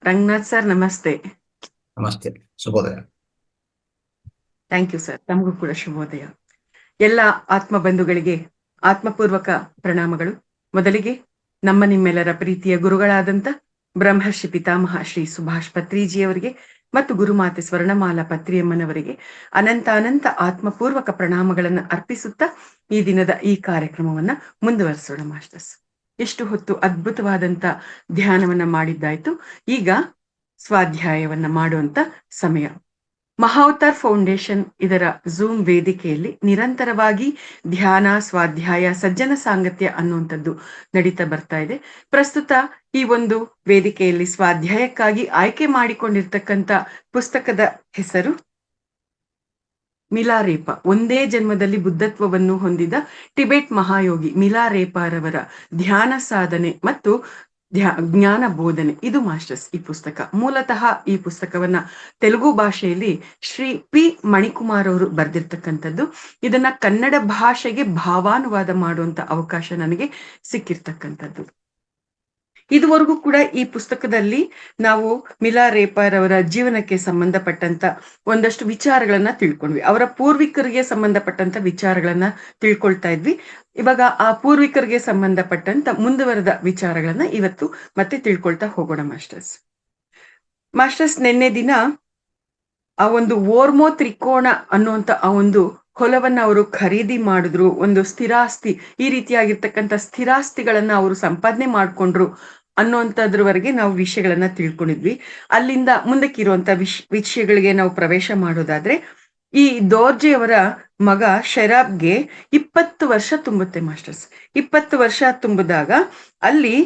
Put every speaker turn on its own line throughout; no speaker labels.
Ranganath sir ನಮಸ್ತೆ.
ನಮಸ್ತೆ, ಶುಭೋದಯ.
Thank you sir. ತಮಗೂ ಕೂಡ ಶುಭೋದಯ. ಎಲ್ಲ ಆತ್ಮ ಬಂಧುಗಳಿಗೆ ಆತ್ಮಪೂರ್ವಕ ಪ್ರಣಾಮಗಳು. ಮೊದಲಿಗೆ ನಮ್ಮ ನಿಮ್ಮೆಲ್ಲರ ಪ್ರೀತಿಯ ಗುರುಗಳಾದಂತ ಬ್ರಹ್ಮರ್ಷಿ ಪಿತಾಮಹ ಶ್ರೀ ಸುಭಾಷ್ ಪತ್ರಿಜಿಯವರಿಗೆ ಮತ್ತು ಗುರುಮಾತೆ ಸ್ವರ್ಣಮಾಲಾ ಪತ್ರಿಯಮ್ಮನವರಿಗೆ ಅನಂತ ಅನಂತ ಆತ್ಮಪೂರ್ವಕ ಪ್ರಣಾಮಗಳನ್ನ ಅರ್ಪಿಸುತ್ತಾ ಈ ದಿನದ ಈ ಕಾರ್ಯಕ್ರಮವನ್ನ ಮುಂದುವರಿಸೋಣ ಮಾಸ್ಟರ್ಸ್. ಎಷ್ಟು ಹೊತ್ತು ಅದ್ಭುತವಾದಂತ ಧ್ಯಾನವನ್ನ ಮಾಡಿದ್ದಾಯ್ತು. ಈಗ ಸ್ವಾಧ್ಯಾಯವನ್ನ ಮಾಡುವಂತ ಸಮಯ. ಮಹಾವತಾರ್ ಫೌಂಡೇಶನ್ ಇದರ ಝೂಮ್ ವೇದಿಕೆಯಲ್ಲಿ ನಿರಂತರವಾಗಿ ಧ್ಯಾನ, ಸ್ವಾಧ್ಯಾಯ, ಸಜ್ಜನ ಸಾಂಗತ್ಯ ಅನ್ನುವಂಥದ್ದು ನಡೀತಾ ಬರ್ತಾ ಇದೆ. ಪ್ರಸ್ತುತ ಈ ಒಂದು ವೇದಿಕೆಯಲ್ಲಿ ಸ್ವಾಧ್ಯಾಯಕ್ಕಾಗಿ ಆಯ್ಕೆ ಮಾಡಿಕೊಂಡಿರ್ತಕ್ಕಂಥ ಪುಸ್ತಕದ ಹೆಸರು ಮಿಲಾರೇಪ, ಒಂದೇ ಜನ್ಮದಲ್ಲಿ ಬುದ್ಧತ್ವವನ್ನು ಹೊಂದಿದ ಟಿಬೆಟ್ ಮಹಾಯೋಗಿ ಮಿಲಾರೇಪರವರ ಧ್ಯಾನ ಸಾಧನೆ ಮತ್ತು ಜ್ಞಾನ ಬೋಧನೆ. ಇದು ಮಾಸ್ಟರ್ಸ್ ಈ ಪುಸ್ತಕ. ಮೂಲತಃ ಈ ಪುಸ್ತಕವನ್ನ ತೆಲುಗು ಭಾಷೆಯಲ್ಲಿ ಶ್ರೀ ಪಿ ಮಣಿಕುಮಾರ್ ಅವರು ಬರೆದಿರ್ತಕ್ಕಂಥದ್ದು. ಇದನ್ನ ಕನ್ನಡ ಭಾಷೆಗೆ ಭಾವಾನುವಾದ ಮಾಡುವಂತ ಅವಕಾಶ ನನಗೆ ಸಿಕ್ಕಿರ್ತಕ್ಕಂಥದ್ದು. ಇದುವರೆಗೂ ಕೂಡ ಈ ಪುಸ್ತಕದಲ್ಲಿ ನಾವು ಮಿಲಾರೇಪರವರ ಜೀವನಕ್ಕೆ ಸಂಬಂಧಪಟ್ಟಂತ ಒಂದಷ್ಟು ವಿಚಾರಗಳನ್ನ ತಿಳ್ಕೊಂಡ್ವಿ. ಅವರ ಪೂರ್ವಿಕರಿಗೆ ಸಂಬಂಧಪಟ್ಟಂತ ವಿಚಾರಗಳನ್ನ ತಿಳ್ಕೊಳ್ತಾ ಇದ್ವಿ. ಇವಾಗ ಆ ಪೂರ್ವಿಕರಿಗೆ ಸಂಬಂಧಪಟ್ಟಂತ ಮುಂದುವರೆದ ವಿಚಾರಗಳನ್ನ ಇವತ್ತು ಮತ್ತೆ ತಿಳ್ಕೊಳ್ತಾ ಹೋಗೋಣ ಮಾಸ್ಟರ್ಸ್. ನಿನ್ನೆ ದಿನ ಆ ಒಂದು ಓರ್ಮೋ ತ್ರಿಕೋಣ ಅನ್ನುವಂತ ಆ ಒಂದು ಹೊಲವನ್ನ ಅವರು ಖರೀದಿ ಮಾಡಿದ್ರು. ಒಂದು ಸ್ಥಿರಾಸ್ತಿ, ಈ ರೀತಿಯಾಗಿರ್ತಕ್ಕಂಥ ಸ್ಥಿರಾಸ್ತಿಗಳನ್ನ ಅವರು ಸಂಪಾದನೆ ಮಾಡ್ಕೊಂಡ್ರು ಅನ್ನುವಂಥದ್ರವರೆಗೆ ನಾವು ವಿಷಯಗಳನ್ನ ತಿಳ್ಕೊಂಡಿದ್ವಿ. ಅಲ್ಲಿಂದ ಮುಂದಕ್ಕಿರುವಂತ ವಿಷಯಗಳಿಗೆ ನಾವು ಪ್ರವೇಶ ಮಾಡೋದಾದ್ರೆ, ಈ ದೋರ್ಜೆಯವರ ಮಗ ಶರಾಬ್ಗೆ 20 ವರ್ಷ ತುಂಬುತ್ತೆ ಮಾಸ್ಟರ್ಸ್. 20 ವರ್ಷ ತುಂಬಿದಾಗ ಅಲ್ಲಿ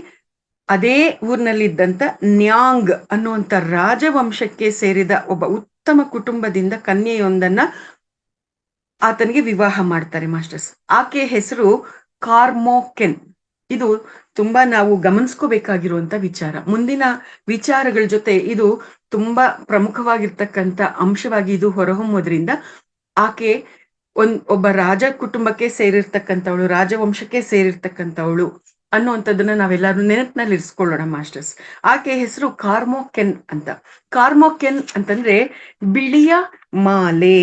ಅದೇ ಊರಿನಲ್ಲಿದ್ದಂತ ನ್ಯಾಂಗ್ ಅನ್ನುವಂತ ರಾಜವಂಶಕ್ಕೆ ಸೇರಿದ ಒಬ್ಬ ಉತ್ತಮ ಕುಟುಂಬದಿಂದ ಕನ್ಯೆಯೊಂದನ್ನ ಆತನಿಗೆ ವಿವಾಹ ಮಾಡ್ತಾರೆ ಮಾಸ್ಟರ್ಸ್. ಆಕೆ ಹೆಸರು ಕಾರ್ಮೋಕೆನ್. ಇದು ತುಂಬಾ ನಾವು ಗಮನಿಸ್ಕೋಬೇಕಾಗಿರುವಂತ ವಿಚಾರ. ಮುಂದಿನ ವಿಚಾರಗಳ ಜೊತೆ ಇದು ತುಂಬಾ ಪ್ರಮುಖವಾಗಿರ್ತಕ್ಕಂಥ ಅಂಶವಾಗಿ ಇದು ಹೊರಹೊಮ್ಮೋದ್ರಿಂದ ಆಕೆ ಒಬ್ಬ ರಾಜ ಕುಟುಂಬಕ್ಕೆ ಸೇರಿರ್ತಕ್ಕಂಥವಳು, ರಾಜವಂಶಕ್ಕೆ ಸೇರಿರ್ತಕ್ಕಂಥವಳು ಅನ್ನುವಂಥದ್ದನ್ನ ನಾವೆಲ್ಲರೂ ನೆನಪಿನಲ್ಲಿ ಇರಿಸ್ಕೊಳ್ಳೋಣ ಮಾಸ್ಟರ್ಸ್. ಆಕೆ ಹೆಸರು ಕಾರ್ಮೋಕೆನ್ ಅಂತ. ಕಾರ್ಮೋಕೆನ್ ಅಂತಂದ್ರೆ ಬಿಳಿಯ ಮಾಲೆ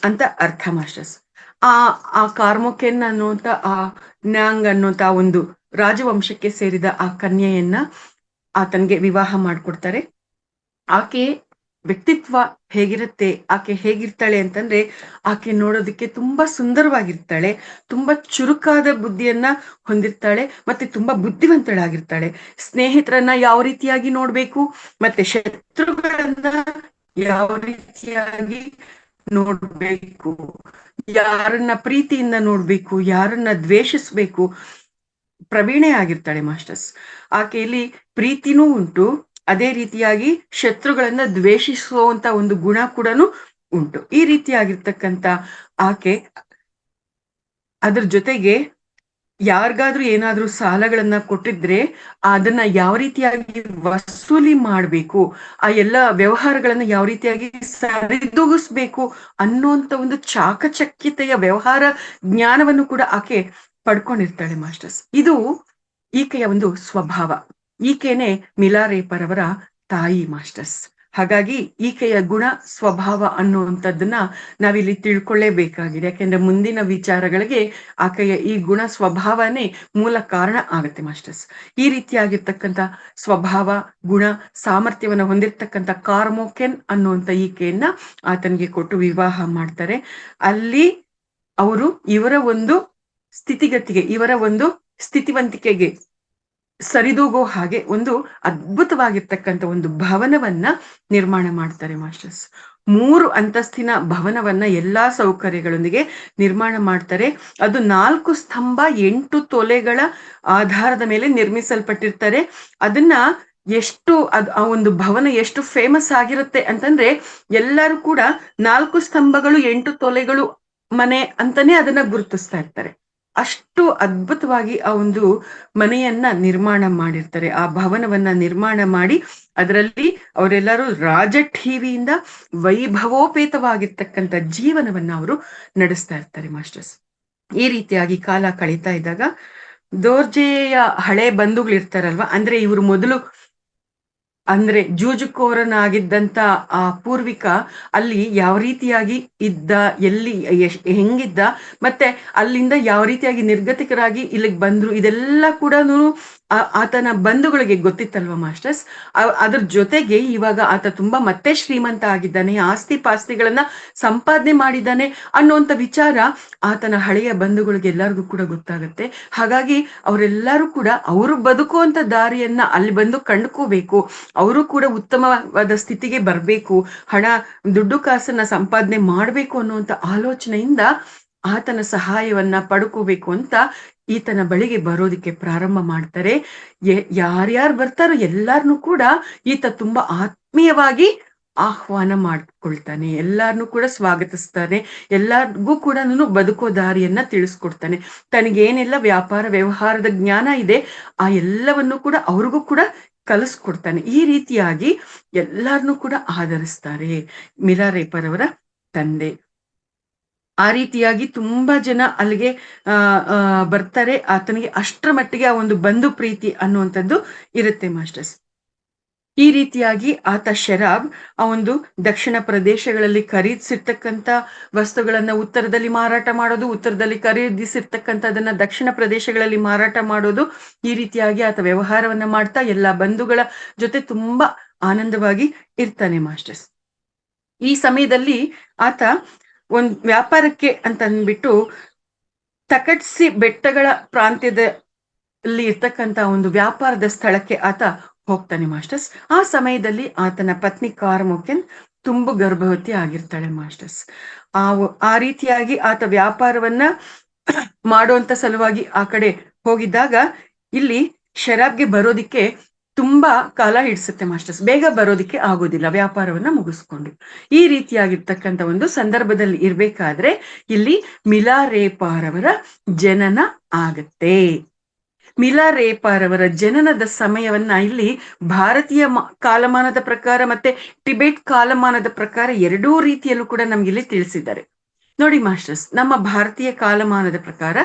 ಅಂತ ಅರ್ಥ ಮಾಸ್ಟರ್ಸ್. ಆ ಕಾರ್ಮೋಕೆನ್ ಅನ್ನುವಂತ ಆ ನ್ಯಾಂಗ್ ಅನ್ನುವಂತ ಒಂದು ರಾಜವಂಶಕ್ಕೆ ಸೇರಿದ ಆ ಕನ್ಯೆಯನ್ನ ಆತನ್ಗೆ ವಿವಾಹ ಮಾಡ್ಕೊಡ್ತಾರೆ. ಆಕೆ ವ್ಯಕ್ತಿತ್ವ ಹೇಗಿರುತ್ತೆ, ಆಕೆ ಹೇಗಿರ್ತಾಳೆ ಅಂತಂದ್ರೆ, ಆಕೆ ನೋಡೋದಕ್ಕೆ ತುಂಬಾ ಸುಂದರವಾಗಿರ್ತಾಳೆ, ತುಂಬಾ ಚುರುಕಾದ ಬುದ್ಧಿಯನ್ನ ಹೊಂದಿರ್ತಾಳೆ, ಮತ್ತೆ ತುಂಬಾ ಬುದ್ಧಿವಂತಳಾಗಿರ್ತಾಳೆ. ಸ್ನೇಹಿತರನ್ನ ಯಾವ ರೀತಿಯಾಗಿ ನೋಡ್ಬೇಕು, ಮತ್ತೆ ಶತ್ರುಗಳನ್ನ ಯಾವ ರೀತಿಯಾಗಿ ನೋಡ್ಬೇಕು, ಯಾರನ್ನ ಪ್ರೀತಿಯಿಂದ ನೋಡ್ಬೇಕು, ಯಾರನ್ನ ದ್ವೇಷಿಸ್ಬೇಕು, ಪ್ರವೀಣೆ ಆಗಿರ್ತಾಳೆ ಮಾಸ್ಟರ್ಸ್. ಆಕೆಯಲ್ಲಿ ಪ್ರೀತಿನೂ ಉಂಟು, ಅದೇ ರೀತಿಯಾಗಿ ಶತ್ರುಗಳನ್ನ ದ್ವೇಷಿಸುವಂತ ಒಂದು ಗುಣ ಕೂಡ ಉಂಟು. ಈ ರೀತಿಯಾಗಿರ್ತಕ್ಕಂಥ ಆಕೆ ಅದ್ರ ಜೊತೆಗೆ ಯಾರಿಗಾದ್ರೂ ಏನಾದ್ರೂ ಸಾಲಗಳನ್ನ ಕೊಟ್ಟಿದ್ರೆ ಅದನ್ನ ಯಾವ ರೀತಿಯಾಗಿ ವಸೂಲಿ ಮಾಡ್ಬೇಕು, ಆ ಎಲ್ಲ ವ್ಯವಹಾರಗಳನ್ನ ಯಾವ ರೀತಿಯಾಗಿ ಸರಿದೂಗಿಸ್ಬೇಕು ಅನ್ನುವಂತ ಒಂದು ಚಾಕಚಕ್ಯತೆಯ ವ್ಯವಹಾರ ಜ್ಞಾನವನ್ನು ಕೂಡ ಆಕೆ ಪಡ್ಕೊಂಡಿರ್ತಾಳೆ ಮಾಸ್ಟರ್ಸ್. ಇದು ಈಕೆಯ ಒಂದು ಸ್ವಭಾವ. ಈಕೆನೆ ಮಿಲಾರೇಪರವರ ತಾಯಿ ಮಾಸ್ಟರ್ಸ್. ಹಾಗಾಗಿ ಈಕೆಯ ಗುಣ ಸ್ವಭಾವ ಅನ್ನುವಂಥದ್ದನ್ನ ನಾವಿಲ್ಲಿ ತಿಳ್ಕೊಳ್ಳೇಬೇಕಾಗಿದೆ. ಯಾಕೆಂದ್ರೆ ಮುಂದಿನ ವಿಚಾರಗಳಿಗೆ ಆಕೆಯ ಈ ಗುಣ ಸ್ವಭಾವನೇ ಮೂಲ ಕಾರಣ ಆಗತ್ತೆ ಮಾಸ್ಟರ್ಸ್. ಈ ರೀತಿಯಾಗಿರ್ತಕ್ಕಂಥ ಸ್ವಭಾವ, ಗುಣ, ಸಾಮರ್ಥ್ಯವನ್ನು ಹೊಂದಿರ್ತಕ್ಕಂಥ ಕಾರ್ಮೋಕೆನ್ ಅನ್ನುವಂಥ ಈಕೆಯನ್ನ ಆತನಿಗೆ ಕೊಟ್ಟು ವಿವಾಹ ಮಾಡ್ತಾರೆ. ಅಲ್ಲಿ ಅವರು ಇವರ ಒಂದು ಸ್ಥಿತಿಗತಿಗೆ, ಇವರ ಒಂದು ಸ್ಥಿತಿವಂತಿಕೆಗೆ ಸರಿದೂಗೋ ಹಾಗೆ ಒಂದು ಅದ್ಭುತವಾಗಿರ್ತಕ್ಕಂಥ ಒಂದು ಭವನವನ್ನ ನಿರ್ಮಾಣ ಮಾಡ್ತಾರೆ ಮಾಸ್ಟರ್ಸ್. 3 ಅಂತಸ್ತಿನ ಭವನವನ್ನ ಎಲ್ಲಾ ಸೌಕರ್ಯಗಳೊಂದಿಗೆ ನಿರ್ಮಾಣ ಮಾಡ್ತಾರೆ. ಅದು 4 ಸ್ತಂಭ 8 ತೊಲೆಗಳ ಆಧಾರದ ಮೇಲೆ ನಿರ್ಮಿಸಲ್ಪಟ್ಟಿರ್ತಾರೆ. ಅದನ್ನ ಎಷ್ಟು ಆ ಒಂದು ಭವನ ಎಷ್ಟು ಫೇಮಸ್ ಆಗಿರುತ್ತೆ ಅಂತಂದ್ರೆ, ಎಲ್ಲರೂ ಕೂಡ 4 ಸ್ತಂಭಗಳು 8 ತೊಲೆಗಳು ಮನೆ ಅಂತಾನೆ ಅದನ್ನ ಗುರುತಿಸ್ತಾ ಇರ್ತಾರೆ. ಅಷ್ಟು ಅದ್ಭುತವಾಗಿ ಆ ಒಂದು ಮನೆಯನ್ನ ನಿರ್ಮಾಣ ಮಾಡಿರ್ತಾರೆ, ಆ ಭವನವನ್ನ ನಿರ್ಮಾಣ ಮಾಡಿ ಅದರಲ್ಲಿ ಅವರೆಲ್ಲರೂ ರಾಜಠೀವಿಯಿಂದ ವೈಭವೋಪೇತವಾಗಿರ್ತಕ್ಕಂಥ ಜೀವನವನ್ನ ಅವರು ನಡೆಸ್ತಾ ಇರ್ತಾರೆ ಮಾಸ್ಟರ್ಸ್. ಈ ರೀತಿಯಾಗಿ ಕಾಲ ಕಳೀತಾ ಇದ್ದಾಗ ದೋರ್ಜೆಯ ಹಳೆ ಬಂಧುಗಳಿರ್ತಾರಲ್ವಾ, ಅಂದ್ರೆ ಇವರು ಮೊದಲು ಅಂದ್ರೆ ಜೂಜುಕೋರನಾಗಿದ್ದಂತ ಆ ಪೂರ್ವಿಕ ಅಲ್ಲಿ ಯಾವ ರೀತಿಯಾಗಿ ಇದ್ದ, ಎಲ್ಲಿ ಹೆಂಗಿದ್ದ, ಮತ್ತೆ ಅಲ್ಲಿಂದ ಯಾವ ರೀತಿಯಾಗಿ ನಿರ್ಗತಿಕರಾಗಿ ಇಲ್ಲಿಗೆ ಬಂದ್ರು, ಇದೆಲ್ಲ ಕೂಡ ಆತನ ಬಂಧುಗಳಿಗೆ ಗೊತ್ತಿತ್ತಲ್ವ ಮಾಸ್ಟರ್ಸ್. ಅದ್ರ ಜೊತೆಗೆ ಇವಾಗ ಆತ ತುಂಬಾ ಮತ್ತೆ ಶ್ರೀಮಂತ ಆಗಿದ್ದಾನೆ, ಆಸ್ತಿ ಪಾಸ್ತಿಗಳನ್ನ ಸಂಪಾದನೆ ಮಾಡಿದ್ದಾನೆ ಅನ್ನುವಂಥ ವಿಚಾರ ಆತನ ಹಳೆಯ ಬಂಧುಗಳಿಗೆ ಎಲ್ಲರಿಗೂ ಕೂಡ ಗೊತ್ತಾಗತ್ತೆ. ಹಾಗಾಗಿ ಅವರೆಲ್ಲರೂ ಕೂಡ ಅವರು ಬದುಕುವಂತ ದಾರಿಯನ್ನ ಅಲ್ಲಿ ಬಂದು ಕಂಡುಕೋಬೇಕು, ಅವರು ಕೂಡ ಉತ್ತಮವಾದ ಸ್ಥಿತಿಗೆ ಬರಬೇಕು, ಹಣ ದುಡ್ಡು ಕಾಸನ್ನ ಸಂಪಾದನೆ ಮಾಡಬೇಕು ಅನ್ನುವಂಥ ಆಲೋಚನೆಯಿಂದ ಆತನ ಸಹಾಯವನ್ನ ಪಡ್ಕೋಬೇಕು ಅಂತ ಈತನ ಬಳಿಗೆ ಬರೋದಿಕ್ಕೆ ಪ್ರಾರಂಭ ಮಾಡ್ತಾರೆ. ಯಾರ್ಯಾರು ಬರ್ತಾರೋ ಎಲ್ಲಾರನು ಕೂಡ ಈತ ತುಂಬಾ ಆತ್ಮೀಯವಾಗಿ ಆಹ್ವಾನ ಮಾಡ್ಕೊಳ್ತಾನೆ, ಎಲ್ಲಾರನು ಕೂಡ ಸ್ವಾಗತಿಸ್ತಾನೆ, ಎಲ್ಲಾರ್ಗೂ ಕೂಡ ಬದುಕೋ ದಾರಿಯನ್ನ ತಿಳಿಸ್ಕೊಡ್ತಾನೆ. ತನಗೇನೆಲ್ಲ ವ್ಯಾಪಾರ ವ್ಯವಹಾರದ ಜ್ಞಾನ ಇದೆ ಆ ಎಲ್ಲವನ್ನು ಕೂಡ ಅವ್ರಿಗೂ ಕೂಡ ಕಲಿಸ್ಕೊಡ್ತಾನೆ. ಈ ರೀತಿಯಾಗಿ ಎಲ್ಲಾರನು ಕೂಡ ಆಧರಿಸ್ತಾರೆ ಮಿರಾ ರೇಪರ್ ಅವರ ತಂದೆ. ಆ ರೀತಿಯಾಗಿ ತುಂಬಾ ಜನ ಅಲ್ಲಿಗೆ ಬರ್ತಾರೆ. ಆತನಿಗೆ ಅಷ್ಟರ ಮಟ್ಟಿಗೆ ಆ ಒಂದು ಬಂಧು ಪ್ರೀತಿ ಅನ್ನುವಂಥದ್ದು ಇರುತ್ತೆ ಮಾಸ್ಟರ್ಸ್. ಈ ರೀತಿಯಾಗಿ ಆತ ಶರಾಬ್ ಆ ಒಂದು ದಕ್ಷಿಣ ಪ್ರದೇಶಗಳಲ್ಲಿ ಖರೀದಿಸಿರ್ತಕ್ಕಂಥ ವಸ್ತುಗಳನ್ನ ಉತ್ತರದಲ್ಲಿ ಮಾರಾಟ ಮಾಡೋದು, ಉತ್ತರದಲ್ಲಿ ಖರೀದಿಸಿರ್ತಕ್ಕಂಥದನ್ನ ದಕ್ಷಿಣ ಪ್ರದೇಶಗಳಲ್ಲಿ ಮಾರಾಟ ಮಾಡೋದು, ಈ ರೀತಿಯಾಗಿ ಆತ ವ್ಯವಹಾರವನ್ನ ಮಾಡ್ತಾ ಎಲ್ಲಾ ಬಂಧುಗಳ ಜೊತೆ ತುಂಬಾ ಆನಂದವಾಗಿ ಇರ್ತಾನೆ ಮಾಸ್ಟರ್ಸ್. ಈ ಸಮಯದಲ್ಲಿ ಆತ ಒಂದ್ ವ್ಯಾಪಾರಕ್ಕೆ ಅಂತ ಅಂದ್ಬಿಟ್ಟು ತಕಟ್ಸಿ ಬೆಟ್ಟಗಳ ಪ್ರಾಂತ್ಯದಲ್ಲಿ ಇರ್ತಕ್ಕಂಥ ಒಂದು ವ್ಯಾಪಾರದ ಸ್ಥಳಕ್ಕೆ ಆತ ಹೋಗ್ತಾನೆ ಮಾಸ್ಟರ್ಸ್. ಆ ಸಮಯದಲ್ಲಿ ಆತನ ಪತ್ನಿ ಕಾರ್ಮೋಕೆನ್ ತುಂಬು ಗರ್ಭವತಿ ಆಗಿರ್ತಾಳೆ ಮಾಸ್ಟರ್ಸ್. ಆ ರೀತಿಯಾಗಿ ಆತ ವ್ಯಾಪಾರವನ್ನ ಮಾಡುವಂತ ಸಲುವಾಗಿ ಆ ಕಡೆ ಹೋಗಿದ್ದಾಗ ಇಲ್ಲಿ ಶರಾಬ್ಗೆ ಬರೋದಿಕ್ಕೆ ತುಂಬಾ ಕಾಲ ಹಿಡಿಸುತ್ತೆ ಮಾಸ್ಟರ್ಸ್, ಬೇಗ ಬರೋದಿಕ್ಕೆ ಆಗೋದಿಲ್ಲ ವ್ಯಾಪಾರವನ್ನ ಮುಗಿಸ್ಕೊಂಡು. ಈ ರೀತಿಯಾಗಿರ್ತಕ್ಕಂಥ ಒಂದು ಸಂದರ್ಭದಲ್ಲಿ ಇರ್ಬೇಕಾದ್ರೆ ಇಲ್ಲಿ ಮಿಲಾ ರೇಪಾರ್ ಅವರ ಜನನ ಆಗತ್ತೆ. ಮಿಲಾ ರೇಪಾರ್ ಅವರ ಜನನದ ಸಮಯವನ್ನ ಇಲ್ಲಿ ಭಾರತೀಯ ಕಾಲಮಾನದ ಪ್ರಕಾರ ಮತ್ತೆ ಟಿಬೆಟ್ ಕಾಲಮಾನದ ಪ್ರಕಾರ ಎರಡೂ ರೀತಿಯಲ್ಲೂ ಕೂಡ ನಮ್ಗಿಲ್ಲಿ ತಿಳಿಸಿದ್ದಾರೆ. ನೋಡಿ ಮಾಸ್ಟರ್ಸ್, ನಮ್ಮ ಭಾರತೀಯ ಕಾಲಮಾನದ ಪ್ರಕಾರ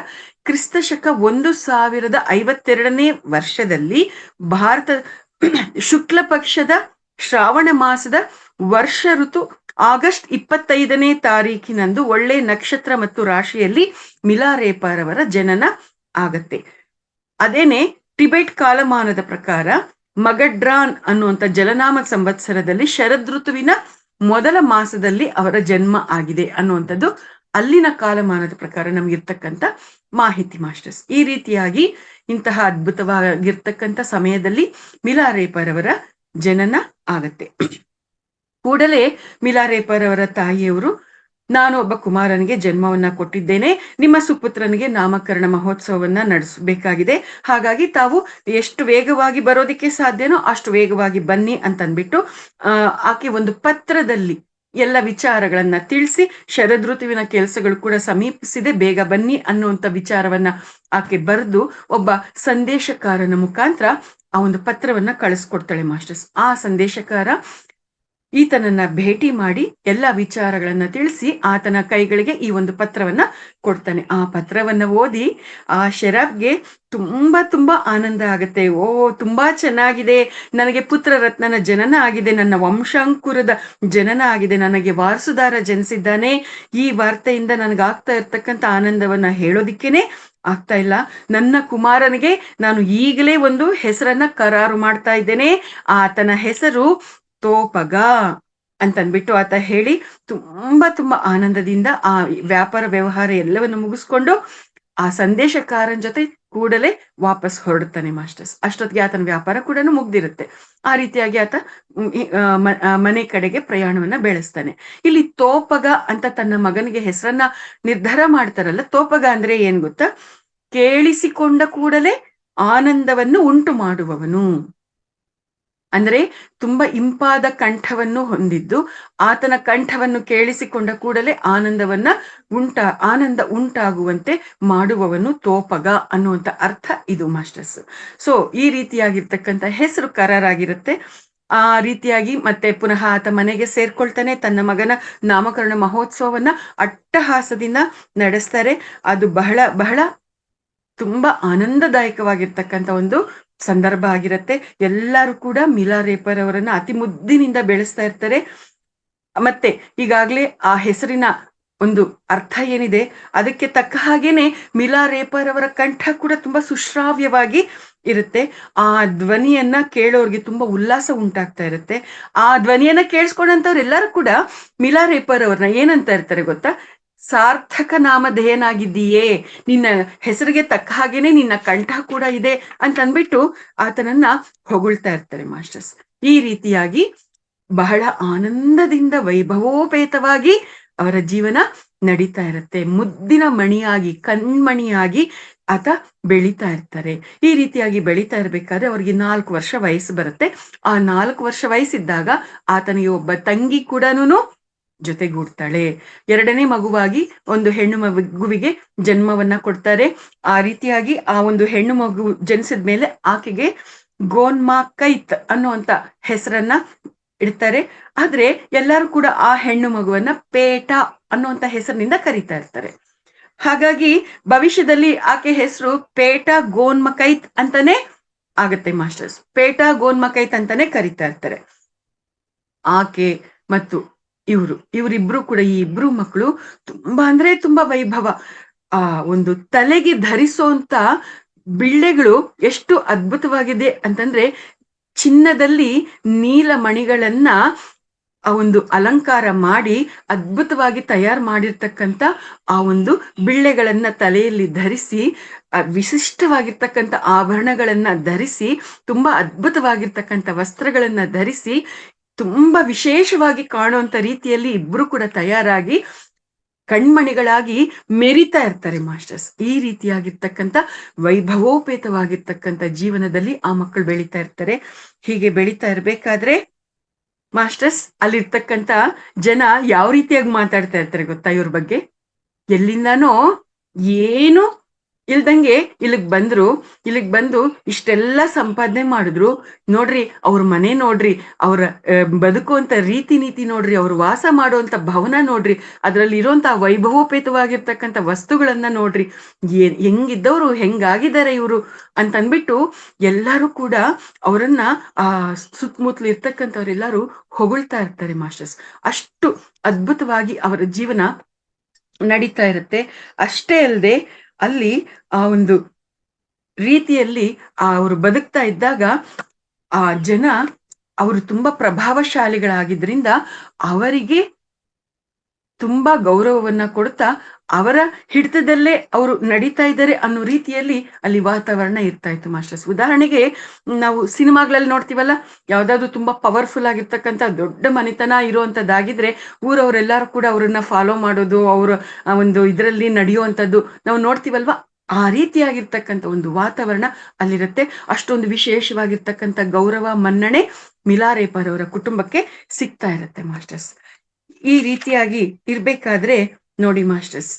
ಕ್ರಿಸ್ತಶಕ 1052ನೇ ವರ್ಷದಲ್ಲಿ ಭಾರತ ಶುಕ್ಲ ಪಕ್ಷದ ಶ್ರಾವಣ ಮಾಸದ ವರ್ಷ ಋತು ಆಗಸ್ಟ್ 25ನೇ ತಾರೀಕಿನಂದು ಒಳ್ಳೆ ನಕ್ಷತ್ರ ಮತ್ತು ರಾಶಿಯಲ್ಲಿ ಮಿಲಾ ರೇಪಾರ್ ಅವರ ಜನನ ಆಗತ್ತೆ. ಅದೇನೆ ಟಿಬೆಟ್ ಕಾಲಮಾನದ ಪ್ರಕಾರ ಮಗಡ್ರಾನ್ ಅನ್ನುವಂಥ ಜಲನಾಮ ಸಂವತ್ಸರದಲ್ಲಿ ಶರದ್ ಋತುವಿನ ಮೊದಲ ಮಾಸದಲ್ಲಿ ಅವರ ಜನ್ಮ ಆಗಿದೆ ಅನ್ನುವಂಥದ್ದು ಅಲ್ಲಿನ ಕಾಲಮಾನದ ಪ್ರಕಾರ ನಮ್ಗಿರ್ತಕ್ಕಂಥ ಮಾಹಿತಿ ಮಾಸ್ಟರ್ಸ್. ಈ ರೀತಿಯಾಗಿ ಇಂತಹ ಅದ್ಭುತವಾಗಿರ್ತಕ್ಕಂಥ ಸಮಯದಲ್ಲಿ ಮಿಲಾ ರೇಪರ್ ಅವರ ಜನನ ಆಗತ್ತೆ. ಕೂಡಲೇ ಮಿಲಾ ರೇಪರ್ ಅವರ ತಾಯಿಯವರು, ನಾನು ಒಬ್ಬ ಕುಮಾರನಿಗೆ ಜನ್ಮವನ್ನ ಕೊಟ್ಟಿದ್ದೇನೆ, ನಿಮ್ಮ ಸುಪುತ್ರನಿಗೆ ನಾಮಕರಣ ಮಹೋತ್ಸವವನ್ನ ನಡೆಸಬೇಕಾಗಿದೆ, ಹಾಗಾಗಿ ತಾವು ಎಷ್ಟು ವೇಗವಾಗಿ ಬರೋದಿಕ್ಕೆ ಸಾಧ್ಯನೋ ಅಷ್ಟು ವೇಗವಾಗಿ ಬನ್ನಿ ಅಂತನ್ಬಿಟ್ಟು ಆಕೆ ಒಂದು ಪತ್ರದಲ್ಲಿ ಎಲ್ಲ ವಿಚಾರಗಳನ್ನ ತಿಳಿಸಿ, ಶರದ್ ಋತುವಿನ ಕೆಲಸಗಳು ಕೂಡ ಸಮೀಪಿಸಿದೆ, ಬೇಗ ಬನ್ನಿ ಅನ್ನುವಂಥ ವಿಚಾರವನ್ನ ಆಕೆ ಬರೆದು ಒಬ್ಬ ಸಂದೇಶಕಾರನ ಮುಖಾಂತರ ಆ ಒಂದು ಪತ್ರವನ್ನ ಕಳಿಸ್ಕೊಡ್ತಾಳೆ ಮಾಸ್ಟರ್ಸ್. ಆ ಸಂದೇಶಕಾರ ಈತನನ್ನ ಭೇಟಿ ಮಾಡಿ ಎಲ್ಲಾ ವಿಚಾರಗಳನ್ನ ತಿಳಿಸಿ ಆತನ ಕೈಗಳಿಗೆ ಈ ಒಂದು ಪತ್ರವನ್ನ ಕೊಡ್ತಾನೆ. ಆ ಪತ್ರವನ್ನ ಓದಿ ಆ ಶರಾಬ್ಗೆ ತುಂಬಾ ತುಂಬಾ ಆನಂದ ಆಗತ್ತೆ. ಓ, ತುಂಬಾ ಚೆನ್ನಾಗಿದೆ, ನನಗೆ ಪುತ್ರ ರತ್ನನ ಜನನ ಆಗಿದೆ, ನನ್ನ ವಂಶಾಂಕುರದ ಜನನ ಆಗಿದೆ, ನನಗೆ ವಾರಸುದಾರ ಜನಿಸಿದ್ದಾನೆ. ಈ ವಾರ್ತೆಯಿಂದ ನನಗಾಗ್ತಾ ಇರ್ತಕ್ಕಂಥ ಆನಂದವನ್ನ ಹೇಳೋದಿಕ್ಕೇನೆ ಆಗ್ತಾ ಇಲ್ಲ. ನನ್ನ ಕುಮಾರನಿಗೆ ನಾನು ಈಗಲೇ ಒಂದು ಹೆಸರನ್ನ ಕರಾರು ಮಾಡ್ತಾ ಇದ್ದೇನೆ, ಆತನ ಹೆಸರು ತೋಪಗ ಅಂತನ್ಬಿಟ್ಟು ಆತ ಹೇಳಿ ತುಂಬಾ ತುಂಬಾ ಆನಂದದಿಂದ ಆ ವ್ಯಾಪಾರ ವ್ಯವಹಾರ ಎಲ್ಲವನ್ನು ಮುಗಿಸ್ಕೊಂಡು ಆ ಸಂದೇಶಕಾರನ ಜೊತೆ ಕೂಡಲೇ ವಾಪಸ್ ಹೊರಡ್ತಾನೆ ಮಾಸ್ಟರ್ಸ್. ಅಷ್ಟೊತ್ತಿಗೆ ಆತನ ವ್ಯಾಪಾರ ಕೂಡ ಮುಗ್ದಿರುತ್ತೆ. ಆ ರೀತಿಯಾಗಿ ಆತ ಮನೆ ಕಡೆಗೆ ಪ್ರಯಾಣವನ್ನ ಬೆಳೆಸ್ತಾನೆ. ಇಲ್ಲಿ ತೋಪಗ ಅಂತ ತನ್ನ ಮಗನಿಗೆ ಹೆಸರನ್ನ ನಿರ್ಧಾರ ಮಾಡ್ತಾರಲ್ಲ, ತೋಪಗ ಅಂದ್ರೆ ಏನ್ ಗೊತ್ತಾ? ಕೇಳಿಸಿಕೊಂಡ ಕೂಡಲೇ ಆನಂದವನ್ನು ಉಂಟು ಮಾಡುವವನು. ಅಂದ್ರೆ ತುಂಬಾ ಇಂಪಾದ ಕಂಠವನ್ನು ಹೊಂದಿದ್ದು, ಆತನ ಕಂಠವನ್ನು ಕೇಳಿಸಿಕೊಂಡ ಕೂಡಲೇ ಆನಂದ ಉಂಟಾಗುವಂತೆ ಮಾಡುವವನು ತೋಪಗ ಅನ್ನುವಂಥ ಅರ್ಥ ಇದು ಮಾಸ್ಟರ್ಸ್. ಸೊ ಈ ರೀತಿಯಾಗಿರ್ತಕ್ಕಂಥ ಹೆಸರು ಕರಾರಾಗಿರುತ್ತೆ. ಆ ರೀತಿಯಾಗಿ ಮತ್ತೆ ಪುನಃ ಆತ ಮನೆಗೆ ಸೇರ್ಕೊಳ್ತಾನೆ. ತನ್ನ ಮಗನ ನಾಮಕರಣ ಮಹೋತ್ಸವವನ್ನ ಅಟ್ಟಹಾಸದಿಂದ ನಡೆಸ್ತಾರೆ. ಅದು ಬಹಳ ಬಹಳ ತುಂಬಾ ಆನಂದದಾಯಕವಾಗಿರ್ತಕ್ಕಂಥ ಒಂದು ಸಂದರ್ಭ ಆಗಿರತ್ತೆ. ಎಲ್ಲರೂ ಕೂಡ ಮಿಲಾ ರೇಪರ್ ಅವರನ್ನ ಅತಿ ಮುದ್ದಿನಿಂದ ಬೆಳೆಸ್ತಾ ಇರ್ತಾರೆ. ಮತ್ತೆ ಈಗಾಗ್ಲೇ ಆ ಹೆಸರಿನ ಒಂದು ಅರ್ಥ ಏನಿದೆ ಅದಕ್ಕೆ ತಕ್ಕ ಹಾಗೇನೆ ಮಿಲಾ ರೇಪರ್ ಅವರ ಕಂಠ ಕೂಡ ತುಂಬಾ ಸುಶ್ರಾವ್ಯವಾಗಿ ಇರುತ್ತೆ. ಆ ಧ್ವನಿಯನ್ನ ಕೇಳೋರ್ಗೆ ತುಂಬಾ ಉಲ್ಲಾಸ ಉಂಟಾಗ್ತಾ ಇರುತ್ತೆ. ಆ ಧ್ವನಿಯನ್ನ ಕೇಳಿಸ್ಕೊಂಡಂತವ್ರು ಎಲ್ಲರೂ ಕೂಡ ಮಿಲಾ ರೇಪರ್ ಅವ್ರನ್ನ ಏನಂತ ಇರ್ತಾರೆ ಗೊತ್ತಾ? ಸಾರ್ಥಕ ನಾಮಧೇಯನಾಗಿದ್ದೀಯೇ, ನಿನ್ನ ಹೆಸರಿಗೆ ತಕ್ಕ ಹಾಗೇನೆ ನಿನ್ನ ಕಂಠ ಕೂಡ ಇದೆ ಅಂತ ಅಂದ್ಬಿಟ್ಟು ಆತನನ್ನ ಹೊಗಳ್ತಾ ಇರ್ತಾರೆ ಮಾಸ್ಟರ್ಸ್. ಈ ರೀತಿಯಾಗಿ ಬಹಳ ಆನಂದದಿಂದ ವೈಭವೋಪೇತವಾಗಿ ಅವರ ಜೀವನ ನಡೀತಾ ಇರುತ್ತೆ. ಮುದ್ದಿನ ಮಣಿಯಾಗಿ ಕಣ್ಮಣಿಯಾಗಿ ಆತ ಬೆಳೀತಾ ಇರ್ತಾರೆ. ಈ ರೀತಿಯಾಗಿ ಬೆಳೀತಾ ಇರ್ಬೇಕಾದ್ರೆ ಅವ್ರಿಗೆ 4 ವರ್ಷ ವಯಸ್ಸು ಬರುತ್ತೆ. ಆ 4 ವರ್ಷ ವಯಸ್ಸಿದ್ದಾಗ ಆತನಿಗೆ ಒಬ್ಬ ತಂಗಿ ಕೂಡನು ಜೊತೆಗೂಡ್ತಾಳೆ. 2ನೇ ಮಗುವಾಗಿ ಒಂದು ಹೆಣ್ಣು ಮಗುವಿಗೆ ಜನ್ಮವನ್ನ ಕೊಡ್ತಾರೆ. ಆ ರೀತಿಯಾಗಿ ಆ ಒಂದು ಹೆಣ್ಣು ಮಗು ಜನಿಸಿದ್ಮೇಲೆ ಆಕೆಗೆ ಗೋನ್ಮಾ ಕೈತ್ ಅನ್ನುವಂತ ಹೆಸರನ್ನ ಇಡ್ತಾರೆ. ಆದ್ರೆ ಎಲ್ಲರೂ ಕೂಡ ಆ ಹೆಣ್ಣು ಮಗುವನ್ನ ಪೇಟ ಅನ್ನುವಂತ ಹೆಸರಿನಿಂದ ಕರೀತಾ ಇರ್ತಾರೆ. ಹಾಗಾಗಿ ಭವಿಷ್ಯದಲ್ಲಿ ಆಕೆ ಹೆಸರು ಪೇಟ ಗೋನ್ಮಕೈತ್ ಅಂತಾನೆ ಆಗತ್ತೆ ಮಾಸ್ಟರ್ಸ್. ಪೇಟ ಗೋನ್ಮಕೈತ್ ಅಂತಾನೆ ಕರೀತಾ ಇರ್ತಾರೆ. ಆಕೆ ಮತ್ತು ಇವರಿಬ್ರು ಕೂಡ, ಈ ಇಬ್ರು ಮಕ್ಕಳು ತುಂಬಾ ಅಂದ್ರೆ ತುಂಬಾ ವೈಭವ. ಆ ಒಂದು ತಲೆಗೆ ಧರಿಸುವಂತ ಬಿಳ್ಳೆಗಳು ಎಷ್ಟು ಅದ್ಭುತವಾಗಿದೆ ಅಂತಂದ್ರೆ, ಚಿನ್ನದಲ್ಲಿ ನೀಲಮಣಿಗಳನ್ನ ಆ ಒಂದು ಅಲಂಕಾರ ಮಾಡಿ ಅದ್ಭುತವಾಗಿ ತಯಾರು ಮಾಡಿರ್ತಕ್ಕಂಥ ಆ ಒಂದು ಬಿಳ್ಳೆಗಳನ್ನ ತಲೆಯಲ್ಲಿ ಧರಿಸಿ, ವಿಶಿಷ್ಟವಾಗಿರ್ತಕ್ಕಂಥ ಆಭರಣಗಳನ್ನ ಧರಿಸಿ, ತುಂಬಾ ಅದ್ಭುತವಾಗಿರ್ತಕ್ಕಂಥ ವಸ್ತ್ರಗಳನ್ನ ಧರಿಸಿ, ತುಂಬಾ ವಿಶೇಷವಾಗಿ ಕಾಣುವಂತ ರೀತಿಯಲ್ಲಿ ಇಬ್ರು ಕೂಡ ತಯಾರಾಗಿ ಕಣ್ಮಣಿಗಳಾಗಿ ಮೆರಿತಾ ಇರ್ತಾರೆ ಮಾಸ್ಟರ್ಸ್. ಈ ರೀತಿಯಾಗಿರ್ತಕ್ಕಂಥ ವೈಭವೋಪೇತವಾಗಿರ್ತಕ್ಕಂಥ ಜೀವನದಲ್ಲಿ ಆ ಮಕ್ಕಳು ಬೆಳೀತಾ ಇರ್ತಾರೆ. ಹೀಗೆ ಬೆಳೀತಾ ಇರ್ಬೇಕಾದ್ರೆ ಮಾಸ್ಟರ್ಸ್ ಅಲ್ಲಿರ್ತಕ್ಕಂಥ ಜನ ಯಾವ ರೀತಿಯಾಗಿ ಮಾತಾಡ್ತಾ ಇರ್ತಾರೆ ಗೊತ್ತಾ ಇವ್ರ ಬಗ್ಗೆ? ಎಲ್ಲಿಂದಾನೋ ಏನು ಇಲ್ದಂಗೆ ಇಲ್ಲಿಗ್ ಬಂದು ಇಷ್ಟೆಲ್ಲ ಸಂಪಾದನೆ ಮಾಡಿದ್ರು. ನೋಡ್ರಿ ಅವ್ರ ಮನೆ ನೋಡ್ರಿ, ಅವ್ರ ಬದುಕುವಂತ ರೀತಿ ನೀತಿ ನೋಡ್ರಿ, ಅವ್ರು ವಾಸ ಮಾಡುವಂತ ಭವನ ನೋಡ್ರಿ, ಅದ್ರಲ್ಲಿ ಇರುವಂತ ವೈಭವೋಪೇತವಾಗಿರ್ತಕ್ಕಂಥ ವಸ್ತುಗಳನ್ನ ನೋಡ್ರಿ, ಹೆಂಗಿದ್ದವ್ರು ಹೆಂಗಾಗಿದ್ದಾರೆ ಇವ್ರು ಅಂತನ್ಬಿಟ್ಟು ಎಲ್ಲರೂ ಕೂಡ ಅವರನ್ನ ಆ ಸುತ್ತಮುತ್ತಲು ಇರ್ತಕ್ಕಂಥವ್ರೆಲ್ಲರೂ ಹೊಗಳ್ತಾ ಇರ್ತಾರೆ ಮಾಸ್ಟರ್ಸ್. ಅಷ್ಟು ಅದ್ಭುತವಾಗಿ ಅವರ ಜೀವನ ನಡೀತಾ ಇರುತ್ತೆ. ಅಷ್ಟೇ ಅಲ್ಲದೆ ಅಲ್ಲಿ ಆ ಒಂದು ರೀತಿಯಲ್ಲಿ ಅವರು ಬದುಕ್ತಾ ಇದ್ದಾಗ ಆ ಜನ ಅವರು ತುಂಬಾ ಪ್ರಭಾವಶಾಲಿಗಳಾಗಿದ್ರಿಂದ ಅವರಿಗೆ ತುಂಬಾ ಗೌರವವನ್ನ ಕೊಡ್ತಾ ಅವರ ಹಿಡಿತದಲ್ಲೇ ಅವರು ನಡೀತಾ ಇದ್ದಾರೆ ಅನ್ನೋ ರೀತಿಯಲ್ಲಿ ಅಲ್ಲಿ ವಾತಾವರಣ ಇರ್ತಾ ಇತ್ತು ಮಾಸ್ಟರ್ಸ್. ಉದಾಹರಣೆಗೆ ನಾವು ಸಿನಿಮಾಗಳಲ್ಲಿ ನೋಡ್ತೀವಲ್ಲ, ಯಾವ್ದಾದ್ರು ತುಂಬಾ ಪವರ್ಫುಲ್ ಆಗಿರ್ತಕ್ಕಂಥ ದೊಡ್ಡ ಮನೆತನ ಇರುವಂತದ್ದಾಗಿದ್ರೆ ಊರವರೆಲ್ಲರೂ ಕೂಡ ಅವ್ರನ್ನ ಫಾಲೋ ಮಾಡೋದು, ಅವ್ರ ಒಂದು ಇದರಲ್ಲಿ ನಡೆಯುವಂಥದ್ದು ನಾವು ನೋಡ್ತೀವಲ್ವಾ. ಆ ರೀತಿಯಾಗಿರ್ತಕ್ಕಂಥ ಒಂದು ವಾತಾವರಣ ಅಲ್ಲಿರುತ್ತೆ. ಅಷ್ಟೊಂದು ವಿಶೇಷವಾಗಿರ್ತಕ್ಕಂಥ ಗೌರವ ಮನ್ನಣೆ ಮಿಲಾ ರೇಪರ್ ಅವರ ಕುಟುಂಬಕ್ಕೆ ಸಿಗ್ತಾ ಇರುತ್ತೆ ಮಾಸ್ಟರ್ಸ್. ಈ ರೀತಿಯಾಗಿ ಇರ್ಬೇಕಾದ್ರೆ ನೋಡಿ ಮಾಸ್ಟರ್ಸ್,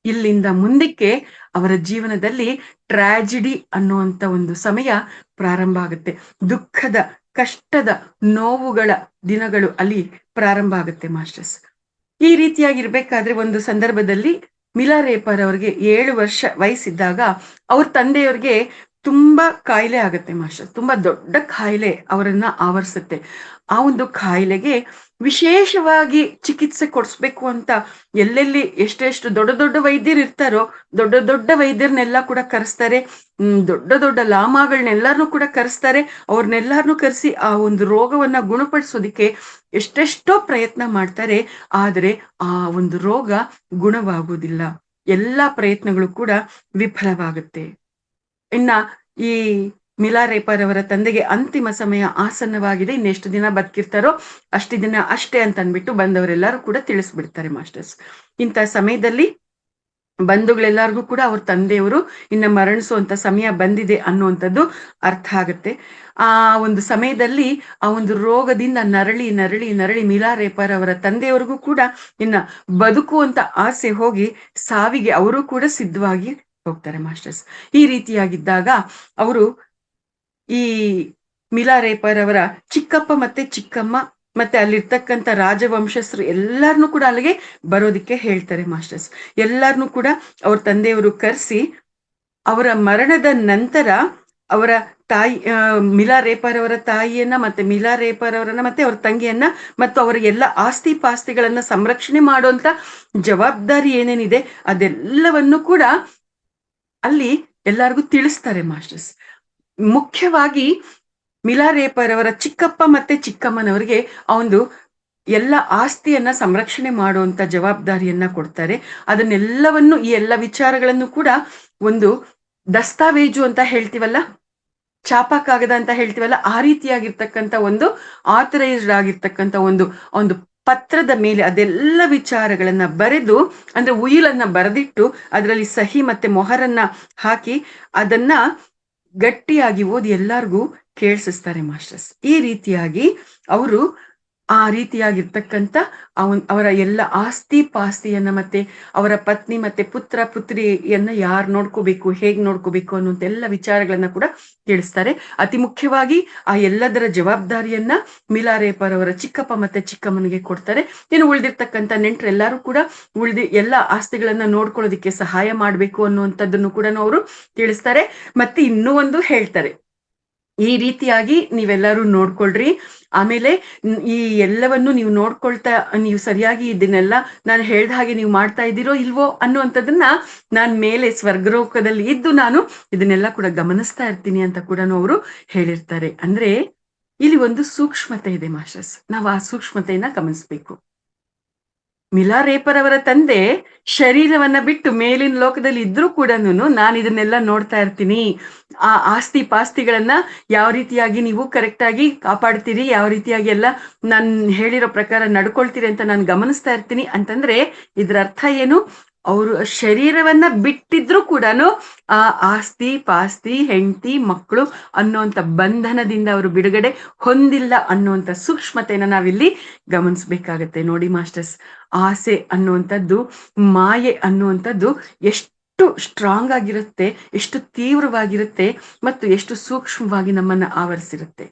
ಇಲ್ಲಿಂದ ಮುಂದಕ್ಕೆ ಅವರ ಜೀವನದಲ್ಲಿ ಟ್ರಾಜಿಡಿ ಅನ್ನುವಂತ ಒಂದು ಸಮಯ ಪ್ರಾರಂಭ ಆಗುತ್ತೆ. ದುಃಖದ, ಕಷ್ಟದ, ನೋವುಗಳ ದಿನಗಳು ಅಲ್ಲಿ ಪ್ರಾರಂಭ ಆಗುತ್ತೆ ಮಾಸ್ಟರ್ಸ್. ಈ ರೀತಿಯಾಗಿರ್ಬೇಕಾದ್ರೆ ಒಂದು ಸಂದರ್ಭದಲ್ಲಿ ಮಿಲಾ ರೇಪರ್ ಅವ್ರಿಗೆ 7 ವರ್ಷ ವಯಸ್ಸಿದ್ದಾಗ ಅವ್ರ ತಂದೆಯವ್ರಿಗೆ ತುಂಬಾ ಕಾಯಿಲೆ ಆಗತ್ತೆ ಮಾಸ್ಟರ್. ತುಂಬಾ ದೊಡ್ಡ ಕಾಯಿಲೆ ಅವರನ್ನ ಆವರಿಸುತ್ತೆ. ಆ ಒಂದು ಕಾಯಿಲೆಗೆ ವಿಶೇಷವಾಗಿ ಚಿಕಿತ್ಸೆ ಕೊಡಿಸ್ಬೇಕು ಅಂತ ಎಲ್ಲೆಲ್ಲಿ ಎಷ್ಟೆಷ್ಟು ದೊಡ್ಡ ದೊಡ್ಡ ವೈದ್ಯರು ಇರ್ತಾರೋ ದೊಡ್ಡ ವೈದ್ಯರನ್ನೆಲ್ಲ ಕೂಡ ಕರೆಸ್ತಾರೆ. ದೊಡ್ಡ ಲಾಮಾಗಳನ್ನೆಲ್ಲರನ್ನೂ ಕೂಡ ಕರೆಸ್ತಾರೆ. ಅವ್ರನ್ನೆಲ್ಲರನ್ನೂ ಕರೆಸಿ ಆ ಒಂದು ರೋಗವನ್ನ ಗುಣಪಡಿಸೋದಿಕ್ಕೆ ಎಷ್ಟೆಷ್ಟೋ ಪ್ರಯತ್ನ ಮಾಡ್ತಾರೆ. ಆದ್ರೆ ಆ ಒಂದು ರೋಗ ಗುಣವಾಗುವುದಿಲ್ಲ. ಎಲ್ಲಾ ಪ್ರಯತ್ನಗಳು ಕೂಡ ವಿಫಲವಾಗುತ್ತೆ. ಇನ್ನ ಈ ಮಿಲಾ ರೇಪರ್ ಅವರ ತಂದೆಗೆ ಅಂತಿಮ ಸಮಯ ಆಸನ್ನವಾಗಿದೆ, ಇನ್ನೆಷ್ಟು ದಿನ ಬದುಕಿರ್ತಾರೋ ಅಷ್ಟು ದಿನ ಅಷ್ಟೇ ಅಂತ ಅಂದ್ಬಿಟ್ಟು ಬಂದವರೆಲ್ಲರೂ ಕೂಡ ತಿಳಿಸ್ಬಿಡ್ತಾರೆ ಮಾಸ್ಟರ್ಸ್. ಇಂಥ ಸಮಯದಲ್ಲಿ ಬಂಧುಗಳೆಲ್ಲರಿಗೂ ಕೂಡ ಅವ್ರ ತಂದೆಯವರು ಇನ್ನ ಮರಣಿಸುವಂತ ಸಮಯ ಬಂದಿದೆ ಅನ್ನುವಂಥದ್ದು ಅರ್ಥ ಆಗುತ್ತೆ. ಆ ಒಂದು ಸಮಯದಲ್ಲಿ ಆ ಒಂದು ರೋಗದಿಂದ ನರಳಿ ನರಳಿ ನರಳಿ ಮಿಲಾ ರೇಪರ್ ಅವರ ತಂದೆಯವರಿಗೂ ಕೂಡ ಇನ್ನ ಬದುಕುವಂತ ಆಸೆ ಹೋಗಿ ಸಾವಿಗೆ ಅವರು ಕೂಡ ಸಿದ್ಧವಾಗಿ ಹೋಗ್ತಾರೆ ಮಾಸ್ಟರ್ಸ್. ಈ ರೀತಿಯಾಗಿದ್ದಾಗ ಅವರು ಈ ಮಿಲಾ ರೇಪರ್ ಅವರ ಚಿಕ್ಕಪ್ಪ ಮತ್ತೆ ಚಿಕ್ಕಮ್ಮ ಮತ್ತೆ ಅಲ್ಲಿರ್ತಕ್ಕಂಥ ರಾಜವಂಶಸ್ಥರು ಎಲ್ಲಾರನ್ನೂ ಕೂಡ ಅಲ್ಲಿಗೆ ಬರೋದಿಕ್ಕೆ ಹೇಳ್ತಾರೆ ಮಾಸ್ಟರ್ಸ್. ಎಲ್ಲಾರನ್ನೂ ಕೂಡ ಅವ್ರ ತಂದೆಯವರು ಕರೆಸಿ ಅವರ ಮರಣದ ನಂತರ ಅವರ ತಾಯಿ ಮಿಲಾ ರೇಪರ್ ಅವರ ತಾಯಿಯನ್ನ ಮತ್ತೆ ಮಿಲಾ ರೇಪರ್ ಅವರನ್ನ ಮತ್ತೆ ಅವ್ರ ತಂಗಿಯನ್ನ ಮತ್ತು ಅವರ ಎಲ್ಲ ಆಸ್ತಿ ಪಾಸ್ತಿಗಳನ್ನ ಸಂರಕ್ಷಣೆ ಮಾಡುವಂತ ಜವಾಬ್ದಾರಿ ಏನೇನಿದೆ ಅದೆಲ್ಲವನ್ನು ಕೂಡ ಅಲ್ಲಿ ಎಲ್ಲರಿಗೂ ತಿಳಿಸ್ತಾರೆ ಮಾಸ್ಟರ್ಸ್. ಮುಖ್ಯವಾಗಿ ಮಿಲಾ ರೇಪರ್ ಅವರ ಚಿಕ್ಕಪ್ಪ ಮತ್ತೆ ಚಿಕ್ಕಮ್ಮನವರಿಗೆ ಆ ಒಂದು ಎಲ್ಲ ಆಸ್ತಿಯನ್ನ ಸಂರಕ್ಷಣೆ ಮಾಡುವಂತ ಜವಾಬ್ದಾರಿಯನ್ನ ಕೊಡ್ತಾರೆ. ಅದನ್ನೆಲ್ಲವನ್ನು ಈ ಎಲ್ಲ ವಿಚಾರಗಳನ್ನು ಕೂಡ ಒಂದು ದಸ್ತಾವೇಜು ಅಂತ ಹೇಳ್ತೀವಲ್ಲ, ಛಾಪ ಕಾಗದ ಅಂತ ಹೇಳ್ತೀವಲ್ಲ, ಆ ರೀತಿಯಾಗಿರ್ತಕ್ಕಂಥ ಒಂದು ಆಥರೈಸ್ಡ್ ಆಗಿರ್ತಕ್ಕಂಥ ಒಂದು ಪತ್ರದ ಮೇಲೆ ಅದೆಲ್ಲ ವಿಚಾರಗಳನ್ನ ಬರೆದು, ಅಂದ್ರೆ ಉಯಿಲನ್ನ ಬರೆದಿಟ್ಟು ಅದರಲ್ಲಿ ಸಹಿ ಮತ್ತೆ ಮೊಹರನ್ನ ಹಾಕಿ ಅದನ್ನ ಗಟ್ಟಿಯಾಗಿ ಓದಿ ಎಲ್ಲಾರ್ಗೂ ಕೇಳಿಸ್ತಾರೆ ಮಾಸ್ಟರ್ಸ್. ಈ ರೀತಿಯಾಗಿ ಅವರು ಆ ರೀತಿಯಾಗಿರ್ತಕ್ಕಂಥ ಅವರ ಎಲ್ಲ ಆಸ್ತಿ ಪಾಸ್ತಿಯನ್ನ ಮತ್ತೆ ಅವರ ಪತ್ನಿ ಮತ್ತೆ ಪುತ್ರ ಪುತ್ರಿಯನ್ನ ಯಾರು ನೋಡ್ಕೋಬೇಕು, ಹೇಗ್ ನೋಡ್ಕೋಬೇಕು ಅನ್ನುವಂತ ಎಲ್ಲ ವಿಚಾರಗಳನ್ನ ಕೂಡ ತಿಳಿಸ್ತಾರೆ. ಅತಿ ಮುಖ್ಯವಾಗಿ ಆ ಎಲ್ಲದರ ಜವಾಬ್ದಾರಿಯನ್ನ ಮಿಲಾ ರೇಪರ್ ಅವರ ಚಿಕ್ಕಪ್ಪ ಮತ್ತೆ ಚಿಕ್ಕಮ್ಮನಿಗೆ ಕೊಡ್ತಾರೆ. ಇನ್ನು ಉಳಿದಿರ್ತಕ್ಕಂಥ ನೆಂಟರು ಎಲ್ಲರೂ ಕೂಡ ಎಲ್ಲ ಆಸ್ತಿಗಳನ್ನ ನೋಡ್ಕೊಳ್ಳೋದಿಕ್ಕೆ ಸಹಾಯ ಮಾಡ್ಬೇಕು ಅನ್ನುವಂಥದ್ದನ್ನು ಕೂಡ ಅವರು ತಿಳಿಸ್ತಾರೆ. ಮತ್ತೆ ಇನ್ನೂ ಒಂದು ಹೇಳ್ತಾರೆ, ಈ ರೀತಿಯಾಗಿ ನೀವೆಲ್ಲರೂ ನೋಡ್ಕೊಳ್ರಿ, ಆಮೇಲೆ ಈ ಎಲ್ಲವನ್ನು ನೀವು ನೋಡ್ಕೊಳ್ತಾ ನೀವು ಸರಿಯಾಗಿ ಇದನ್ನೆಲ್ಲ ನಾನು ಹೇಳ್ದ ಹಾಗೆ ನೀವು ಮಾಡ್ತಾ ಇದ್ದೀರೋ ಇಲ್ವೋ ಅನ್ನುವಂಥದ್ದನ್ನ ನಾನ್ ಮೇಲೆ ಸ್ವರ್ಗಲೋಕದಲ್ಲಿ ಇದ್ದು ನಾನು ಇದನ್ನೆಲ್ಲ ಕೂಡ ಗಮನಿಸ್ತಾ ಇರ್ತೀನಿ ಅಂತ ಕೂಡ ಅವರು ಹೇಳಿರ್ತಾರೆ. ಅಂದ್ರೆ ಇಲ್ಲಿ ಒಂದು ಸೂಕ್ಷ್ಮತೆ ಇದೆ ಮಾಸ್ಟರ್ಸ್, ನಾವು ಆ ಸೂಕ್ಷ್ಮತೆಯನ್ನ ಗಮನಿಸ್ಬೇಕು. ಮಿಲಾ ರೇಪರ್ ಅವರ ತಂದೆ ಶರೀರವನ್ನ ಬಿಟ್ಟು ಮೇಲಿನ ಲೋಕದಲ್ಲಿ ಇದ್ರೂ ಕೂಡ ನಾನು ಇದನ್ನೆಲ್ಲ ನೋಡ್ತಾ ಇರ್ತೀನಿ. ಆ ಆಸ್ತಿ ಪಾಸ್ತಿಗಳನ್ನ ಯಾವ ರೀತಿಯಾಗಿ ನೀವು ಕರೆಕ್ಟ್ ಆಗಿ ಕಾಪಾಡ್ತೀರಿ, ಯಾವ ರೀತಿಯಾಗಿ ಎಲ್ಲ ನಾನು ಹೇಳಿರೋ ಪ್ರಕಾರ ನಡ್ಕೊಳ್ತೀರಿ ಅಂತ ನಾನು ಗಮನಿಸ್ತಾ ಇರ್ತೀನಿ ಅಂತಂದ್ರೆ ಇದ್ರ ಅರ್ಥ ಏನು? ಅವರು ಶರೀರವನ್ನ ಬಿಟ್ಟಿದ್ರು ಕೂಡ ಆ ಆಸ್ತಿ ಪಾಸ್ತಿ ಹೆಂಡತಿ ಮಕ್ಕಳು ಅನ್ನುವಂಥ ಬಂಧನದಿಂದ ಅವರು ಬಿಡುಗಡೆ ಹೊಂದಿಲ್ಲ ಅನ್ನುವಂಥ ಸೂಕ್ಷ್ಮತೆಯನ್ನ ನಾವಿಲ್ಲಿ ಗಮನಿಸ್ಬೇಕಾಗತ್ತೆ. ನೋಡಿ ಮಾಸ್ಟರ್ಸ್, ಆಸೆ ಅನ್ನುವಂಥದ್ದು, ಮಾಯೆ ಅನ್ನುವಂಥದ್ದು ಎಷ್ಟು ಸ್ಟ್ರಾಂಗ್ ಆಗಿರುತ್ತೆ, ಎಷ್ಟು ತೀವ್ರವಾಗಿರುತ್ತೆ ಮತ್ತು ಎಷ್ಟು ಸೂಕ್ಷ್ಮವಾಗಿ ನಮ್ಮನ್ನ ಆವರಿಸಿರುತ್ತೆ.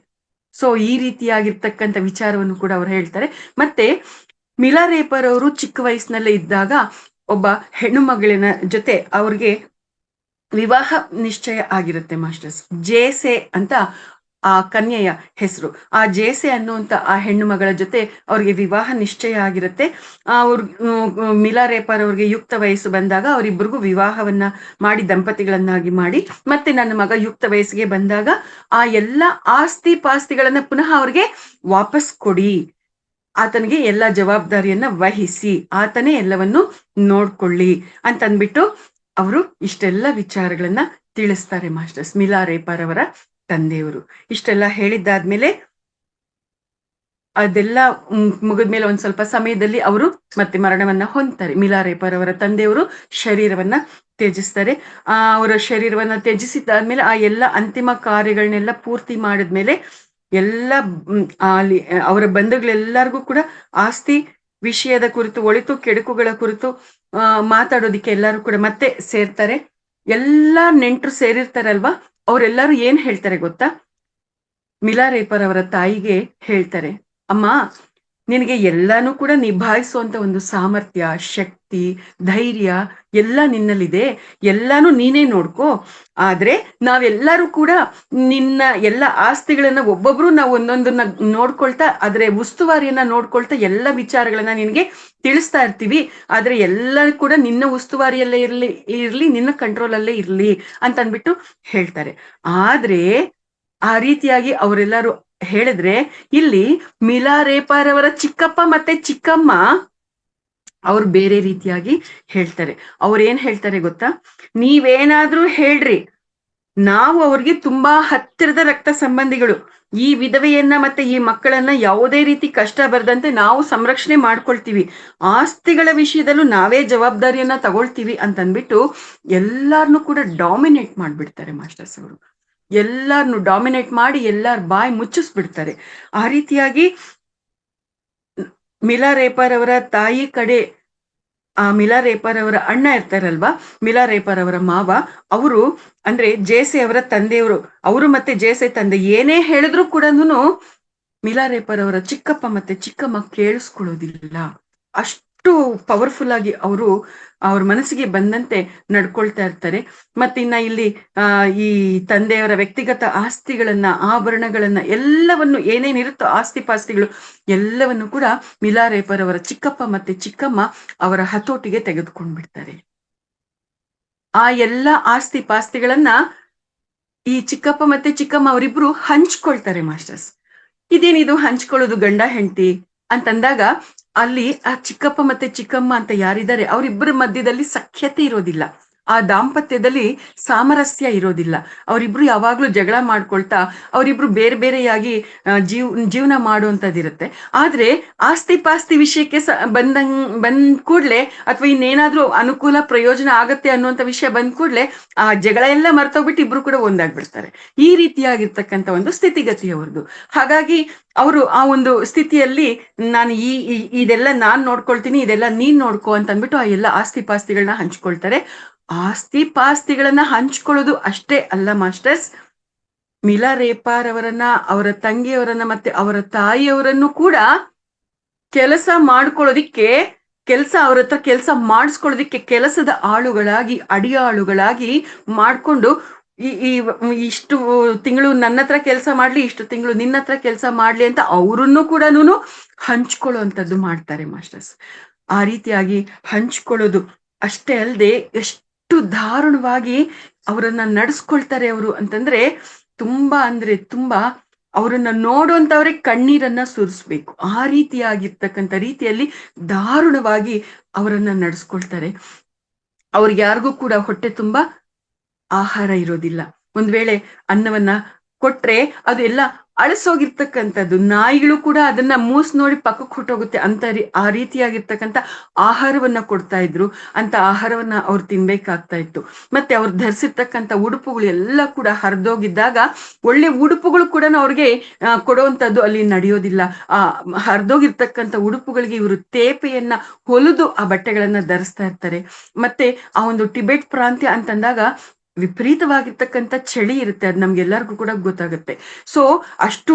ಸೊ ಈ ರೀತಿಯಾಗಿರ್ತಕ್ಕಂಥ ವಿಚಾರವನ್ನು ಕೂಡ ಅವರು ಹೇಳ್ತಾರೆ. ಮತ್ತೆ ಮಿಲಾ ರೇಪರ್ ಅವರು ಚಿಕ್ಕ ವಯಸ್ಸಿನಲ್ಲೇ ಇದ್ದಾಗ ಒಬ್ಬ ಹೆಣ್ಣು ಮಗಳಿನ ಜೊತೆ ಅವ್ರಿಗೆ ವಿವಾಹ ನಿಶ್ಚಯ ಆಗಿರುತ್ತೆ ಮಾಸ್ಟರ್ಸ್. ಜೇಸೆ ಅಂತ ಆ ಕನ್ಯೆಯ ಹೆಸರು. ಆ ಜೇಸೆ ಅನ್ನುವಂತ ಆ ಹೆಣ್ಣು ಮಗಳ ಜೊತೆ ಅವ್ರಿಗೆ ವಿವಾಹ ನಿಶ್ಚಯ ಆಗಿರುತ್ತೆ. ಮಿಲಾ ರೇಪರ್ ಅವ್ರಿಗೆ ಯುಕ್ತ ವಯಸ್ಸು ಬಂದಾಗ ಅವರಿಬ್ಬರಿಗೂ ವಿವಾಹವನ್ನ ಮಾಡಿ ದಂಪತಿಗಳನ್ನಾಗಿ ಮಾಡಿ ಮತ್ತೆ ನನ್ನ ಮಗ ಯುಕ್ತ ವಯಸ್ಸಿಗೆ ಬಂದಾಗ ಆ ಎಲ್ಲ ಆಸ್ತಿ ಪಾಸ್ತಿಗಳನ್ನ ಪುನಃ ಅವ್ರಿಗೆ ವಾಪಸ್ ಕೊಡಿ, ಆತನಿಗೆ ಎಲ್ಲ ಜವಾಬ್ದಾರಿಯನ್ನ ವಹಿಸಿ, ಆತನೇ ಎಲ್ಲವನ್ನು ನೋಡ್ಕೊಳ್ಳಿ ಅಂತ ಅಂದ್ಬಿಟ್ಟು ಅವರು ಇಷ್ಟೆಲ್ಲ ವಿಚಾರಗಳನ್ನ ತಿಳಿಸ್ತಾರೆ ಮಾಸ್ಟರ್ಸ್. ಮಿಲಾ ರೇಪರ್ ಅವರ ತಂದೆಯವರು ಇಷ್ಟೆಲ್ಲ ಹೇಳಿದ್ದಾದ್ಮೇಲೆ ಅದೆಲ್ಲ ಮುಗಿದ್ಮೇಲೆ ಒಂದ್ ಸ್ವಲ್ಪ ಸಮಯದಲ್ಲಿ ಅವರು ಮತ್ತೆ ಮರಣವನ್ನ ಹೊಂದ್ತಾರೆ. ಮಿಲಾ ರೇಪರ್ ಅವರ ತಂದೆಯವರು ಶರೀರವನ್ನ ತ್ಯಜಿಸ್ತಾರೆ. ಅವರ ಶರೀರವನ್ನ ತ್ಯಜಿಸಿದ್ದಾದ್ಮೇಲೆ ಆ ಎಲ್ಲ ಅಂತಿಮ ಕಾರ್ಯಗಳನ್ನೆಲ್ಲ ಪೂರ್ತಿ ಮಾಡಿದ್ಮೇಲೆ ಎಲ್ಲ ಅಲ್ಲಿ ಅವರ ಬಂಧುಗಳೆಲ್ಲರಿಗೂ ಕೂಡ ಆಸ್ತಿ ವಿಷಯದ ಕುರಿತು, ಒಳಿತು ಕೆಡುಕುಗಳ ಕುರಿತು ಮಾತಾಡೋದಿಕ್ಕೆ ಎಲ್ಲರೂ ಕೂಡ ಮತ್ತೆ ಸೇರ್ತಾರೆ. ಎಲ್ಲಾ ನೆಂಟರು ಸೇರಿರ್ತಾರಲ್ವಾ, ಅವರೆಲ್ಲರೂ ಏನ್ ಹೇಳ್ತಾರೆ ಗೊತ್ತಾ? ಮಿಲಾ ರೇಪರ್ ಅವರ ತಾಯಿಗೆ ಹೇಳ್ತಾರೆ, ಅಮ್ಮ ನಿನಗೆ ಎಲ್ಲಾನು ಕೂಡ ನಿಭಾಯಿಸುವಂತ ಒಂದು ಸಾಮರ್ಥ್ಯ, ಶಕ್ತಿ, ಧೈರ್ಯ ಎಲ್ಲ ನಿನ್ನಲ್ಲಿದೆ, ಎಲ್ಲಾನು ನೀನೇ ನೋಡ್ಕೋ. ಆದ್ರೆ ನಾವೆಲ್ಲರೂ ಕೂಡ ನಿನ್ನ ಎಲ್ಲ ಆಸ್ತಿಗಳನ್ನ ಒಬ್ಬೊಬ್ರು ನಾವು ಒಂದೊಂದನ್ನ ನೋಡ್ಕೊಳ್ತಾ, ಆದ್ರೆ ಉಸ್ತುವಾರಿಯನ್ನ ನೋಡ್ಕೊಳ್ತಾ ಎಲ್ಲ ವಿಚಾರಗಳನ್ನ ನಿನಗೆ ತಿಳಿಸ್ತಾ ಇರ್ತೀವಿ. ಆದ್ರೆ ಎಲ್ಲ ಕೂಡ ನಿನ್ನ ಉಸ್ತುವಾರಿಯಲ್ಲೇ ಇರ್ಲಿ, ನಿನ್ನ ಕಂಟ್ರೋಲ್ ಅಲ್ಲೇ ಇರ್ಲಿ ಅಂತ ಅಂದ್ಬಿಟ್ಟು ಹೇಳ್ತಾರೆ. ಆದ್ರೆ ಆ ರೀತಿಯಾಗಿ ಅವರೆಲ್ಲರೂ ಹೇಳಿದ್ರೆ ಇಲ್ಲಿ ಮಿಲಾ ರೇಪರ್ ಅವರ ಚಿಕ್ಕಪ್ಪ ಮತ್ತೆ ಚಿಕ್ಕಮ್ಮ ಅವ್ರು ಬೇರೆ ರೀತಿಯಾಗಿ ಹೇಳ್ತಾರೆ. ಅವ್ರೇನ್ ಹೇಳ್ತಾರೆ ಗೊತ್ತಾ? ನೀವೇನಾದ್ರೂ ಹೇಳ್ರಿ, ನಾವು ಅವ್ರಿಗೆ ತುಂಬಾ ಹತ್ತಿರದ ರಕ್ತ ಸಂಬಂಧಿಗಳು, ಈ ವಿಧವೆಯನ್ನ ಮತ್ತೆ ಈ ಮಕ್ಕಳನ್ನ ಯಾವುದೇ ರೀತಿ ಕಷ್ಟ ಬರದಂತೆ ನಾವು ಸಂರಕ್ಷಣೆ ಮಾಡ್ಕೊಳ್ತೀವಿ, ಆಸ್ತಿಗಳ ವಿಷಯದಲ್ಲೂ ನಾವೇ ಜವಾಬ್ದಾರಿಯನ್ನ ತಗೊಳ್ತೀವಿ ಅಂತಂದ್ಬಿಟ್ಟು ಎಲ್ಲಾರ್ನು ಕೂಡ ಡಾಮಿನೇಟ್ ಮಾಡ್ಬಿಡ್ತಾರೆ ಮಾಸ್ಟರ್ಸ್ ಅವರು. ಎಲ್ಲಾರನ್ನು ಡಾಮಿನೇಟ್ ಮಾಡಿ ಎಲ್ಲಾರ ಬಾಯಿ ಮುಚ್ಚಿಸ್ಬಿಡ್ತಾರೆ. ಆ ರೀತಿಯಾಗಿ ಮಿಲಾ ರೇಪರ್ ಅವರ ತಾಯಿ ಕಡೆ ಆ ಮಿಲಾ ರೇಪರ್ ಅವರ ಅಣ್ಣ ಇರ್ತಾರಲ್ವಾ, ಮಿಲಾ ರೇಪರ್ ಅವರ ಮಾವ, ಅವರು ಅಂದ್ರೆ ಜೇಸೆ ಅವರ ತಂದೆಯವರು, ಅವರು ಮತ್ತೆ ಜೇಸೆ ತಂದೆ ಏನೇ ಹೇಳಿದ್ರು ಕೂಡ ಮಿಲಾ ರೇಪರ್ ಅವರ ಚಿಕ್ಕಪ್ಪ ಮತ್ತೆ ಚಿಕ್ಕಮ್ಮ ಕೇಳಿಸ್ಕೊಳ್ಳೋದಿಲ್ಲ. ಅಷ್ಟು ಪವರ್ಫುಲ್ ಆಗಿ ಅವರು ಅವ್ರ ಮನಸ್ಸಿಗೆ ಬಂದಂತೆ ನಡ್ಕೊಳ್ತಾ ಇರ್ತಾರೆ. ಮತ್ತಿನ್ನ ಇಲ್ಲಿ ಈ ತಂದೆಯವರ ವ್ಯಕ್ತಿಗತ ಆಸ್ತಿಗಳನ್ನ, ಆಭರಣಗಳನ್ನ, ಎಲ್ಲವನ್ನು ಏನೇನಿರುತ್ತೋ ಆಸ್ತಿ ಪಾಸ್ತಿಗಳು ಎಲ್ಲವನ್ನು ಕೂಡ ಮಿಲಾರೇಪರ್ ಅವರ ಚಿಕ್ಕಪ್ಪ ಮತ್ತೆ ಚಿಕ್ಕಮ್ಮ ಅವರ ಹತೋಟಿಗೆ ತೆಗೆದುಕೊಂಡ್ಬಿಡ್ತಾರೆ. ಆ ಎಲ್ಲ ಆಸ್ತಿ ಪಾಸ್ತಿಗಳನ್ನ ಈ ಚಿಕ್ಕಪ್ಪ ಮತ್ತೆ ಚಿಕ್ಕಮ್ಮ ಅವರಿಬ್ರು ಹಂಚ್ಕೊಳ್ತಾರೆ ಮಾಸ್ಟರ್ಸ್. ಇದೇನಿದು ಹಂಚ್ಕೊಳ್ಳೋದು ಗಂಡ ಹೆಂಡತಿ ಅಂತಂದಾಗ ಅಲ್ಲಿ ಆ ಚಿಕ್ಕಪ್ಪ ಮತ್ತೆ ಚಿಕ್ಕಮ್ಮ ಅಂತ ಯಾರಿದ್ದಾರೆ ಅವರಿಬ್ಬರ ಮಧ್ಯದಲ್ಲಿ ಸಖ್ಯತೆ ಇರೋದಿಲ್ಲ, ಆ ದಾಂಪತ್ಯದಲ್ಲಿ ಸಾಮರಸ್ಯ ಇರೋದಿಲ್ಲ. ಅವರಿಬ್ರು ಯಾವಾಗ್ಲೂ ಜಗಳ ಮಾಡ್ಕೊಳ್ತಾ ಅವರಿಬ್ರು ಬೇರೆ ಬೇರೆಯಾಗಿ ಜೀವನ ಮಾಡುವಂತದ್ದಿರುತ್ತೆ. ಆದ್ರೆ ಆಸ್ತಿ ಪಾಸ್ತಿ ವಿಷಯಕ್ಕೆ ಬಂದ್ ಕೂಡ್ಲೆ ಅಥವಾ ಇನ್ನೇನಾದ್ರೂ ಅನುಕೂಲ ಪ್ರಯೋಜನ ಆಗತ್ತೆ ಅನ್ನುವಂತ ವಿಷಯ ಬಂದ್ ಕೂಡ್ಲೆ ಆ ಜಗಳ ಎಲ್ಲ ಮರ್ತೋಗ್ಬಿಟ್ಟು ಇಬ್ರು ಕೂಡ ಒಂದಾಗ್ಬಿಡ್ತಾರೆ. ಈ ರೀತಿಯಾಗಿರ್ತಕ್ಕಂಥ ಒಂದು ಸ್ಥಿತಿಗತಿ ಅವ್ರದ್ದು. ಹಾಗಾಗಿ ಅವರು ಆ ಒಂದು ಸ್ಥಿತಿಯಲ್ಲಿ ನಾನು ಇದೆಲ್ಲ ನಾನ್ ನೋಡ್ಕೊಳ್ತೀನಿ, ಇದೆಲ್ಲ ನೀನ್ ನೋಡ್ಕೊ ಅಂತ ಅಂದ್ಬಿಟ್ಟು ಆ ಎಲ್ಲ ಆಸ್ತಿ ಪಾಸ್ತಿಗಳನ್ನ ಹಂಚ್ಕೊಳ್ತಾರೆ. ಆಸ್ತಿ ಪಾಸ್ತಿಗಳನ್ನ ಹಂಚ್ಕೊಳ್ಳೋದು ಅಷ್ಟೇ ಅಲ್ಲ ಮಾಸ್ಟರ್ಸ್, ಮಿಲಾರೇಪಾರ್ ಅವರನ್ನ, ಅವರ ತಂಗಿಯವರನ್ನ ಮತ್ತೆ ಅವರ ತಾಯಿಯವರನ್ನು ಕೂಡ ಕೆಲಸ ಮಾಡ್ಕೊಳ್ಳೋದಿಕ್ಕೆ, ಅವ್ರ ಹತ್ರ ಕೆಲಸ ಮಾಡಿಸ್ಕೊಳ್ಳೋದಿಕ್ಕೆ ಕೆಲಸದ ಆಳುಗಳಾಗಿ, ಅಡಿಯಾಳುಗಳಾಗಿ ಮಾಡ್ಕೊಂಡು ಇಷ್ಟು ತಿಂಗಳು ನನ್ನ ಹತ್ರ ಕೆಲಸ ಮಾಡ್ಲಿ, ಇಷ್ಟು ತಿಂಗಳು ನಿನ್ನ ಹತ್ರ ಕೆಲಸ ಮಾಡ್ಲಿ ಅಂತ ಅವರನ್ನು ಕೂಡ ಹಂಚ್ಕೊಳ್ಳುವಂಥದ್ದು ಮಾಡ್ತಾರೆ ಮಾಸ್ಟರ್ಸ್. ಆ ರೀತಿಯಾಗಿ ಹಂಚ್ಕೊಳ್ಳೋದು ಅಷ್ಟೇ ಅಲ್ಲದೆ ಎಷ್ಟು ದಾರುಣವಾಗಿ ಅವರನ್ನ ನಡೆಸ್ಕೊಳ್ತಾರೆ ಅವರು ಅಂತಂದ್ರೆ ತುಂಬಾ ಅಂದ್ರೆ ತುಂಬಾ ಅವರನ್ನ ನೋಡುವಂತವ್ರೆ ಕಣ್ಣೀರನ್ನ ಸುರಿಸ್ಬೇಕು. ಆ ರೀತಿಯಾಗಿರ್ತಕ್ಕಂಥ ರೀತಿಯಲ್ಲಿ ದಾರುಣವಾಗಿ ಅವರನ್ನ ನಡೆಸ್ಕೊಳ್ತಾರೆ. ಅವ್ರಿಗೆ ಯಾರಿಗೂ ಕೂಡ ಹೊಟ್ಟೆ ತುಂಬಾ ಆಹಾರ ಇರೋದಿಲ್ಲ. ಒಂದ್ ವೇಳೆ ಅನ್ನವನ್ನ ಕೊಟ್ರೆ ಅದು ಎಲ್ಲ ಅಳಸೋಗಿರ್ತಕ್ಕಂಥದ್ದು, ನಾಯಿಗಳು ಕೂಡ ಅದನ್ನ ಮೂಸ್ ನೋಡಿ ಪಕ್ಕಕ್ಕೆ ಹೊಟ್ಟೋಗುತ್ತೆ ಅಂತ ಆ ರೀತಿಯಾಗಿರ್ತಕ್ಕಂಥ ಆಹಾರವನ್ನ ಕೊಡ್ತಾ ಇದ್ರು. ಅಂತ ಆಹಾರವನ್ನ ಅವ್ರು ತಿನ್ಬೇಕಾಗ್ತಾ ಇತ್ತು. ಮತ್ತೆ ಅವ್ರು ಧರಿಸಿರ್ತಕ್ಕಂಥ ಉಡುಪುಗಳು ಎಲ್ಲ ಕೂಡ ಹರಿದೋಗಿದ್ದಾಗ ಒಳ್ಳೆ ಉಡುಪುಗಳು ಕೂಡ ಅವ್ರಿಗೆ ಕೊಡುವಂಥದ್ದು ಅಲ್ಲಿ ನಡೆಯೋದಿಲ್ಲ. ಆ ಹರಿದೋಗಿರ್ತಕ್ಕಂಥ ಉಡುಪುಗಳಿಗೆ ಇವರು ತೇಪೆಯನ್ನ ಹೊಲಿದು ಆ ಬಟ್ಟೆಗಳನ್ನ ಧರಿಸ್ತಾ ಇರ್ತಾರೆ. ಮತ್ತೆ ಆ ಒಂದು ಟಿಬೆಟ್ ಪ್ರಾಂತ್ಯ ಅಂತಂದಾಗ ವಿಪರೀತವಾಗಿರ್ತಕ್ಕಂಥ ಚಳಿ ಇರುತ್ತೆ, ಅದು ನಮ್ಗೆಲ್ಲರಿಗೂ ಕೂಡ ಗೊತ್ತಾಗುತ್ತೆ. ಸೊ ಅಷ್ಟು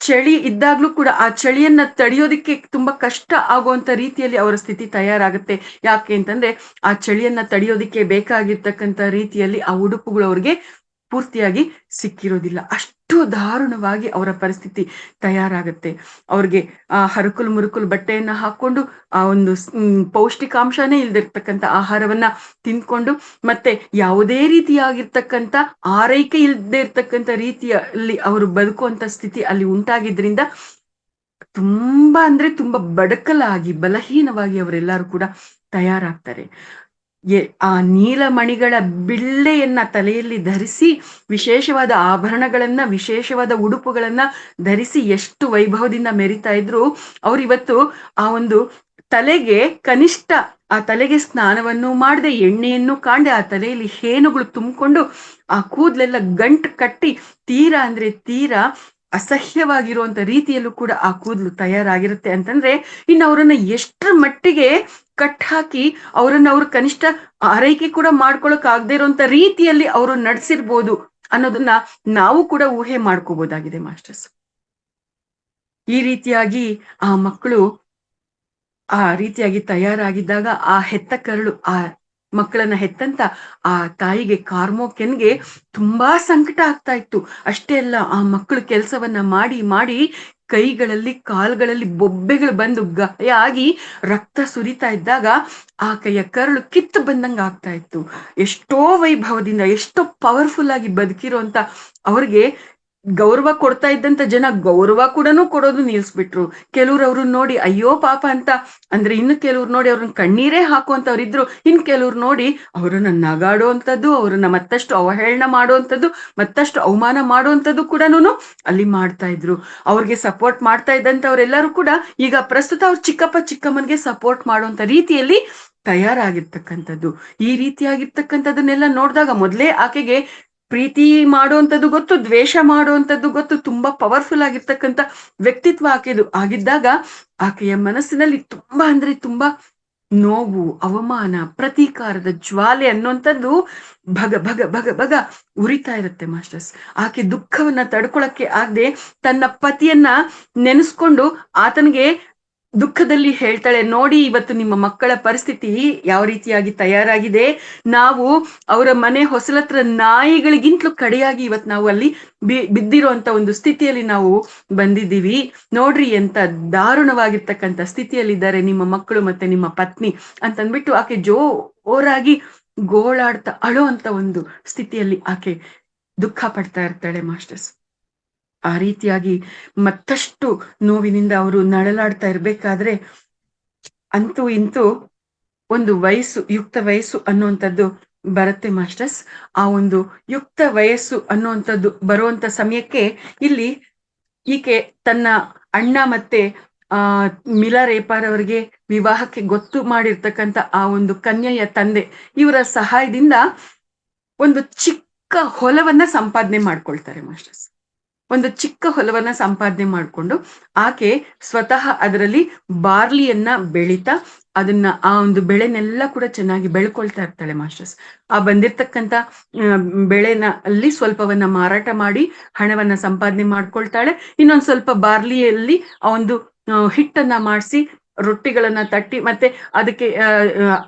ಚಳಿ ಇದ್ದಾಗ್ಲೂ ಕೂಡ ಆ ಚಳಿಯನ್ನ ತಡೆಯೋದಿಕ್ಕೆ ತುಂಬಾ ಕಷ್ಟ ಆಗುವಂತ ರೀತಿಯಲ್ಲಿ ಅವರ ಸ್ಥಿತಿ ತಯಾರಾಗುತ್ತೆ. ಯಾಕೆ ಅಂತಂದ್ರೆ ಆ ಚಳಿಯನ್ನ ತಡೆಯೋದಿಕ್ಕೆ ಬೇಕಾಗಿರ್ತಕ್ಕಂಥ ರೀತಿಯಲ್ಲಿ ಆ ಉಡುಪುಗಳು ಅವ್ರಿಗೆ ಪೂರ್ತಿಯಾಗಿ ಸಿಕ್ಕಿರೋದಿಲ್ಲ. ಅಷ್ಟು ದಾರುಣವಾಗಿ ಅವರ ಪರಿಸ್ಥಿತಿ ತಯಾರಾಗತ್ತೆ. ಅವ್ರಿಗೆ ಆ ಹರಕುಲ್ ಮುರುಕುಲ್ ಬಟ್ಟೆಯನ್ನ ಹಾಕೊಂಡು ಆ ಒಂದು ಪೌಷ್ಟಿಕಾಂಶನೇ ಇಲ್ದಿರ್ತಕ್ಕಂಥ ಆಹಾರವನ್ನ ತಿನ್ಕೊಂಡು ಮತ್ತೆ ಯಾವುದೇ ರೀತಿಯಾಗಿರ್ತಕ್ಕಂಥ ಆರೈಕೆ ಇಲ್ದೇ ಇರ್ತಕ್ಕಂಥ ರೀತಿಯಲ್ಲಿ ಅವರು ಬದುಕುವಂತ ಸ್ಥಿತಿ ಅಲ್ಲಿ ಉಂಟಾಗಿದ್ರಿಂದ ತುಂಬಾ ಅಂದ್ರೆ ತುಂಬಾ ಬಡಕಲಾಗಿ ಬಲಹೀನವಾಗಿ ಅವರೆಲ್ಲರೂ ಕೂಡ ತಯಾರಾಗ್ತಾರೆ. ಆ ನೀಲಮಣಿಗಳ ಬಿಳ್ಳೆಯನ್ನ ತಲೆಯಲ್ಲಿ ಧರಿಸಿ, ವಿಶೇಷವಾದ ಆಭರಣಗಳನ್ನ, ವಿಶೇಷವಾದ ಉಡುಪುಗಳನ್ನ ಧರಿಸಿ ಎಷ್ಟು ವೈಭವದಿಂದ ಮೆರಿತಾ ಇದ್ರು. ಅವ್ರಿವತ್ತು ಆ ಒಂದು ತಲೆಗೆ ಕನಿಷ್ಠ ಆ ತಲೆಗೆ ಸ್ನಾನವನ್ನು ಮಾಡದೆ, ಎಣ್ಣೆಯನ್ನು ಕಾಣದೆ, ಆ ತಲೆಯಲ್ಲಿ ಹೇನುಗಳು ತುಂಬಿಕೊಂಡು ಆ ಕೂದಲೆಲ್ಲ ಗಂಟು ಕಟ್ಟಿ ತೀರಾ ಅಂದ್ರೆ ತೀರಾ ಅಸಹ್ಯವಾಗಿರುವಂತ ರೀತಿಯಲ್ಲೂ ಕೂಡ ಆ ಕೂದಲು ತಯಾರಾಗಿರುತ್ತೆ ಅಂತಂದ್ರೆ ಇನ್ನು ಅವರನ್ನ ಎಷ್ಟರ ಮಟ್ಟಿಗೆ ಕಟ್ ಹಾಕಿ ಅವರನ್ನ ಅವ್ರು ಕನಿಷ್ಠ ಆರೈಕೆ ಕೂಡ ಮಾಡ್ಕೊಳಕ್ ಆಗದೆ ಇರುವಂತ ರೀತಿಯಲ್ಲಿ ಅವರು ನಡೆಸಿರ್ಬೋದು ಅನ್ನೋದನ್ನ ನಾವು ಕೂಡ ಊಹೆ ಮಾಡ್ಕೋಬಹುದಾಗಿದೆ ಮಾಸ್ಟರ್ಸ್. ಈ ರೀತಿಯಾಗಿ ಆ ಮಕ್ಕಳು ಆ ರೀತಿಯಾಗಿ ತಯಾರಾಗಿದ್ದಾಗ ಆ ಹೆತ್ತ ಕರಳು, ಆ ಮಕ್ಕಳನ್ನ ಹೆತ್ತಂತ ಆ ತಾಯಿಗೆ, ಕಾರ್ಮೋಕೆನ್ಗೆ ತುಂಬಾ ಸಂಕಟ ಆಗ್ತಾ ಇತ್ತು. ಅಷ್ಟೇ ಅಲ್ಲ, ಆ ಮಕ್ಕಳು ಕೆಲಸವನ್ನ ಮಾಡಿ ಮಾಡಿ ಕೈಗಳಲ್ಲಿ ಕಾಲ್ಗಳಲ್ಲಿ ಬೊಬ್ಬೆಗಳು ಬಂದು ಗಾಯ ಆಗಿ ರಕ್ತ ಸುರಿತಾ ಇದ್ದಾಗ ಆಕೆಯ ಕರಳು ಕಿತ್ತು ಬಂದಂಗ ಆಗ್ತಾ ಇತ್ತು. ಎಷ್ಟೋ ವೈಭವದಿಂದ, ಎಷ್ಟೋ ಪವರ್ಫುಲ್ ಆಗಿ ಬದುಕಿರುವಂತ ಅವ್ರಿಗೆ ಗೌರವ ಕೊಡ್ತಾ ಇದ್ದಂತ ಜನ ಗೌರವ ಕೂಡ ಕೊಡೋದು ನಿಲ್ಸ್ಬಿಟ್ರು. ಕೆಲವ್ರು ಅವ್ರನ್ನ ನೋಡಿ ಅಯ್ಯೋ ಪಾಪ ಅಂತ ಅಂದ್ರೆ, ಇನ್ನು ಕೆಲವ್ರು ನೋಡಿ ಅವ್ರನ್ನ ಕಣ್ಣೀರೇ ಹಾಕುವಂತವ್ರಿದ್ರು. ಇನ್ ಕೆಲವ್ರು ನೋಡಿ ಅವ್ರನ್ನ ನಗಾಡುವಂಥದ್ದು, ಅವ್ರನ್ನ ಮತ್ತಷ್ಟು ಅವಹೇಳನ ಮಾಡುವಂಥದ್ದು, ಮತ್ತಷ್ಟು ಅವಮಾನ ಮಾಡುವಂಥದ್ದು ಕೂಡ ಅಲ್ಲಿ ಮಾಡ್ತಾ ಇದ್ರು. ಅವ್ರಿಗೆ ಸಪೋರ್ಟ್ ಮಾಡ್ತಾ ಇದ್ದಂಥವ್ರೆಲ್ಲರೂ ಕೂಡ ಈಗ ಪ್ರಸ್ತುತ ಅವ್ರ ಚಿಕ್ಕಪ್ಪ ಚಿಕ್ಕಮ್ಮನ್ಗೆ ಸಪೋರ್ಟ್ ಮಾಡುವಂತ ರೀತಿಯಲ್ಲಿ ತಯಾರಾಗಿರ್ತಕ್ಕಂಥದ್ದು. ಈ ರೀತಿಯಾಗಿರ್ತಕ್ಕಂಥದ್ದನ್ನೆಲ್ಲ ನೋಡಿದಾಗ ಮೊದಲೇ ಆಕೆಗೆ ಪ್ರೀತಿ ಮಾಡುವಂಥದ್ದು ಗೊತ್ತು, ದ್ವೇಷ ಮಾಡುವಂಥದ್ದು ಗೊತ್ತು, ತುಂಬಾ ಪವರ್ಫುಲ್ ಆಗಿರ್ತಕ್ಕಂಥ ವ್ಯಕ್ತಿತ್ವ ಆಕೆದು ಆಗಿದ್ದಾಗ ಆಕೆಯ ಮನಸ್ಸಿನಲ್ಲಿ ತುಂಬಾ ಅಂದ್ರೆ ತುಂಬಾ ನೋವು, ಅವಮಾನ, ಪ್ರತೀಕಾರದ ಜ್ವಾಲೆ ಅನ್ನುವಂಥದ್ದು ಭಗ ಭಗ ಭಗ ಭಗ ಉರಿತಾ ಇರುತ್ತೆ ಮಾಸ್ಟರ್ಸ್. ಆಕೆ ದುಃಖವನ್ನ ತಡ್ಕೊಳಕ್ಕೆ ಆಗದೆ ತನ್ನ ಪತಿಯನ್ನ ನೆನೆಸ್ಕೊಂಡು ಆತನಿಗೆ ದುಃಖದಲ್ಲಿ ಹೇಳ್ತಾಳೆ, ನೋಡಿ ಇವತ್ತು ನಿಮ್ಮ ಮಕ್ಕಳ ಪರಿಸ್ಥಿತಿ ಯಾವ ರೀತಿಯಾಗಿ ತಯಾರಾಗಿದೆ. ನಾವು ಅವರ ಮನೆ ಹೊಸಲತ್ರ ನಾಯಿಗಳಿಗಿಂತಲೂ ಕಡೆಯಾಗಿ ಇವತ್ತು ನಾವು ಅಲ್ಲಿ ಬಿದ್ದಿರುವಂತ ಒಂದು ಸ್ಥಿತಿಯಲ್ಲಿ ನಾವು ಬಂದಿದ್ದೀವಿ. ನೋಡ್ರಿ ಎಂತ ದಾರುಣವಾಗಿರ್ತಕ್ಕಂಥ ಸ್ಥಿತಿಯಲ್ಲಿದ್ದಾರೆ ನಿಮ್ಮ ಮಕ್ಕಳು ಮತ್ತೆ ನಿಮ್ಮ ಪತ್ನಿ ಅಂತಂದ್ಬಿಟ್ಟು ಆಕೆ ಜೋರಾಗಿ ಗೋಳಾಡ್ತಾ ಅಳೋ ಅಂತ ಒಂದು ಸ್ಥಿತಿಯಲ್ಲಿ ಆಕೆ ದುಃಖ ಪಡ್ತಾ ಇರ್ತಾಳೆ ಮಾಸ್ಟರ್ಸ್. ಆ ರೀತಿಯಾಗಿ ಮತ್ತಷ್ಟು ನೋವಿನಿಂದ ಅವರು ನಳಲಾಡ್ತಾ ಇರ್ಬೇಕಾದ್ರೆ ಅಂತೂ ಇಂತೂ ಒಂದು ವಯಸ್ಸು, ಯುಕ್ತ ವಯಸ್ಸು ಅನ್ನುವಂಥದ್ದು ಬರುತ್ತೆ ಮಾಸ್ಟರ್ಸ್. ಆ ಒಂದು ಯುಕ್ತ ವಯಸ್ಸು ಅನ್ನುವಂಥದ್ದು ಬರುವಂತ ಸಮಯಕ್ಕೆ ಇಲ್ಲಿ ಈಕೆ ತನ್ನ ಅಣ್ಣ ಮತ್ತೆ ಮಿಲಾ ರೇಪಾರ್ ಅವರಿಗೆ ವಿವಾಹಕ್ಕೆ ಗೊತ್ತು ಮಾಡಿರ್ತಕ್ಕಂಥ ಆ ಒಂದು ಕನ್ಯೆಯ ತಂದೆ ಇವರ ಸಹಾಯದಿಂದ ಒಂದು ಚಿಕ್ಕ ಹೊಲವನ್ನ ಸಂಪಾದನೆ ಮಾಡ್ಕೊಳ್ತಾರೆ ಮಾಸ್ಟರ್ಸ್. ಒಂದು ಚಿಕ್ಕ ಹೊಲವನ್ನ ಸಂಪಾದನೆ ಮಾಡಿಕೊಂಡು ಆಕೆ ಸ್ವತಃ ಅದರಲ್ಲಿ ಬಾರ್ಲಿಯನ್ನ ಬೆಳೀತಾ ಅದನ್ನ ಆ ಒಂದು ಬೆಳೆನೆಲ್ಲ ಕೂಡ ಚೆನ್ನಾಗಿ ಬೆಳ್ಕೊಳ್ತಾ ಇರ್ತಾಳೆ ಮಾಸ್ಟರ್ಸ್. ಆ ಬಂದಿರ್ತಕ್ಕಂಥ ಬೆಳೆನ ಅಲ್ಲಿ ಸ್ವಲ್ಪವನ್ನ ಮಾರಾಟ ಮಾಡಿ ಹಣವನ್ನ ಸಂಪಾದನೆ ಮಾಡ್ಕೊಳ್ತಾಳೆ. ಇನ್ನೊಂದ್ ಸ್ವಲ್ಪ ಬಾರ್ಲಿಯಲ್ಲಿ ಆ ಒಂದು ಹಿಟ್ಟನ್ನ ಮಾಡಿಸಿ ರೊಟ್ಟಿಗಳನ್ನ ತಟ್ಟಿ ಮತ್ತೆ ಅದಕ್ಕೆ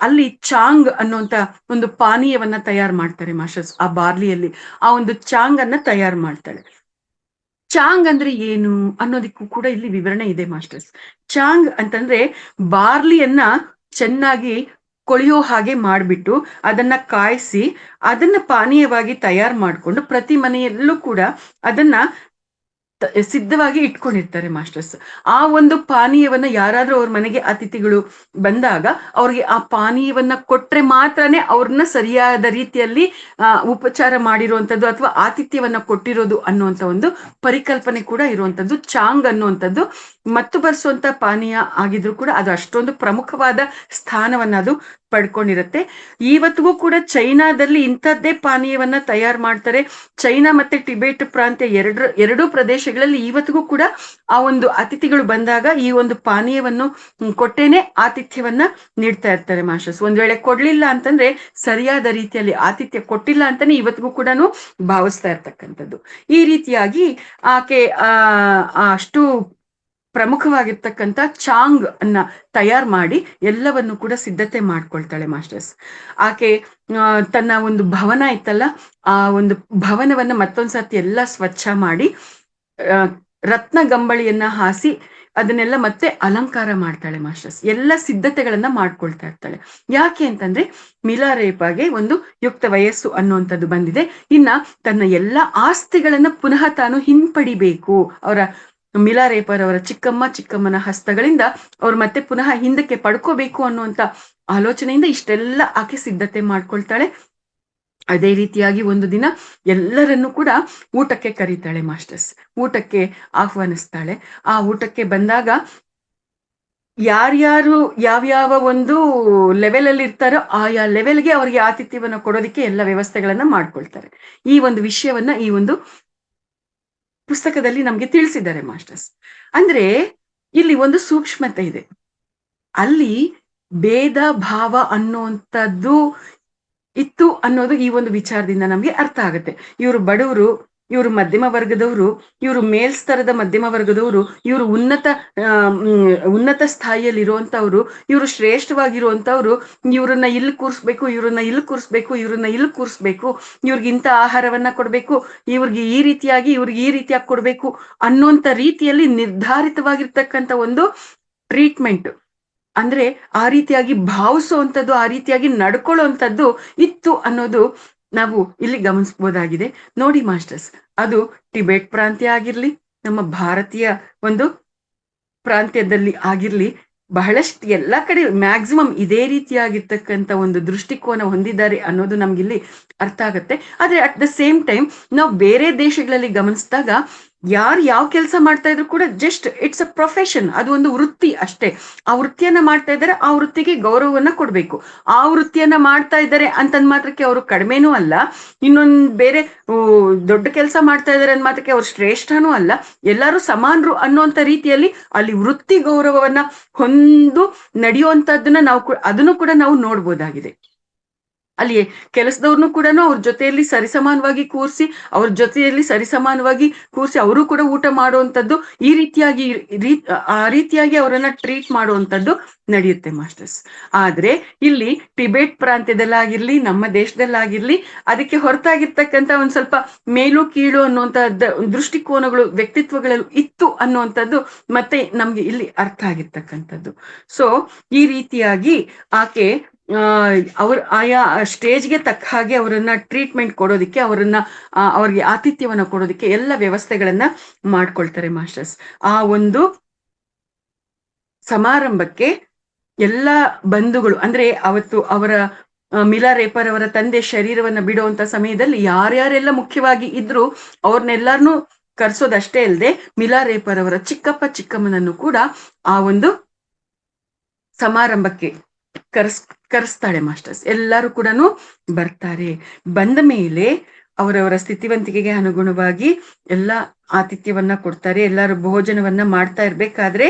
ಅಲ್ಲಿ ಚಾಂಗ್ ಅನ್ನುವಂತ ಒಂದು ಪಾನೀಯವನ್ನ ತಯಾರು ಮಾಡ್ತಾರೆ ಮಾಸ್ಟರ್ಸ್. ಆ ಬಾರ್ಲಿಯಲ್ಲಿ ಆ ಒಂದು ಚಾಂಗ್ ಅನ್ನ ತಯಾರು ಮಾಡ್ತಾಳೆ. ಚಾಂಗ್ ಅಂದ್ರೆ ಏನು ಅನ್ನೋದಕ್ಕೂ ಕೂಡ ಇಲ್ಲಿ ವಿವರಣೆ ಇದೆ ಮಾಸ್ಟರ್ಸ್. ಚಾಂಗ್ ಅಂತಂದ್ರೆ ಬಾರ್ಲಿಯನ್ನ ಚೆನ್ನಾಗಿ ಕೊಳೆಯೋ ಹಾಗೆ ಮಾಡ್ಬಿಟ್ಟು ಅದನ್ನ ಕಾಯಿಸಿ ಅದನ್ನ ಪಾನೀಯವಾಗಿ ತಯಾರು ಮಾಡ್ಕೊಂಡು ಪ್ರತಿ ಮನೆಯಲ್ಲೂ ಕೂಡ ಅದನ್ನ ಸಿದ್ಧವಾಗಿ ಇಟ್ಕೊಂಡಿರ್ತಾರೆ ಮಾಸ್ಟರ್ಸ್. ಆ ಒಂದು ಪಾನೀಯವನ್ನ ಯಾರಾದ್ರೂ ಅವ್ರ ಮನೆಗೆ ಅತಿಥಿಗಳು ಬಂದಾಗ ಅವ್ರಿಗೆ ಆ ಪಾನೀಯವನ್ನ ಕೊಟ್ರೆ ಮಾತ್ರನೇ ಅವ್ರನ್ನ ಸರಿಯಾದ ರೀತಿಯಲ್ಲಿ ಉಪಚಾರ ಮಾಡಿರುವಂತದ್ದು ಅಥವಾ ಆತಿಥ್ಯವನ್ನ ಕೊಟ್ಟಿರೋದು ಅನ್ನುವಂತ ಒಂದು ಪರಿಕಲ್ಪನೆ ಕೂಡ ಇರುವಂತದ್ದು. ಚಾಂಗ್ ಅನ್ನುವಂಥದ್ದು ಮತ್ತು ಬರ್ಸುವಂತ ಪಾನೀಯ ಆಗಿದ್ರು ಕೂಡ ಅದು ಅಷ್ಟೊಂದು ಪ್ರಮುಖವಾದ ಸ್ಥಾನವನ್ನ ಅದು ಪಡ್ಕೊಂಡಿರುತ್ತೆ. ಇವತ್ತಿಗೂ ಕೂಡ ಚೈನಾದಲ್ಲಿ ಇಂಥದ್ದೇ ಪಾನೀಯವನ್ನ ತಯಾರು ಮಾಡ್ತಾರೆ. ಚೈನಾ ಮತ್ತೆ ಟಿಬೆಟ್ ಪ್ರಾಂತ್ಯ ಎರಡೂ ಪ್ರದೇಶಗಳಲ್ಲಿ ಇವತ್ತಿಗೂ ಕೂಡ ಆ ಒಂದು ಅತಿಥಿಗಳು ಬಂದಾಗ ಈ ಒಂದು ಪಾನೀಯವನ್ನು ಕೊಟ್ಟೇನೆ ಆತಿಥ್ಯವನ್ನ ನೀಡ್ತಾ ಇರ್ತಾರೆ ಮಾಸ್ಟರ್ಸ್. ಒಂದ್ ವೇಳೆ ಕೊಡ್ಲಿಲ್ಲ ಅಂತಂದ್ರೆ ಸರಿಯಾದ ರೀತಿಯಲ್ಲಿ ಆತಿಥ್ಯ ಕೊಟ್ಟಿಲ್ಲ ಅಂತಾನೆ ಇವತ್ತಿಗೂ ಕೂಡ ಭಾವಿಸ್ತಾ ಇರ್ತಕ್ಕಂಥದ್ದು. ಈ ರೀತಿಯಾಗಿ ಆಕೆ ಅಷ್ಟು ಪ್ರಮುಖವಾಗಿರ್ತಕ್ಕಂಥ ಚಾಂಗ್ ಅನ್ನ ತಯಾರು ಮಾಡಿ ಎಲ್ಲವನ್ನು ಕೂಡ ಸಿದ್ಧತೆ ಮಾಡ್ಕೊಳ್ತಾಳೆ ಮಾಸ್ಟರ್ಸ್. ಆಕೆ ತನ್ನ ಒಂದು ಭವನ ಇತ್ತಲ್ಲ, ಆ ಒಂದು ಭವನವನ್ನ ಮತ್ತೊಂದ್ಸರ್ತಿ ಎಲ್ಲ ಸ್ವಚ್ಛ ಮಾಡಿ ರತ್ನ ಗಂಬಳಿಯನ್ನ ಹಾಸಿ ಅದನ್ನೆಲ್ಲ ಮತ್ತೆ ಅಲಂಕಾರ ಮಾಡ್ತಾಳೆ ಮಾಸ್ಟರ್ಸ್. ಎಲ್ಲ ಸಿದ್ಧತೆಗಳನ್ನ ಮಾಡ್ಕೊಳ್ತಾ ಇರ್ತಾಳೆ. ಯಾಕೆ ಅಂತಂದ್ರೆ ಮಿಲಾ ರೇಪಾಗೆ ಒಂದು ಯುಕ್ತ ವಯಸ್ಸು ಅನ್ನುವಂಥದ್ದು ಬಂದಿದೆ. ಇನ್ನ ತನ್ನ ಎಲ್ಲ ಆಸ್ತಿಗಳನ್ನ ಪುನಃ ತಾನು ಹಿಂಪಡಿಬೇಕು. ಅವರ ಮಿಲಾ ರೇಪಾರ್ ಅವರ ಚಿಕ್ಕಮ್ಮನ ಹಸ್ತಗಳಿಂದ ಅವ್ರು ಮತ್ತೆ ಪುನಃ ಹಿಂದಕ್ಕೆ ಪಡ್ಕೋಬೇಕು ಅನ್ನುವಂತ ಆಲೋಚನೆಯಿಂದ ಇಷ್ಟೆಲ್ಲ ಆಕೆ ಸಿದ್ಧತೆ ಮಾಡ್ಕೊಳ್ತಾಳೆ. ಅದೇ ರೀತಿಯಾಗಿ ಒಂದು ದಿನ ಎಲ್ಲರನ್ನೂ ಕೂಡ ಊಟಕ್ಕೆ ಕರೀತಾಳೆ ಮಾಸ್ಟರ್ಸ್. ಊಟಕ್ಕೆ ಆಹ್ವಾನಿಸ್ತಾಳೆ. ಆ ಊಟಕ್ಕೆ ಬಂದಾಗ ಯಾರ್ಯಾರು ಯಾವ್ಯಾವ ಒಂದು ಲೆವೆಲ್ ಅಲ್ಲಿ ಇರ್ತಾರೋ ಆಯಾ ಲೆವೆಲ್ಗೆ ಅವ್ರಿಗೆ ಆತಿಥ್ಯವನ್ನ ಕೊಡೋದಿಕ್ಕೆ ಎಲ್ಲ ವ್ಯವಸ್ಥೆಗಳನ್ನ ಮಾಡ್ಕೊಳ್ತಾರೆ. ಈ ಒಂದು ವಿಷಯವನ್ನ ಈ ಒಂದು ಪುಸ್ತಕದಲ್ಲಿ ನಮ್ಗೆ ತಿಳಿಸಿದ್ದಾರೆ ಮಾಸ್ಟರ್ಸ್. ಅಂದ್ರೆ ಇಲ್ಲಿ ಒಂದು ಸೂಕ್ಷ್ಮತೆ ಇದೆ. ಅಲ್ಲಿ ಭೇದ ಭಾವ ಅನ್ನುವಂಥದ್ದು ಇತ್ತು ಅನ್ನೋದು ಈ ಒಂದು ವಿಚಾರದಿಂದ ನಮ್ಗೆ ಅರ್ಥ ಆಗುತ್ತೆ. ಇವರು ಬಡವರು, ಇವರು ಮಧ್ಯಮ ವರ್ಗದವರು, ಇವರು ಮೇಲ್ಸ್ತರದ ಮಧ್ಯಮ ವರ್ಗದವರು, ಇವರು ಉನ್ನತ ಸ್ಥಾಯಿಯಲ್ಲಿ ಇರುವಂತವ್ರು, ಇವರು ಶ್ರೇಷ್ಠವಾಗಿರುವಂತವ್ರು, ಇವ್ರನ್ನ ಇಲ್ಲಿ ಕೂರಿಸ್ಬೇಕು, ಇವ್ರನ್ನ ಇಲ್ಲಿ ಕೂರಿಸ್ಬೇಕು, ಇವ್ರನ್ನ ಇಲ್ಲಿ ಕೂರಿಸ್ಬೇಕು, ಇವ್ರಿಗೆ ಇಂಥ ಆಹಾರವನ್ನ ಕೊಡ್ಬೇಕು, ಇವ್ರಿಗೆ ಈ ರೀತಿಯಾಗಿ ಇವ್ರಿಗೆ ಈ ರೀತಿಯಾಗಿ ಕೊಡ್ಬೇಕು ಅನ್ನುವಂತ ರೀತಿಯಲ್ಲಿ ನಿರ್ಧಾರಿತವಾಗಿರ್ತಕ್ಕಂಥ ಒಂದು ಟ್ರೀಟ್ಮೆಂಟ್, ಅಂದ್ರೆ ಆ ರೀತಿಯಾಗಿ ಭಾವಿಸುವಂಥದ್ದು, ಆ ರೀತಿಯಾಗಿ ನಡ್ಕೊಳ್ಳುವಂಥದ್ದು ಇತ್ತು ಅನ್ನೋದು ನಾವು ಇಲ್ಲಿ ಗಮನಿಸಬಹುದಾಗಿದೆ. ನೋಡಿ ಮಾಸ್ಟರ್ಸ್, ಅದು ಟಿಬೆಟ್ ಪ್ರಾಂತ್ಯ ಆಗಿರ್ಲಿ, ನಮ್ಮ ಭಾರತೀಯ ಒಂದು ಪ್ರಾಂತ್ಯದಲ್ಲಿ ಆಗಿರ್ಲಿ, ಬಹಳಷ್ಟು ಎಲ್ಲಾ ಕಡೆ ಮ್ಯಾಕ್ಸಿಮಮ್ ಇದೇ ರೀತಿಯಾಗಿರ್ತಕ್ಕಂಥ ಒಂದು ದೃಷ್ಟಿಕೋನ ಹೊಂದಿದ್ದಾರೆ ಅನ್ನೋದು ನಮ್ಗಿಲ್ಲಿ ಅರ್ಥ ಆಗತ್ತೆ. ಆದ್ರೆ ಅಟ್ ದ ಸೇಮ್ ಟೈಮ್ ನಾವು ಬೇರೆ ದೇಶಗಳಲ್ಲಿ ಗಮನಿಸಿದಾಗ ಯಾರು ಯಾವ ಕೆಲಸ ಮಾಡ್ತಾ ಇದ್ರು ಕೂಡ ಜಸ್ಟ್ ಇಟ್ಸ್ ಅ ಪ್ರೊಫೆಷನ್, ಅದು ಒಂದು ವೃತ್ತಿ ಅಷ್ಟೇ. ಆ ವೃತ್ತಿಯನ್ನ ಮಾಡ್ತಾ ಇದ್ದಾರೆ, ಆ ವೃತ್ತಿಗೆ ಗೌರವವನ್ನ ಕೊಡ್ಬೇಕು. ಆ ವೃತ್ತಿಯನ್ನ ಮಾಡ್ತಾ ಇದ್ದಾರೆ ಅಂತಂದ್ ಮಾತ್ರಕ್ಕೆ ಅವರು ಕಡಿಮೆನೂ ಅಲ್ಲ, ಇನ್ನೊಂದ್ ಬೇರೆ ದೊಡ್ಡ ಕೆಲಸ ಮಾಡ್ತಾ ಇದ್ದಾರೆ ಅಂದ್ ಮಾತ್ರಕ್ಕೆ ಅವ್ರು ಶ್ರೇಷ್ಠನೂ ಅಲ್ಲ, ಎಲ್ಲರೂ ಸಮಾನರು ಅನ್ನುವಂತ ರೀತಿಯಲ್ಲಿ ಅಲ್ಲಿ ವೃತ್ತಿ ಗೌರವವನ್ನ ಹೊಂದು ನಡೆಯುವಂತದ್ದನ್ನ ನಾವು ಅದನ್ನು ಕೂಡ ನಾವು ನೋಡ್ಬೋದಾಗಿದೆ. ಅಲ್ಲಿ ಕೆಲಸದವ್ರನ್ನು ಕೂಡ ಅವ್ರ ಜೊತೆಯಲ್ಲಿ ಸರಿಸಮಾನವಾಗಿ ಕೂರಿಸಿ ಅವರು ಕೂಡ ಊಟ ಮಾಡುವಂತದ್ದು, ಈ ರೀತಿಯಾಗಿ ಆ ರೀತಿಯಾಗಿ ಅವರನ್ನ ಟ್ರೀಟ್ ಮಾಡುವಂತದ್ದು ನಡೆಯುತ್ತೆ ಮಾಸ್ಟರ್ಸ್. ಆದ್ರೆ ಇಲ್ಲಿ ಟಿಬೆಟ್ ಪ್ರಾಂತ್ಯದಲ್ಲಾಗಿರ್ಲಿ, ನಮ್ಮ ದೇಶದಲ್ಲಾಗಿರ್ಲಿ, ಅದಕ್ಕೆ ಹೊರತಾಗಿರ್ತಕ್ಕಂಥ ಒಂದ್ ಸ್ವಲ್ಪ ಮೇಲು ಕೀಳು ಅನ್ನುವಂತ ದೃಷ್ಟಿಕೋನಗಳು, ವ್ಯಕ್ತಿತ್ವಗಳು ಇತ್ತು ಅನ್ನುವಂಥದ್ದು ಮತ್ತೆ ನಮ್ಗೆ ಇಲ್ಲಿ ಅರ್ಥ ಆಗಿರ್ತಕ್ಕಂಥದ್ದು. ಸೊ ಈ ರೀತಿಯಾಗಿ ಆಕೆ ಆಯಾ ಸ್ಟೇಜ್ಗೆ ತಕ್ಕ ಹಾಗೆ ಅವರನ್ನ ಟ್ರೀಟ್ಮೆಂಟ್ ಕೊಡೋದಿಕ್ಕೆ, ಅವ್ರಿಗೆ ಆತಿಥ್ಯವನ್ನ ಕೊಡೋದಿಕ್ಕೆ ಎಲ್ಲ ವ್ಯವಸ್ಥೆಗಳನ್ನ ಮಾಡ್ಕೊಳ್ತಾರೆ ಮಾಸ್ಟರ್ಸ್. ಆ ಒಂದು ಸಮಾರಂಭಕ್ಕೆ ಎಲ್ಲ ಬಂಧುಗಳು, ಅಂದ್ರೆ ಅವತ್ತು ಅವರ ಮಿಲಾ ರೇಪರ್ ಅವರ ತಂದೆ ಶರೀರವನ್ನ ಬಿಡುವಂತ ಸಮಯದಲ್ಲಿ ಯಾರ್ಯಾರೆಲ್ಲ ಮುಖ್ಯವಾಗಿ ಇದ್ರು ಅವ್ರನ್ನೆಲ್ಲಾರನು ಕರ್ಸೋದಷ್ಟೇ ಅಲ್ಲದೆ ಮಿಲಾ ರೇಪರ್ ಅವರ ಚಿಕ್ಕಪ್ಪ ಚಿಕ್ಕಮ್ಮನನ್ನು ಕೂಡ ಆ ಒಂದು ಸಮಾರಂಭಕ್ಕೆ ಕರೆಸ್ತಾಳೆ ಮಾಸ್ಟರ್ಸ್. ಎಲ್ಲರೂ ಕೂಡ ಬರ್ತಾರೆ. ಬಂದ ಮೇಲೆ ಅವರವರ ಸ್ಥಿತಿವಂತಿಕೆಗೆ ಅನುಗುಣವಾಗಿ ಎಲ್ಲ ಆತಿಥ್ಯವನ್ನ ಕೊಡ್ತಾರೆ. ಎಲ್ಲರೂ ಭೋಜನವನ್ನ ಮಾಡ್ತಾ ಇರ್ಬೇಕಾದ್ರೆ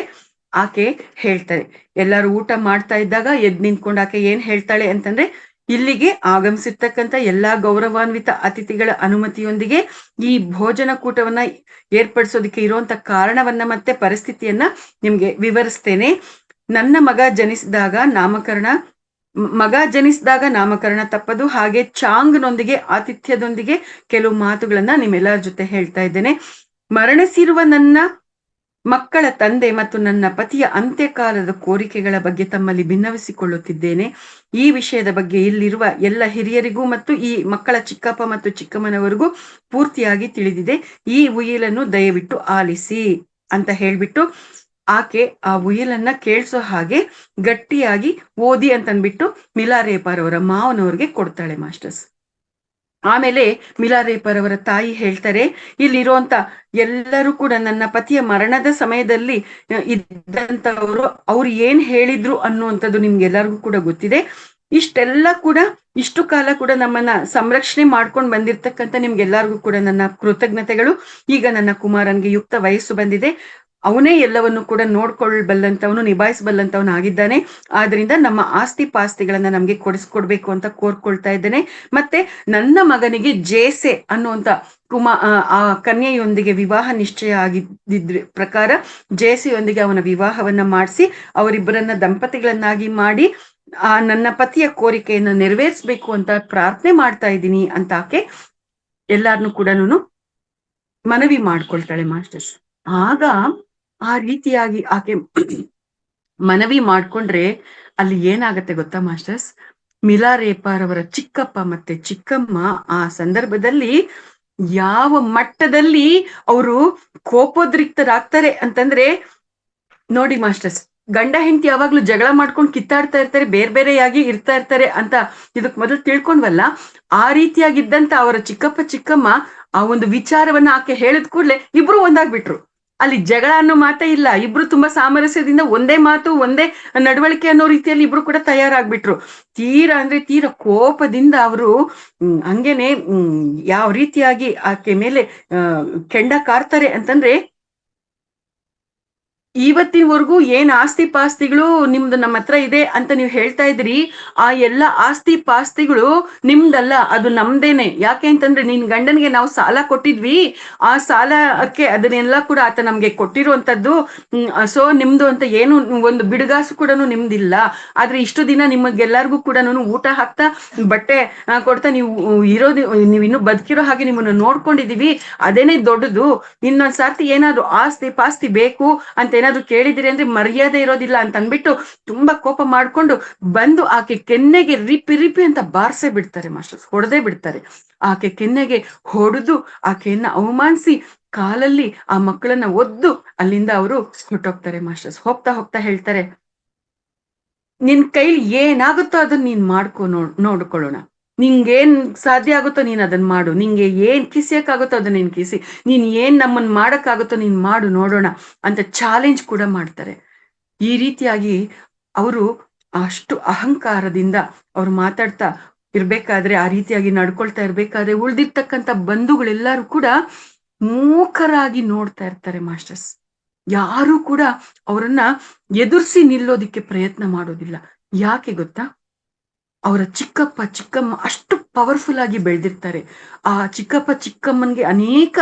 ಆಕೆ ಹೇಳ್ತಾರೆ, ಎಲ್ಲಾರು ಊಟ ಮಾಡ್ತಾ ಇದ್ದಾಗ ಎದ್ ನಿಂತ್ಕೊಂಡು ಆಕೆ ಏನ್ ಹೇಳ್ತಾಳೆ ಅಂತಂದ್ರೆ, ಇಲ್ಲಿಗೆ ಆಗಮಿಸಿರ್ತಕ್ಕಂಥ ಎಲ್ಲಾ ಗೌರವಾನ್ವಿತ ಅತಿಥಿಗಳ ಅನುಮತಿಯೊಂದಿಗೆ ಈ ಭೋಜನ ಕೂಟವನ್ನ ಏರ್ಪಡಿಸೋದಿಕ್ಕೆ ಇರುವಂತ ಕಾರಣವನ್ನ ಮತ್ತೆ ಪರಿಸ್ಥಿತಿಯನ್ನ ನಿಮ್ಗೆ ವಿವರಿಸ್ತೇನೆ. ನನ್ನ ಮಗ ಜನಿಸಿದಾಗ ನಾಮಕರಣ ತಪ್ಪದು. ಹಾಗೆ ಚಾಂಗ್ನೊಂದಿಗೆ ಆತಿಥ್ಯದೊಂದಿಗೆ ಕೆಲವು ಮಾತುಗಳನ್ನ ನಿಮ್ಮೆಲ್ಲರ ಜೊತೆ ಹೇಳ್ತಾ ಇದ್ದೇನೆ. ಮರಣಿಸಿರುವ ನನ್ನ ಮಕ್ಕಳ ತಂದೆ ಮತ್ತು ನನ್ನ ಪತಿಯ ಅಂತ್ಯಕಾಲದ ಕೋರಿಕೆಗಳ ಬಗ್ಗೆ ತಮ್ಮಲ್ಲಿ ಭಿನ್ನವಿಸಿಕೊಳ್ಳುತ್ತಿದ್ದೇನೆ. ಈ ವಿಷಯದ ಬಗ್ಗೆ ಇಲ್ಲಿರುವ ಎಲ್ಲ ಹಿರಿಯರಿಗೂ ಮತ್ತು ಈ ಮಕ್ಕಳ ಚಿಕ್ಕಪ್ಪ ಮತ್ತು ಚಿಕ್ಕಮ್ಮನವರಿಗೂ ಪೂರ್ತಿಯಾಗಿ ತಿಳಿದಿದೆ. ಈ ಉಯಿಲನ್ನು ದಯವಿಟ್ಟು ಆಲಿಸಿ ಅಂತ ಹೇಳ್ಬಿಟ್ಟು ಆಕೆ ಆ ಉಯಿಲನ್ನ ಕೇಳಿಸೋ ಹಾಗೆ ಗಟ್ಟಿಯಾಗಿ ಓದಿ ಅಂತನ್ಬಿಟ್ಟು ಮಿಲಾ ರೇಪರ್ ಅವರ ಮಾವನವ್ರಿಗೆ ಕೊಡ್ತಾಳೆ ಮಾಸ್ಟರ್ಸ್. ಆಮೇಲೆ ಮಿಲಾ ರೇಪರ್ ಅವರ ತಾಯಿ ಹೇಳ್ತಾರೆ, ಇಲ್ಲಿರುವಂತ ಎಲ್ಲರೂ ಕೂಡ ನನ್ನ ಪತಿಯ ಮರಣದ ಸಮಯದಲ್ಲಿ ಇದ್ದಂತವರು ಅವ್ರು ಏನ್ ಹೇಳಿದ್ರು ಅನ್ನುವಂಥದ್ದು ನಿಮ್ಗೆಲ್ಲರಿಗೂ ಕೂಡ ಗೊತ್ತಿದೆ. ಇಷ್ಟು ಕಾಲ ಕೂಡ ನಮ್ಮನ್ನ ಸಂರಕ್ಷಣೆ ಮಾಡ್ಕೊಂಡು ಬಂದಿರ್ತಕ್ಕಂಥ ನಿಮ್ಗೆಲ್ಲರಿಗೂ ಕೂಡ ನನ್ನ ಕೃತಜ್ಞತೆಗಳು. ಈಗ ನನ್ನ ಕುಮಾರನ್ಗೆ ಯುಕ್ತ ವಯಸ್ಸು ಬಂದಿದೆ, ಅವನೇ ಎಲ್ಲವನ್ನು ಕೂಡ ನೋಡ್ಕೊಳ್ಬಲ್ಲಂತವನು, ನಿಭಾಯಿಸಬಲ್ಲಂತವನು ಆಗಿದ್ದಾನೆ. ಆದ್ರಿಂದ ನಮ್ಮ ಆಸ್ತಿ ಪಾಸ್ತಿಗಳನ್ನ ನಮ್ಗೆ ಕೊಡಿಸ್ಕೊಡ್ಬೇಕು ಅಂತ ಕೋರ್ಕೊಳ್ತಾ ಇದ್ದೇನೆ. ಮತ್ತೆ ನನ್ನ ಮಗನಿಗೆ ಜೇಸೆ ಅನ್ನುವಂತ ಆ ಕನ್ಯೆಯೊಂದಿಗೆ ವಿವಾಹ ನಿಶ್ಚಯ ಆಗಿದ್ದ ಪ್ರಕಾರ ಜೇಸೆಯೊಂದಿಗೆ ಅವನ ವಿವಾಹವನ್ನ ಮಾಡಿಸಿ ಅವರಿಬ್ಬರನ್ನ ದಂಪತಿಗಳನ್ನಾಗಿ ಮಾಡಿ ನನ್ನ ಪತಿಯ ಕೋರಿಕೆಯನ್ನ ನೆರವೇರಿಸ್ಬೇಕು ಅಂತ ಪ್ರಾರ್ಥನೆ ಮಾಡ್ತಾ ಇದ್ದೀನಿ ಅಂತ ಆಕೆ ಎಲ್ಲಾರ್ನು ಕೂಡ ಮನವಿ ಮಾಡ್ಕೊಳ್ತಾಳೆ ಮಾಸ್ಟರ್ಸ್. ಆಗ ಆ ರೀತಿಯಾಗಿ ಆಕೆ ಮನವಿ ಮಾಡ್ಕೊಂಡ್ರೆ ಅಲ್ಲಿ ಏನಾಗತ್ತೆ ಗೊತ್ತಾ ಮಾಸ್ಟರ್ಸ್, ಮಿಲಾ ರೇಪರ್ ಅವರ ಚಿಕ್ಕಪ್ಪ ಮತ್ತೆ ಚಿಕ್ಕಮ್ಮ ಆ ಸಂದರ್ಭದಲ್ಲಿ ಯಾವ ಮಟ್ಟದಲ್ಲಿ ಅವರು ಕೋಪೋದ್ರಿಕ್ತರಾಗ್ತಾರೆ ಅಂತಂದ್ರೆ ನೋಡಿ ಮಾಸ್ಟರ್ಸ್, ಗಂಡ ಹೆಂಡತಿ ಯಾವಾಗ್ಲೂ ಜಗಳ ಮಾಡ್ಕೊಂಡು ಕಿತ್ತಾಡ್ತಾ ಇರ್ತಾರೆ, ಬೇರೆಯಾಗಿ ಇರ್ತಾ ಇರ್ತಾರೆ ಅಂತ ಇದಕ್ ಮೊದಲು ತಿಳ್ಕೊಂಡ್ವಲ್ಲ. ಆ ರೀತಿಯಾಗಿದ್ದಂತ ಅವರ ಚಿಕ್ಕಪ್ಪ ಚಿಕ್ಕಮ್ಮ ಆ ಒಂದು ವಿಚಾರವನ್ನ ಆಕೆ ಹೇಳಿದ ಕೂಡ್ಲೆ ಇಬ್ರು ಒಂದಾಗ್ಬಿಟ್ರು. ಅಲ್ಲಿ ಜಗಳ ಅನ್ನೋ ಮಾತೇ ಇಲ್ಲ, ಇಬ್ರು ತುಂಬಾ ಸಾಮರಸ್ಯದಿಂದ ಒಂದೇ ಮಾತು ಒಂದೇ ನಡವಳಿಕೆ ಅನ್ನೋ ರೀತಿಯಲ್ಲಿ ಇಬ್ರು ಕೂಡ ತಯಾರಾಗ್ಬಿಟ್ರು. ತೀರಾ ಕೋಪದಿಂದ ಅವರು ಹಂಗೇನೆ ಯಾವ ರೀತಿಯಾಗಿ ಆಕೆ ಮೇಲೆ ಕೆಂಡ ಕಾರ್ತಾರೆ ಅಂತಂದ್ರೆ, ಇವತ್ತಿನವರೆಗೂ ಏನ್ ಆಸ್ತಿ ಪಾಸ್ತಿಗಳು ನಿಮ್ದು ನಮ್ಮ ಹತ್ರ ಇದೆ ಅಂತ ನೀವು ಹೇಳ್ತಾ ಇದ್ರಿ, ಆ ಎಲ್ಲ ಆಸ್ತಿ ಪಾಸ್ತಿಗಳು ನಿಮ್ದಲ್ಲ, ಅದು ನಮ್ದೇನೆ. ಯಾಕೆ ಅಂತಂದ್ರೆ ನಿನ್ ಗಂಡನ್ಗೆ ನಾವು ಸಾಲ ಕೊಟ್ಟಿದ್ವಿ, ಆ ಸಾಲಕ್ಕೆ ಅದನ್ನೆಲ್ಲ ಕೂಡ ಆತ ನಮ್ಗೆ ಕೊಟ್ಟಿರುವಂತದ್ದು. ಸೊ ನಿಮ್ದು ಅಂತ ಏನು ಒಂದು ಬಿಡುಗಾಸು ಕೂಡ ನಿಮ್ದಿಲ್ಲ. ಆದ್ರೆ ಇಷ್ಟು ದಿನ ನಿಮಗೆಲ್ಲರಿಗೂ ಕೂಡ ಊಟ ಹಾಕ್ತಾ ಬಟ್ಟೆ ಕೊಡ್ತಾ ನೀವು ಇನ್ನು ಬದುಕಿರೋ ಹಾಗೆ ನಿಮ್ಮನ್ನ ನೋಡ್ಕೊಂಡಿದೀವಿ, ಅದೇನೇ ದೊಡ್ಡದು. ಇನ್ನೊಂದ್ ಸರ್ತಿ ಏನಾದ್ರು ಆಸ್ತಿ ಪಾಸ್ತಿ ಬೇಕು ಅಂತ ಏನಾದ್ರು ಕೇಳಿದಿರಿ ಅಂದ್ರೆ ಮರ್ಯಾದೆ ಇರೋದಿಲ್ಲ ಅಂತ ಅಂದ್ಬಿಟ್ಟು ತುಂಬಾ ಕೋಪ ಮಾಡ್ಕೊಂಡು ಬಂದು ಆಕೆ ಕೆನ್ನೆಗೆ ರಿಪಿ ಅಂತ ಬಾರ್ಸೇ ಬಿಡ್ತಾರೆ ಮಾಸ್ಟರ್ಸ್, ಹೊಡೆದೇ ಬಿಡ್ತಾರೆ. ಆಕೆ ಕೆನ್ನೆಗೆ ಹೊಡೆದು ಆಕೆಯನ್ನ ಅವಮಾನಿಸಿ ಕಾಲಲ್ಲಿ ಆ ಮಕ್ಕಳನ್ನ ಒದ್ದು ಅಲ್ಲಿಂದ ಅವರು ಹೊರಟೋಗ್ತಾರೆ ಮಾಸ್ಟರ್ಸ್. ಹೋಗ್ತಾ ಹೇಳ್ತಾರೆ, ನಿನ್ ಕೈಲಿ ಏನಾಗುತ್ತೋ ಅದನ್ನ ನೀನ್ ಮಾಡ್ಕೊ, ನೋಡ್ಕೊಳ್ಳೋಣ. ನಿಂಗೇನ್ ಸಾಧ್ಯ ಆಗುತ್ತೋ ನೀನ್ ಅದನ್ನ ಮಾಡು, ನಿಂಗೆ ಏನ್ ಕಿಸಿಯಕ್ಕಾಗುತ್ತೋ ಅದನ್ನ ನೀನ್ ಕಿಸಿ, ನೀನ್ ಏನ್ ನಮ್ಮನ್ ಮಾಡಕ್ಕಾಗುತ್ತೋ ನೀನ್ ಮಾಡು ನೋಡೋಣ ಅಂತ ಚಾಲೆಂಜ್ ಕೂಡ ಮಾಡ್ತಾರೆ. ಈ ರೀತಿಯಾಗಿ ಅವರು ಅಷ್ಟು ಅಹಂಕಾರದಿಂದ ಅವ್ರು ಮಾತಾಡ್ತಾ ಇರ್ಬೇಕಾದ್ರೆ, ಆ ರೀತಿಯಾಗಿ ನಡ್ಕೊಳ್ತಾ ಇರ್ಬೇಕಾದ್ರೆ ಉಳ್ದಿರ್ತಕ್ಕಂಥ ಬಂಧುಗಳೆಲ್ಲರೂ ಕೂಡ ಮೂಕರಾಗಿ ನೋಡ್ತಾ ಇರ್ತಾರೆ ಮಾಸ್ಟರ್ಸ್. ಯಾರು ಕೂಡ ಅವರನ್ನ ಎದುರಿಸಿ ನಿಲ್ಲೋದಿಕ್ಕೆ ಪ್ರಯತ್ನ ಮಾಡೋದಿಲ್ಲ. ಯಾಕೆ ಗೊತ್ತಾ? ಅವರ ಚಿಕ್ಕಪ್ಪ ಚಿಕ್ಕಮ್ಮ ಅಷ್ಟು ಪವರ್ಫುಲ್ ಆಗಿ ಬೆಳೆದಿರ್ತಾರೆ. ಆ ಚಿಕ್ಕಪ್ಪ ಚಿಕ್ಕಮ್ಮನ್ಗೆ ಅನೇಕ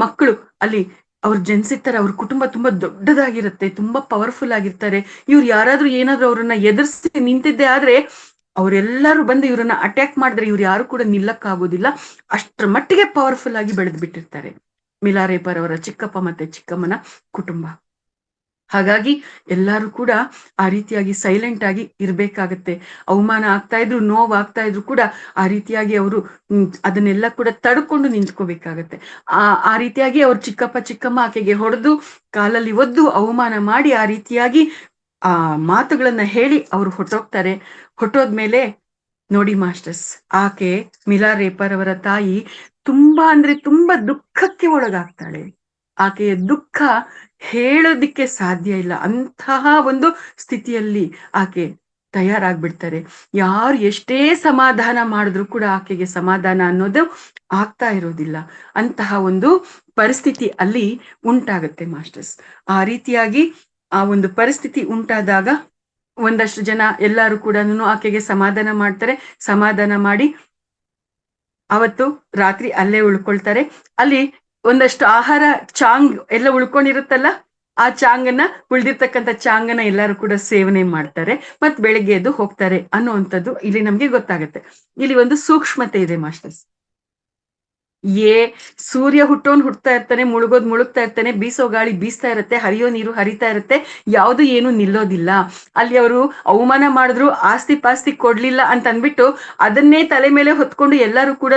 ಮಕ್ಕಳು ಅಲ್ಲಿ ಅವ್ರು ಜನಿಸಿರ್ತಾರೆ. ಅವ್ರ ಕುಟುಂಬ ತುಂಬಾ ದೊಡ್ಡದಾಗಿರುತ್ತೆ, ತುಂಬಾ ಪವರ್ಫುಲ್ ಆಗಿರ್ತಾರೆ. ಇವ್ರು ಯಾರಾದ್ರೂ ಏನಾದ್ರೂ ಅವ್ರನ್ನ ಎದುರಿಸಿ ನಿಂತಿದ್ದೆ ಆದ್ರೆ ಅವರೆಲ್ಲರೂ ಬಂದು ಇವ್ರನ್ನ ಅಟ್ಯಾಕ್ ಮಾಡಿದ್ರೆ ಇವ್ರು ಯಾರು ಕೂಡ ನಿಲ್ಲಕ್ಕಾಗೋದಿಲ್ಲ. ಅಷ್ಟರ ಮಟ್ಟಿಗೆ ಪವರ್ಫುಲ್ ಆಗಿ ಬೆಳೆದು ಬಿಟ್ಟಿರ್ತಾರೆ ಮಿಲಾರೇಪರ್ ಅವರ ಚಿಕ್ಕಪ್ಪ ಮತ್ತೆ ಚಿಕ್ಕಮ್ಮನ ಕುಟುಂಬ. ಹಾಗಾಗಿ ಎಲ್ಲರೂ ಕೂಡ ಆ ರೀತಿಯಾಗಿ ಸೈಲೆಂಟ್ ಆಗಿ ಇರ್ಬೇಕಾಗತ್ತೆ. ಅವಮಾನ ಆಗ್ತಾ ಇದ್ರು, ನೋವಾಗ್ತಾ ಇದ್ರು ಕೂಡ ಆ ರೀತಿಯಾಗಿ ಅವರು ಅದನ್ನೆಲ್ಲ ಕೂಡ ತಡ್ಕೊಂಡು ನಿಂತ್ಕೋಬೇಕಾಗತ್ತೆ. ಆ ರೀತಿಯಾಗಿ ಅವ್ರ ಚಿಕ್ಕಪ್ಪ ಚಿಕ್ಕಮ್ಮ ಆಕೆಗೆ ಹೊಡೆದು ಕಾಲಲ್ಲಿ ಒದ್ದು ಅವಮಾನ ಮಾಡಿ ಆ ರೀತಿಯಾಗಿ ಆ ಮಾತುಗಳನ್ನ ಹೇಳಿ ಅವ್ರು ಹೊಟ್ಟೋಗ್ತಾರೆ. ಹೊಟ್ಟೋದ್ಮೇಲೆ ನೋಡಿ ಮಾಸ್ಟರ್ಸ್, ಆಕೆ ಮಿಲಾರೇಪರ್ ಅವರ ತಾಯಿ ತುಂಬಾ ಅಂದ್ರೆ ತುಂಬಾ ದುಃಖಕ್ಕೆ ಒಳಗಾಗ್ತಾಳೆ. ಆಕೆಯ ದುಃಖ ಹೇಳೋದಿಕ್ಕೆ ಸಾಧ್ಯ ಇಲ್ಲ. ಅಂತಹ ಒಂದು ಸ್ಥಿತಿಯಲ್ಲಿ ಆಕೆ ತಯಾರಾಗ್ಬಿಡ್ತಾರೆ. ಯಾರು ಎಷ್ಟೇ ಸಮಾಧಾನ ಮಾಡಿದ್ರು ಕೂಡ ಆಕೆಗೆ ಸಮಾಧಾನ ಅನ್ನೋದು ಆಗ್ತಾ ಇರೋದಿಲ್ಲ. ಅಂತಹ ಒಂದು ಪರಿಸ್ಥಿತಿ ಅಲ್ಲಿ ಉಂಟಾಗತ್ತೆ ಮಾಸ್ಟರ್ಸ್. ಆ ರೀತಿಯಾಗಿ ಆ ಒಂದು ಪರಿಸ್ಥಿತಿ ಉಂಟಾದಾಗ ಒಂದಷ್ಟು ಜನ ಎಲ್ಲರೂ ಕೂಡ ಆಕೆಗೆ ಸಮಾಧಾನ ಮಾಡ್ತಾರೆ. ಸಮಾಧಾನ ಮಾಡಿ ಅವತ್ತು ರಾತ್ರಿ ಅಲ್ಲೇ ಉಳ್ಕೊಳ್ತಾರೆ. ಅಲ್ಲಿ ಒಂದಷ್ಟು ಆಹಾರ ಚಾಂಗ್ ಎಲ್ಲ ಉಳ್ಕೊಂಡಿರುತ್ತಲ್ಲ, ಆ ಚಾಂಗನ್ನ ಉಳ್ದಿರ್ತಕ್ಕಂಥ ಚಾಂಗನ್ನ ಎಲ್ಲರೂ ಕೂಡ ಸೇವನೆ ಮಾಡ್ತಾರೆ. ಮತ್ ಬೆಳಿಗ್ಗೆ ಎದ್ದು ಹೋಗ್ತಾರೆ ಅನ್ನುವಂಥದ್ದು ಇಲ್ಲಿ ನಮ್ಗೆ ಗೊತ್ತಾಗತ್ತೆ. ಇಲ್ಲಿ ಒಂದು ಸೂಕ್ಷ್ಮತೆ ಇದೆ ಮಾಸ್ಟರ್ಸ್. ಸೂರ್ಯ ಹುಟ್ತಾ ಇರ್ತಾನೆ, ಮುಳುಗ್ತಾ ಇರ್ತಾನೆ, ಬೀಸೋ ಗಾಳಿ ಬೀಸ್ತಾ ಇರತ್ತೆ, ಹರಿಯೋ ನೀರು ಹರಿತಾ ಇರತ್ತೆ, ಯಾವುದು ಏನು ನಿಲ್ಲೋದಿಲ್ಲ. ಅಲ್ಲಿ ಅವರು ಅವಮಾನ ಮಾಡಿದ್ರು, ಆಸ್ತಿ ಪಾಸ್ತಿ ಕೊಡ್ಲಿಲ್ಲ ಅಂತ ಅಂದ್ಬಿಟ್ಟು ಅದನ್ನೇ ತಲೆ ಮೇಲೆ ಹೊತ್ಕೊಂಡು ಎಲ್ಲರೂ ಕೂಡ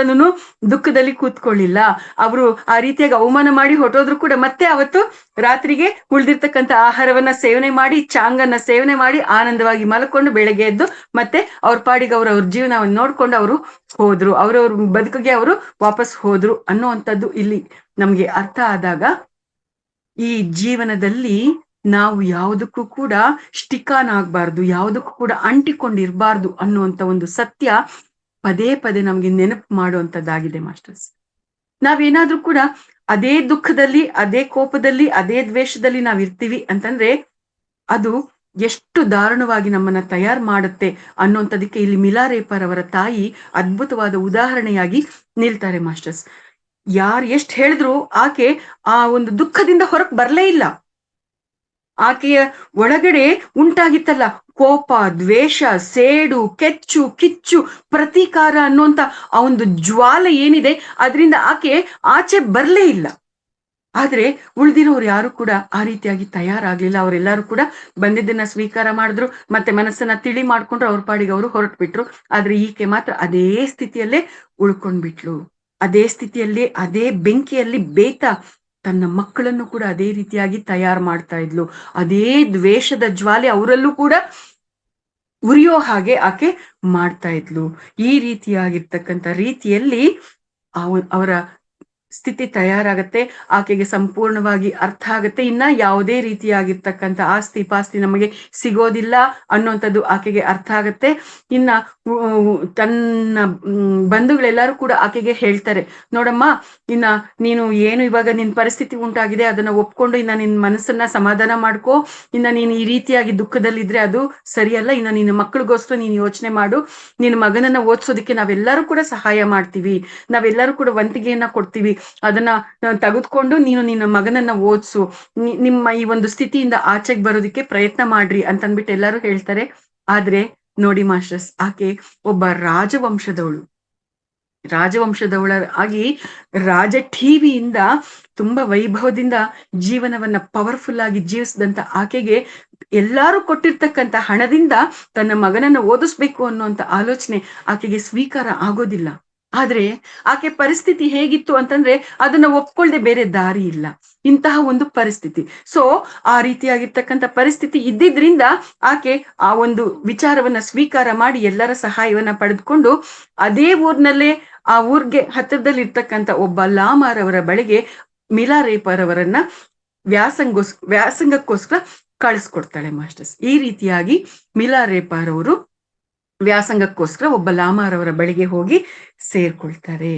ದುಃಖದಲ್ಲಿ ಕೂತ್ಕೊಳ್ಳಿಲ್ಲ. ಅವರು ಆ ರೀತಿಯಾಗಿ ಅವಮಾನ ಮಾಡಿ ಹೊಟ್ಟೋದ್ರು ಕೂಡ ಮತ್ತೆ ಅವತ್ತು ರಾತ್ರಿಗೆ ಉಳ್ದಿರ್ತಕ್ಕಂಥ ಆಹಾರವನ್ನ ಸೇವನೆ ಮಾಡಿ, ಚಾಂಗನ್ನ ಸೇವನೆ ಮಾಡಿ ಆನಂದವಾಗಿ ಮಲ್ಕೊಂಡು ಬೆಳಗ್ಗೆ ಎದ್ದು ಮತ್ತೆ ಅವ್ರ ಪಾಡಿಗೆ ಅವ್ರ ಜೀವನವನ್ನು ನೋಡ್ಕೊಂಡು ಅವರು ಹೋದ್ರು. ಅವ್ರವ್ರ ಬದುಕಿಗೆ ಅವರು ವಾಪಸ್ ಹೋದ್ರು ಅನ್ನುವಂಥದ್ದು ಇಲ್ಲಿ ನಮ್ಗೆ ಅರ್ಥ ಆದಾಗ, ಈ ಜೀವನದಲ್ಲಿ ನಾವು ಯಾವುದಕ್ಕೂ ಕೂಡ ಸ್ಟಿಕಾನ್ ಆಗ್ಬಾರ್ದು, ಯಾವುದಕ್ಕೂ ಕೂಡ ಅಂಟಿಕೊಂಡಿರ್ಬಾರ್ದು ಅನ್ನುವಂಥ ಒಂದು ಸತ್ಯ ಪದೇ ಪದೇ ನಮ್ಗೆ ನೆನಪು ಮಾಡುವಂಥದ್ದಾಗಿದೆ ಮಾಸ್ಟರ್ಸ್. ನಾವೇನಾದ್ರೂ ಕೂಡ ಅದೇ ದುಃಖದಲ್ಲಿ, ಅದೇ ಕೋಪದಲ್ಲಿ, ಅದೇ ದ್ವೇಷದಲ್ಲಿ ನಾವ್ ಇರ್ತೀವಿ ಅಂತಂದ್ರೆ ಅದು ಎಷ್ಟು ದಾರುಣವಾಗಿ ನಮ್ಮನ್ನ ತಯಾರು ಮಾಡುತ್ತೆ ಅನ್ನೋಂಥದಕ್ಕೆ ಇಲ್ಲಿ ಮಿಲಾರೇಪರ್ ಅವರ ತಾಯಿ ಅದ್ಭುತವಾದ ಉದಾಹರಣೆಯಾಗಿ ನಿಲ್ತಾರೆ ಮಾಸ್ಟರ್ಸ್. ಯಾರು ಎಷ್ಟು ಹೇಳಿದ್ರು ಆಕೆ ಆ ಒಂದು ದುಃಖದಿಂದ ಹೊರಕ್ ಬರ್ಲೇ ಇಲ್ಲ. ಆಕೆಯ ಒಳಗಡೆ ಉಂಟಾಗಿತ್ತಲ್ಲ ಕೋಪ, ದ್ವೇಷ, ಸೇಡು, ಕೆಚ್ಚು, ಕಿಚ್ಚು, ಪ್ರತೀಕಾರ ಅನ್ನುವಂತ ಆ ಒಂದು ಜ್ವಾಲೆ ಏನಿದೆ ಅದರಿಂದ ಆಕೆ ಆಚೆ ಬರ್ಲೇ ಇಲ್ಲ. ಆದ್ರೆ ಉಳ್ದಿರೋರು ಯಾರು ಕೂಡ ಆ ರೀತಿಯಾಗಿ ತಯಾರಾಗ್ಲಿಲ್ಲ. ಅವರೆಲ್ಲರೂ ಕೂಡ ಬಂದಿದ್ದನ್ನ ಸ್ವೀಕಾರ ಮಾಡಿದ್ರು, ಮತ್ತೆ ಮನಸ್ಸನ್ನ ತಿಳಿ ಮಾಡ್ಕೊಂಡ್ರು, ಅವ್ರ ಪಾಡಿಗೆ ಅವರು ಹೊರಟ್ಬಿಟ್ರು. ಆದ್ರೆ ಈಕೆ ಮಾತ್ರ ಅದೇ ಸ್ಥಿತಿಯಲ್ಲೇ ಉಳ್ಕೊಂಡ್ಬಿಟ್ಲು. ಅದೇ ಸ್ಥಿತಿಯಲ್ಲಿ, ಅದೇ ಬೆಂಕಿಯಲ್ಲಿ ಬೇಯ್ತಾ ತನ್ನ ಮಕ್ಕಳನ್ನು ಕೂಡ ಅದೇ ರೀತಿಯಾಗಿ ತಯಾರು ಮಾಡ್ತಾ ಇದ್ಲು. ಅದೇ ದ್ವೇಷದ ಜ್ವಾಲೆ ಅವರಲ್ಲೂ ಕೂಡ ಉರಿಯೋ ಹಾಗೆ ಆಕೆ ಮಾಡ್ತಾ ಇದ್ಲು. ಈ ರೀತಿಯಾಗಿರ್ತಕ್ಕಂಥ ರೀತಿಯಲ್ಲಿ ಅವರ ಸ್ಥಿತಿ ತಯಾರಾಗತ್ತೆ. ಆಕೆಗೆ ಸಂಪೂರ್ಣವಾಗಿ ಅರ್ಥ ಆಗತ್ತೆ, ಇನ್ನ ಯಾವುದೇ ರೀತಿಯಾಗಿರ್ತಕ್ಕಂಥ ಆಸ್ತಿ ಪಾಸ್ತಿ ನಮಗೆ ಸಿಗೋದಿಲ್ಲ ಅನ್ನುವಂಥದ್ದು ಆಕೆಗೆ ಅರ್ಥ ಆಗತ್ತೆ. ಇನ್ನ ತನ್ನ ಬಂಧುಗಳೆಲ್ಲರೂ ಕೂಡ ಆಕೆಗೆ ಹೇಳ್ತಾರೆ, ನೋಡಮ್ಮ, ಇನ್ನ ನೀನು ಏನು ಇವಾಗ ನಿನ್ ಪರಿಸ್ಥಿತಿ ಉಂಟಾಗಿದೆ ಅದನ್ನ ಒಪ್ಕೊಂಡು ಇನ್ನ ನಿನ್ ಮನಸ್ಸನ್ನ ಸಮಾಧಾನ ಮಾಡ್ಕೋ. ಇನ್ನ ನೀನು ಈ ರೀತಿಯಾಗಿ ದುಃಖದಲ್ಲಿದ್ರೆ ಅದು ಸರಿಯಲ್ಲ. ಇನ್ನ ನಿನ್ನ ಮಕ್ಕಳಿಗೋಸ್ಕರ ನೀನು ಯೋಚನೆ ಮಾಡು. ನಿನ್ನ ಮಗನನ್ನ ಓದಿಸೋದಕ್ಕೆ ನಾವೆಲ್ಲರೂ ಕೂಡ ಸಹಾಯ ಮಾಡ್ತೀವಿ, ನಾವೆಲ್ಲರೂ ಕೂಡ ವಂತಿಗೆಯನ್ನ ಕೊಡ್ತೀವಿ. ಅದನ್ನ ತೆಗೆದುಕೊಂಡು ನೀನು ನಿನ್ನ ಮಗನನ್ನ ಓದಿಸು, ನಿಮ್ಮ ಈ ಒಂದು ಸ್ಥಿತಿಯಿಂದ ಆಚೆಗೆ ಬರೋದಕ್ಕೆ ಪ್ರಯತ್ನ ಮಾಡ್ರಿ ಅಂತಂದ್ಬಿಟ್ಟು ಎಲ್ಲರೂ ಹೇಳ್ತಾರೆ. ಆದ್ರೆ ನೋಡಿ ಮಾಸ್ಟರ್ಸ್, ಆಕೆ ಒಬ್ಬ ರಾಜವಂಶದವಳ ಆಗಿ ರಾಜ ಟಿವಿಯಿಂದ ತುಂಬಾ ವೈಭವದಿಂದ ಜೀವನವನ್ನ ಪವರ್ಫುಲ್ ಆಗಿ ಜೀವಿಸಿದಂತ ಆಕೆಗೆ ಎಲ್ಲಾರು ಕೊಟ್ಟಿರ್ತಕ್ಕಂಥ ಹಣದಿಂದ ತನ್ನ ಮಗನನ್ನ ಓದಿಸ್ಬೇಕು ಅನ್ನುವಂತ ಆಲೋಚನೆ ಆಕೆಗೆ ಸ್ವೀಕಾರ ಆಗೋದಿಲ್ಲ. ಆದ್ರೆ ಆಕೆ ಪರಿಸ್ಥಿತಿ ಹೇಗಿತ್ತು ಅಂತಂದ್ರೆ ಅದನ್ನ ಒಪ್ಕೊಳ್ದೆ ಬೇರೆ ದಾರಿ ಇಲ್ಲ, ಇಂತಹ ಒಂದು ಪರಿಸ್ಥಿತಿ. ಸೊ ಆ ರೀತಿಯಾಗಿರ್ತಕ್ಕಂಥ ಪರಿಸ್ಥಿತಿ ಇದ್ದಿದ್ರಿಂದ ಆಕೆ ಆ ಒಂದು ವಿಚಾರವನ್ನ ಸ್ವೀಕಾರ ಮಾಡಿ ಎಲ್ಲರ ಸಹಾಯವನ್ನ ಪಡೆದುಕೊಂಡು ಅದೇ ಊರ್ನಲ್ಲೇ, ಆ ಊರ್ಗೆ ಹತ್ತಿರದಲ್ಲಿ ಇರ್ತಕ್ಕಂಥ ಒಬ್ಬ ಲಾಮಾರ್ ಅವರ ಬಳಿಗೆ ಮಿಲಾರೇಪರ್ ಅವರನ್ನ ವ್ಯಾಸಂಗಕ್ಕೋಸ್ಕರ ಕಳಿಸ್ಕೊಡ್ತಾಳೆ ಮಾಸ್ಟರ್ಸ್. ಈ ರೀತಿಯಾಗಿ ಮಿಲಾರೇಪರ್ ಅವರು ವ್ಯಾಸಂಗಕ್ಕೋಸ್ಕರ ಒಬ್ಬ ಲಾಮಾರ್ ಅವರ ಬಳಿಗೆ ಹೋಗಿ ಸೇರ್ಕೊಳ್ತಾರೆ.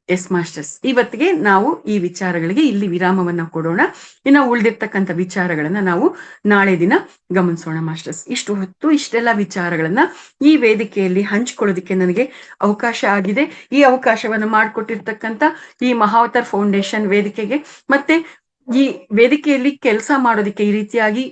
ಎಸ್ ಮಾಸ್ಟರ್ಸ್, ಇವತ್ತಿಗೆ ನಾವು ಈ ವಿಚಾರಗಳಿಗೆ ಇಲ್ಲಿ ವಿರಾಮವನ್ನ ಕೊಡೋಣ. ಇನ್ನು ಉಳಿದಿರ್ತಕ್ಕಂಥ ವಿಚಾರಗಳನ್ನ ನಾವು ನಾಳೆ ದಿನ ಗಮನಿಸೋಣ ಮಾಸ್ಟರ್ಸ್. ಇಷ್ಟು ಹೊತ್ತು ಇಷ್ಟೆಲ್ಲ ವಿಚಾರಗಳನ್ನ ಈ ವೇದಿಕೆಯಲ್ಲಿ ಹಂಚಿಕೊಳ್ಳೋದಕ್ಕೆ ನನಗೆ ಅವಕಾಶ ಆಗಿದೆ. ಈ ಅವಕಾಶವನ್ನು ಮಾಡಿಕೊಟ್ಟಿರ್ತಕ್ಕಂಥ ಈ ಮಹಾವತಾರ್ ಫೌಂಡೇಶನ್ ವೇದಿಕೆಗೆ, ಮತ್ತೆ ಈ ವೇದಿಕೆಯಲ್ಲಿ ಕೆಲಸ ಮಾಡೋದಕ್ಕೆ, ಈ ರೀತಿಯಾಗಿ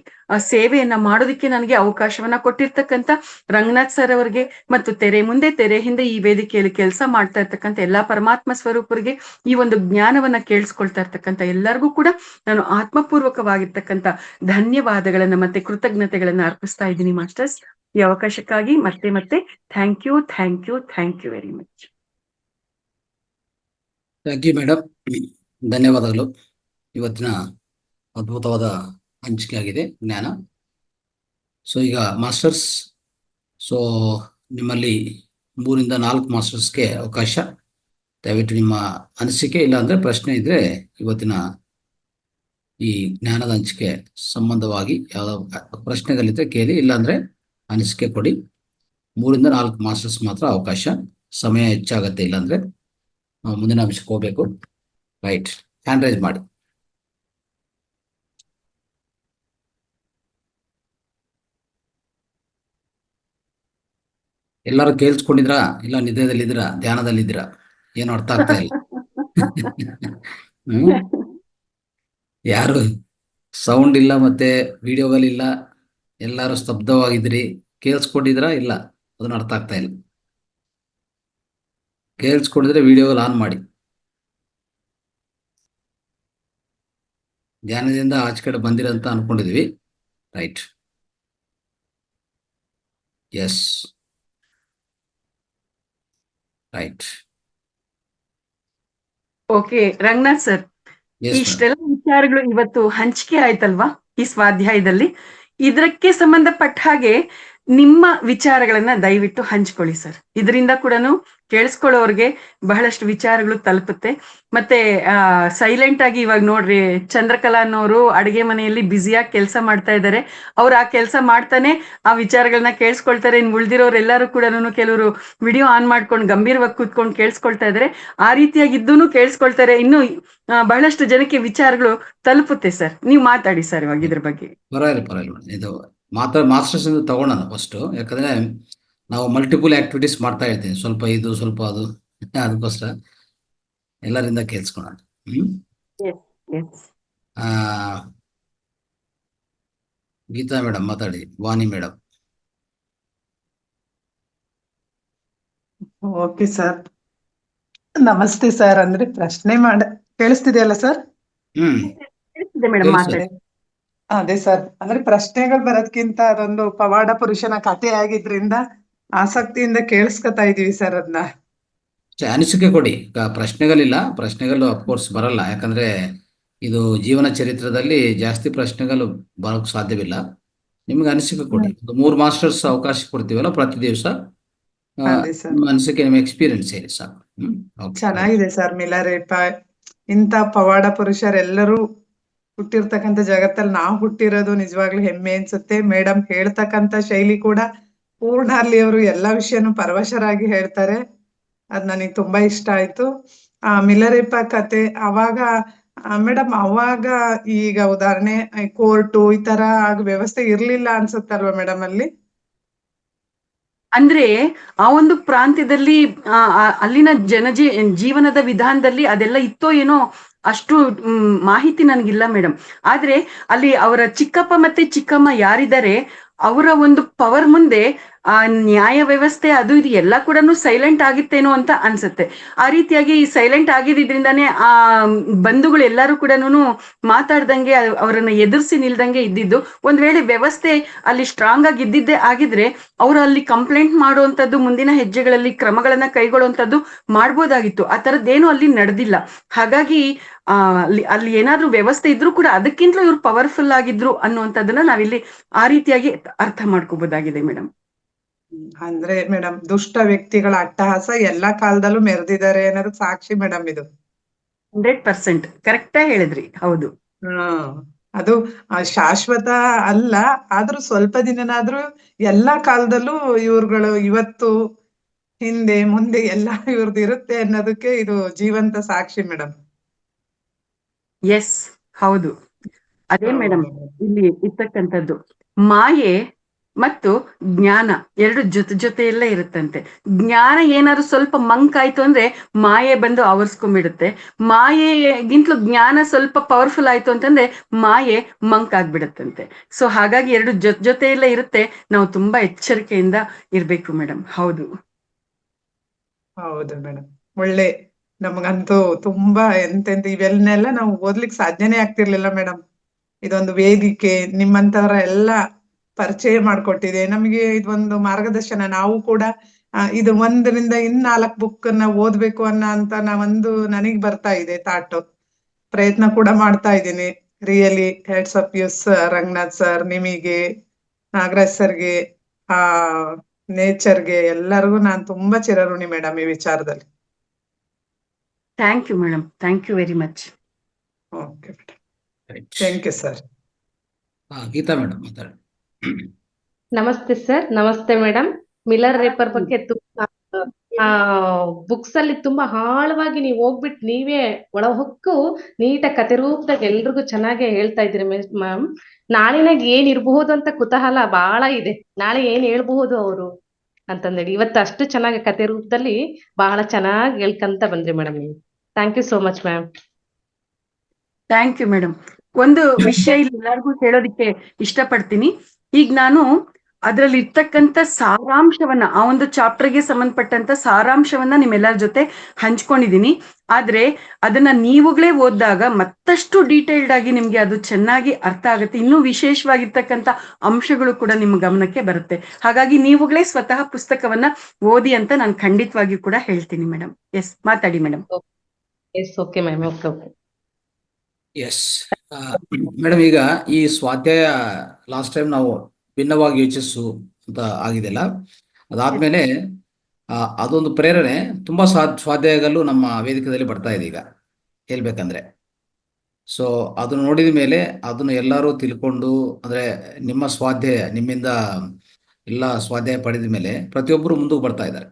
ಸೇವೆಯನ್ನ ಮಾಡೋದಕ್ಕೆ ನನಗೆ ಅವಕಾಶವನ್ನ ಕೊಟ್ಟಿರ್ತಕ್ಕಂಥ ರಂಗನಾಥ್ ಸರ್ ಅವರಿಗೆ, ಮತ್ತು ತೆರೆ ಮುಂದೆ ತೆರೆ ಹಿಂದೆ ಈ ವೇದಿಕೆಯಲ್ಲಿ ಕೆಲಸ ಮಾಡ್ತಾ ಇರ್ತಕ್ಕಂಥ ಎಲ್ಲಾ ಪರಮಾತ್ಮ ಸ್ವರೂಪರಿಗೆ, ಈ ಒಂದು ಜ್ಞಾನವನ್ನ ಕೇಳಿಸ್ಕೊಳ್ತಾ ಇರ್ತಕ್ಕಂಥ ಎಲ್ಲರಿಗೂ ಕೂಡ ನಾನು ಆತ್ಮಪೂರ್ವಕವಾಗಿರ್ತಕ್ಕಂಥ ಧನ್ಯವಾದಗಳನ್ನ ಮತ್ತೆ ಕೃತಜ್ಞತೆಗಳನ್ನ ಅರ್ಪಿಸ್ತಾ ಇದ್ದೀನಿ ಮಾಸ್ಟರ್ಸ್. ಈ ಅವಕಾಶಕ್ಕಾಗಿ ಮತ್ತೆ thank you very much.
Thank you madam, ಧನ್ಯವಾದಗಳು. ಇವತ್ತಿನ ಅದ್ಭುತವಾದ ಹಂಚಿಕೆ ಆಗಿದೆ ಜ್ಞಾನ. ಸೊ ಈಗ ಮಾಸ್ಟರ್ಸ್, ಸೊ ನಿಮ್ಮಲ್ಲಿ 3 ಇಂದ 4 ಮಾಸ್ಟರ್ಸ್ಗೆ ಅವಕಾಶ. ದಯವಿಟ್ಟು ನಿಮ್ಮ ಅನಿಸಿಕೆ ಇಲ್ಲಾಂದ್ರೆ ಪ್ರಶ್ನೆ ಇದ್ರೆ ಇವತ್ತಿನ ಈ ಜ್ಞಾನದ ಹಂಚಿಕೆ ಸಂಬಂಧವಾಗಿ ಯಾವ್ದಾದ್ರು ಪ್ರಶ್ನೆಗಳಿದ್ರೆ ಕೇಳಿ, ಇಲ್ಲಾಂದ್ರೆ ಅನಿಸಿಕೆ ಕೊಡಿ. 3 ಇಂದ 4 ಮಾಸ್ಟರ್ಸ್ ಮಾತ್ರ ಅವಕಾಶ. ಸಮಯ ಹೆಚ್ಚಾಗತ್ತೆ, ಇಲ್ಲಾಂದ್ರೆ ನಾವು ಮುಂದಿನ ಅಂಶಕ್ಕೆ ಹೋಗ್ಬೇಕು. ರೈಟ್, ಹ್ಯಾಂಡ್ ರೈಸ್ ಮಾಡಿ. ಎಲ್ಲರೂ ಕೇಳಿಸ್ಕೊಂಡಿದ್ರಾ? ಇಲ್ಲ ನಿದ್ರೆದಲ್ಲಿದ್ದೀರಾ, ಧ್ಯಾನದಲ್ಲಿದ್ದೀರಾ? ಏನು ಅರ್ಥ ಆಗ್ತಾ ಇಲ್ಲ. ಯಾರು ಸೌಂಡ್ ಇಲ್ಲ, ಮತ್ತೆ ವಿಡಿಯೋಗಳಿಲ್ಲ, ಎಲ್ಲರೂ ಸ್ತಬ್ಧವಾಗಿದ್ರಿ. ಕೇಳಿಸ್ಕೊಂಡಿದ್ರಾ? ಇಲ್ಲ, ಅದನ್ನ ಅರ್ಥ ಆಗ್ತಾ ಇಲ್ಲ. ಕೇಳಿಸ್ಕೊಂಡಿದ್ರೆ ವಿಡಿಯೋಗಳು ಆನ್ ಮಾಡಿ. ಧ್ಯಾನದಿಂದ ಆಚೆ ಕಡೆ ಬಂದಿರಂತ ಅನ್ಕೊಂಡಿದ್ವಿ. Right, yes, right.
Okay Ranganath sir, ಇಷ್ಟೆಲ್ಲ ವಿಚಾರಗಳು ಇವತ್ತು ಹಂಚಿಕೆ ಆಯ್ತಲ್ವಾ ಈ ಸ್ವಾಧ್ಯಾಯದಲ್ಲಿ? ಇದಕ್ಕೆ ಸಂಬಂಧಪಟ್ಟ ಹಾಗೆ ನಿಮ್ಮ ವಿಚಾರಗಳನ್ನ ದಯವಿಟ್ಟು ಹಂಚ್ಕೊಳ್ಳಿ ಸರ್. ಇದರಿಂದ ಕೂಡ ಕೇಳಿಸ್ಕೊಳ್ಳೋರ್ಗೆ ಬಹಳಷ್ಟು ವಿಚಾರಗಳು ತಲುಪುತ್ತೆ. ಮತ್ತೆ ಸೈಲೆಂಟ್ ಆಗಿ ಇವಾಗ ನೋಡ್ರಿ, ಚಂದ್ರಕಲಾ ಅನ್ನೋರು ಅಡಿಗೆ ಮನೆಯಲ್ಲಿ ಬ್ಯುಸಿಯಾಗಿ ಕೆಲಸ ಮಾಡ್ತಾ ಇದ್ದಾರೆ. ಅವ್ರು ಆ ಕೆಲಸ ಮಾಡ್ತಾನೆ ಆ ವಿಚಾರಗಳನ್ನ ಕೇಳಿಸ್ಕೊಳ್ತಾರೆ. ಇನ್ನು ಉಳ್ದಿರೋರೆಲ್ಲರೂ ಕೂಡ ಕೆಲವರು ವಿಡಿಯೋ ಆನ್ ಮಾಡ್ಕೊಂಡು ಗಂಭೀರವಾಗಿ ಕೂತ್ಕೊಂಡು ಕೇಳಿಸ್ಕೊಳ್ತಾ ಇದ್ದಾರೆ. ಆ ರೀತಿಯಾಗಿ ಇದ್ದೂನು ಕೇಳಿಸ್ಕೊಳ್ತಾರೆ. ಇನ್ನು ಬಹಳಷ್ಟು ಜನಕ್ಕೆ ವಿಚಾರಗಳು ತಲುಪುತ್ತೆ ಸರ್. ನೀವು ಮಾತಾಡಿ ಸರ್ ಇವಾಗ ಇದ್ರ ಬಗ್ಗೆ.
ಪರವಾಗಿಲ್ಲ. ಇದು ಮಾಸ್ಟರ್ಸ್ ತಗೊಳ್ಳೋಣ ಫಸ್ಟ್, ಯಾಕಂದ್ರೆ ನಾವು ಮಲ್ಟಿಪಲ್ ಆಕ್ಟಿವಿಟೀಸ್ ಮಾಡ್ತಾ ಇರ್ತೀವಿ, ಸ್ವಲ್ಪ ಇದು ಸ್ವಲ್ಪ ಅದು, ಅದಕ್ಕೋಸ್ಕರ ಎಲ್ಲರಿಂದ ಕೇಳಿಸ್ಕೊಳ್ಳೋಣ. ಗೀತಾ ಮೇಡಮ್ ಮಾತಾಡಿ, ವಾಣಿ ಮೇಡಮ್.
ಓಕೆ ಸರ್, ನಮಸ್ತೆ ಸರ್. ಅಂದ್ರೆ ಪ್ರಶ್ನೆ ಕೇಳಿಸ್ತಿದೆಯಲ್ಲ ಸರ್?
ಮೇಡಮ್ ಮಾತಾಡಿ.
ಅದೇ ಸರ್, ಅಂದ್ರೆ ಪ್ರಶ್ನೆಗಳು ಬರೋದ್ಕಿಂತ ಅದೊಂದು ಪವಾಡ ಪುರುಷನ ಕಥೆ ಆಗಿದ್ರಿಂದ ಆಸಕ್ತಿಯಿಂದ ಕೇಳಿಸ್ಕೊತಾ ಇದೀವಿ ಸರ್ ಅದನ್ನ.
ಅನಿಸಿಕೆ ಕೊಡಿ. ಪ್ರಶ್ನೆಗಳಿಲ್ಲ, ಪ್ರಶ್ನೆಗಳು ಅಫ್ಕೋರ್ಸ್ ಬರಲ್ಲ, ಯಾಕಂದ್ರೆ ಇದು ಜೀವನ ಚರಿತ್ರದಲ್ಲಿ ಜಾಸ್ತಿ ಪ್ರಶ್ನೆಗಳು ಬರೋಕ್ ಸಾಧ್ಯವಿಲ್ಲ. ನಿಮ್ಗೆ ಅನಿಸಿಕೆ ಕೊಡಿ. 3 ಮಾಸ್ಟರ್ಸ್ ಅವಕಾಶ ಕೊಡ್ತೀವಲ್ಲ ಪ್ರತಿ ದಿವಸ, ನಿಮ್ಮ ಅನಿಸಿಕೆ, ನಿಮ್ಮ ಎಕ್ಸ್ಪೀರಿಯನ್ಸ್ ಹೇಳಿ ಸಾಕು.
ಚೆನ್ನಾಗಿದೆ ಸರ್. ಮಿಲಾರೇಪ ಇಂತ ಪವಾಡ ಪುರುಷರೆಲ್ಲರೂ ಹುಟ್ಟಿರ್ತಕ್ಕಂಥ ಜಗತ್ತಲ್ಲಿ ನಾವು ಹುಟ್ಟಿರೋದು ನಿಜವಾಗ್ಲೂ ಹೆಮ್ಮೆ ಅನ್ಸುತ್ತೆ. ಮೇಡಮ್ ಹೇಳ್ತಕ್ಕಂಥ ಶೈಲಿ ಕೂಡ ಪೂರ್ಣ ಅಲ್ಲಿ ಅವರು ಎಲ್ಲಾ ವಿಷಯನೂ ಪರವಶರಾಗಿ ಹೇಳ್ತಾರೆ. ಅದ್ ನನಗೆ ತುಂಬಾ ಇಷ್ಟ ಆಯ್ತು. ಮಿಲಾರೇಪ ಕತೆ ಅವಾಗ ಮೇಡಮ್, ಅವಾಗ ಈಗ ಉದಾಹರಣೆ ಕೋರ್ಟು ಈ ತರ ವ್ಯವಸ್ಥೆ ಇರ್ಲಿಲ್ಲ ಅನ್ಸುತ್ತಲ್ವಾ ಮೇಡಮ್ ಅಲ್ಲಿ?
ಅಂದ್ರೆ ಆ ಒಂದು ಪ್ರಾಂತ್ಯದಲ್ಲಿ ಅಲ್ಲಿನ ಜೀವನದ ವಿಧಾನದಲ್ಲಿ ಅದೆಲ್ಲ ಇತ್ತೋ ಏನೋ, ಅಷ್ಟು ಮಾಹಿತಿ ನನಗಿಲ್ಲ ಮೇಡಮ್. ಆದ್ರೆ ಅಲ್ಲಿ ಅವರ ಚಿಕ್ಕಪ್ಪ ಮತ್ತೆ ಚಿಕ್ಕಮ್ಮ ಯಾರಿದ್ದಾರೆ, ಅವರ ಒಂದು ಪವರ್ ಮುಂದೆ ಆ ನ್ಯಾಯ ವ್ಯವಸ್ಥೆ ಅದು ಇದು ಎಲ್ಲ ಕೂಡ ಸೈಲೆಂಟ್ ಆಗಿತ್ತೇನೋ ಅಂತ ಅನ್ಸುತ್ತೆ. ಆ ರೀತಿಯಾಗಿ ಸೈಲೆಂಟ್ ಆಗಿದ್ರಿಂದಾನೇ ಆ ಬಂಧುಗಳು ಎಲ್ಲರೂ ಕೂಡ ಮಾತಾಡ್ದಂಗೆ, ಅವರನ್ನ ಎದುರಿಸಿ ನಿಲ್ದಂಗೆ ಇದ್ದಿದ್ದು. ಒಂದ್ ವೇಳೆ ವ್ಯವಸ್ಥೆ ಅಲ್ಲಿ ಸ್ಟ್ರಾಂಗ್ ಆಗಿ ಇದ್ದಿದ್ದೇ ಆಗಿದ್ರೆ ಅವರು ಅಲ್ಲಿ ಕಂಪ್ಲೇಂಟ್ ಮಾಡುವಂತದ್ದು, ಮುಂದಿನ ಹೆಜ್ಜೆಗಳಲ್ಲಿ ಕ್ರಮಗಳನ್ನ ಕೈಗೊಳ್ಳುವಂತದ್ದು ಮಾಡ್ಬೋದಾಗಿತ್ತು. ಆ ತರದ್ದೇನು ಅಲ್ಲಿ ನಡೆದಿಲ್ಲ. ಹಾಗಾಗಿ ಅಲ್ಲಿ ಏನಾದ್ರೂ ವ್ಯವಸ್ಥೆ ಇದ್ರೂ ಕೂಡ ಅದಕ್ಕಿಂತಲೂ ಇವ್ರು ಪವರ್ಫುಲ್ ಆಗಿದ್ರು ಅನ್ನುವಂಥದ್ದನ್ನ ನಾವಿಲ್ಲಿ ಆ ರೀತಿಯಾಗಿ ಅರ್ಥ ಮಾಡ್ಕೋಬಹುದಾಗಿದೆ ಮೇಡಮ್.
ಅಂದ್ರೆ ಮೇಡಮ್, ದುಷ್ಟ ವ್ಯಕ್ತಿಗಳ ಅಟ್ಟಹಾಸ ಎಲ್ಲಾ ಕಾಲದಲ್ಲೂ ಮೆರೆದಿದ್ದಾರೆ ಅನ್ನೋದು ಸಾಕ್ಷಿ ಮೇಡಮ್ ಇದು.
100% ಕರೆಕ್ಟ್ ಆಗಿ ಹೇಳಿದ್ರಿ. ಹೌದು.
ಅದು ಶಾಶ್ವತ ಅಲ್ಲ, ಆದ್ರೂ ಸ್ವಲ್ಪ ದಿನನಾದ್ರೂ ಎಲ್ಲಾ ಕಾಲದಲ್ಲೂ ಇವ್ರುಗಳು ಇವತ್ತು ಹಿಂದೆ ಮುಂದೆ ಎಲ್ಲ ಇವ್ರದ್ದು ಇರುತ್ತೆ ಅನ್ನೋದಕ್ಕೆ ಇದು ಜೀವಂತ ಸಾಕ್ಷಿ ಮೇಡಮ್.
ಎಸ್, ಹೌದು. ಅದೇ ಮೇಡಮ್
ಹೌದು
ಇಲ್ಲಿ ಇರ್ತಕ್ಕಂಥದ್ದು. ಮಾಯೆ ಮತ್ತು ಜ್ಞಾನ ಎರಡು ಜೊತೆಯಲ್ಲೇ ಇರುತ್ತಂತೆ. ಜ್ಞಾನ ಏನಾದ್ರು ಸ್ವಲ್ಪ ಮಂಕಾಯ್ತು ಅಂದ್ರೆ ಮಾಯೆ ಬಂದು ಆವರಿಸ್ಕೊಂಡ್ಬಿಡುತ್ತೆ. ಮಾಯೆಗಿಂತಲೂ ಜ್ಞಾನ ಸ್ವಲ್ಪ ಪವರ್ಫುಲ್ ಆಯ್ತು ಅಂತಂದ್ರೆ ಮಾಯೆ ಮಂಕ್ ಆಗ್ಬಿಡತ್ತಂತೆ. ಸೊ ಹಾಗಾಗಿ ಎರಡು ಜೊತೆಯಲ್ಲೇ ಇರುತ್ತೆ. ನಾವು ತುಂಬಾ ಎಚ್ಚರಿಕೆಯಿಂದ ಇರ್ಬೇಕು ಮೇಡಮ್. ಹೌದು
ಹೌದು ಮೇಡಮ್. ಒಳ್ಳೆ ನಮಗಂತೂ ತುಂಬಾ ಎಂತೆಂತ ಇವೆಲ್ಲನೆಲ್ಲ ನಾವು ಓದ್ಲಿಕ್ಕೆ ಸಾಧ್ಯನೇ ಆಗ್ತಿರ್ಲಿಲ್ಲ ಮೇಡಮ್. ಇದೊಂದು ವೇದಿಕೆ ನಿಮ್ಮಂತವರ ಎಲ್ಲ ಪರಿಚಯ ಮಾಡ್ಕೊಟ್ಟಿದೆ ನಮಗೆ. ಇದೊಂದು ಮಾರ್ಗದರ್ಶನ. ನಾವು ಕೂಡ ಇದು 1ರಿಂದ 4 ಬುಕ್ ನ ಓದ್ಬೇಕು ಅಂತ ನಾವೊಂದು ನನಗ್ ಬರ್ತಾ ಇದೆ ಥಾಟ್. ಪ್ರಯತ್ನ ಕೂಡ ಮಾಡ್ತಾ ಇದ್ದೀನಿ. Really hats off you sir, Ranganath sir, ನಿಮಗೆ, ನಾಗರಾಜ್ ಸರ್ಗೆ, ಆ ನೇಚರ್ಗೆ, ಎಲ್ಲರಿಗೂ ನಾನು ತುಂಬಾ ಚಿರಋಣಿ ಮೇಡಮ್ ಈ ವಿಚಾರದಲ್ಲಿ.
Thank you madam, thank you very much.
Okay madam, thank you sir.
Geeta madam ಮಾತಾಡಿ.
ನಮಸ್ತೆ ಸರ್. ನಮಸ್ತೆ ಮೇಡಮ್. ಮಿಲರ್ ರೇಪರ್ ಬಗ್ಗೆ ತುಂಬಾ ಬುಕ್ಸ್ ಅಲ್ಲಿ ತುಂಬಾ ಆಳವಾಗಿ ನೀವು ಹೋಗ್ಬಿಟ್ಟು ನೀವೇ ಒಳ ಹೊಕ್ಕು ನೀಟಾಗಿ ಕತೆ ರೂಪದಾಗ ಎಲ್ರಿಗೂ ಚೆನ್ನಾಗಿ ಹೇಳ್ತಾ ಇದ್ರಿ ಮ್ಯಾಮ್. ನಾಳಿನಾಗ ಏನ್ ಇರಬಹುದು ಅಂತ ಕುತೂಹಲ ಬಹಳ ಇದೆ. ನಾಳೆ ಏನ್ ಹೇಳ್ಬಹುದು ಅವರು ಅಂತಂದೇಳಿ ಇವತ್ತು ಅಷ್ಟು ಚೆನ್ನಾಗಿ ಕತೆ ರೂಪದಲ್ಲಿ ಬಹಳ ಚೆನ್ನಾಗಿ ಹೇಳ್ಕಂತ ಬಂದ್ರಿ ಮೇಡಮ್ ನೀವು. Thank you so much ma'am.
Thank you madam. ಒಂದು ವಿಷಯ ಇಲ್ಲಿ ಎಲ್ಲರಿಗೂ ಹೇಳೋದಿಕ್ಕೆ ಇಷ್ಟಪಡ್ತೀನಿ. ಈಗ ನಾನು ಅದರಲ್ಲಿ ಇರ್ತಕ್ಕಂಥ ಸಾರಾಂಶವನ್ನ, ಆ ಒಂದು ಚಾಪ್ಟರ್ಗೆ ಸಂಬಂಧಪಟ್ಟಂತ ಸಾರಾಂಶವನ್ನ ನಿಮ್ಮೆಲ್ಲರ ಜೊತೆ ಹಂಚ್ಕೊಂಡಿದೀನಿ. ಆದ್ರೆ ಅದನ್ನ ನೀವುಗಳೇ ಓದಿದಾಗ ಮತ್ತಷ್ಟು ಡೀಟೇಲ್ಡ್ ಆಗಿ ನಿಮ್ಗೆ ಅದು ಚೆನ್ನಾಗಿ ಅರ್ಥ ಆಗುತ್ತೆ. ಇನ್ನೂ ವಿಶೇಷವಾಗಿರ್ತಕ್ಕಂಥ ಅಂಶಗಳು ಕೂಡ ನಿಮ್ಮ ಗಮನಕ್ಕೆ ಬರುತ್ತೆ. ಹಾಗಾಗಿ ನೀವುಗಳೇ ಸ್ವತಃ ಪುಸ್ತಕವನ್ನ ಓದಿ ಅಂತ ನಾನು ಖಂಡಿತವಾಗಿಯೂ ಕೂಡ ಹೇಳ್ತೀನಿ ಮೇಡಮ್. ಎಸ್, ಮಾತಾಡಿ madam.
Yes, okay ma'am. Okay okay.
Yes madam, ಈಗ ಈ ಸ್ವಾಧ್ಯಾಯ ಲಾಸ್ಟ್ ಟೈಮ್ ನಾವು ಭಿನ್ನವಾಗಿ ಯೋಚಿಸು ಅಂತ ಆಗಿದೆಲ್ಲ, ಅದಾದ್ಮೇಲೆ ಅದೊಂದು ಪ್ರೇರಣೆ ತುಂಬಾ ಸ್ವಾಧ್ಯಾಯಗಳು ನಮ್ಮ ವೇದಿಕೆಯಲ್ಲಿ ಬರ್ತಾ ಇದೆ ಈಗ ಹೇಳ್ಬೇಕಂದ್ರೆ. ಸೊ ಅದನ್ನು ನೋಡಿದ ಮೇಲೆ ಅದನ್ನು ಎಲ್ಲರೂ ತಿಳ್ಕೊಂಡು, ಅಂದ್ರೆ ನಿಮ್ಮ ಸ್ವಾಧ್ಯಾಯ, ನಿಮ್ಮಿಂದ ಎಲ್ಲ ಸ್ವಾಧ್ಯಾಯ ಪಡೆದ ಮೇಲೆ ಪ್ರತಿಯೊಬ್ಬರು ಮುಂದಕ್ಕೆ ಬರ್ತಾ ಇದ್ದಾರೆ.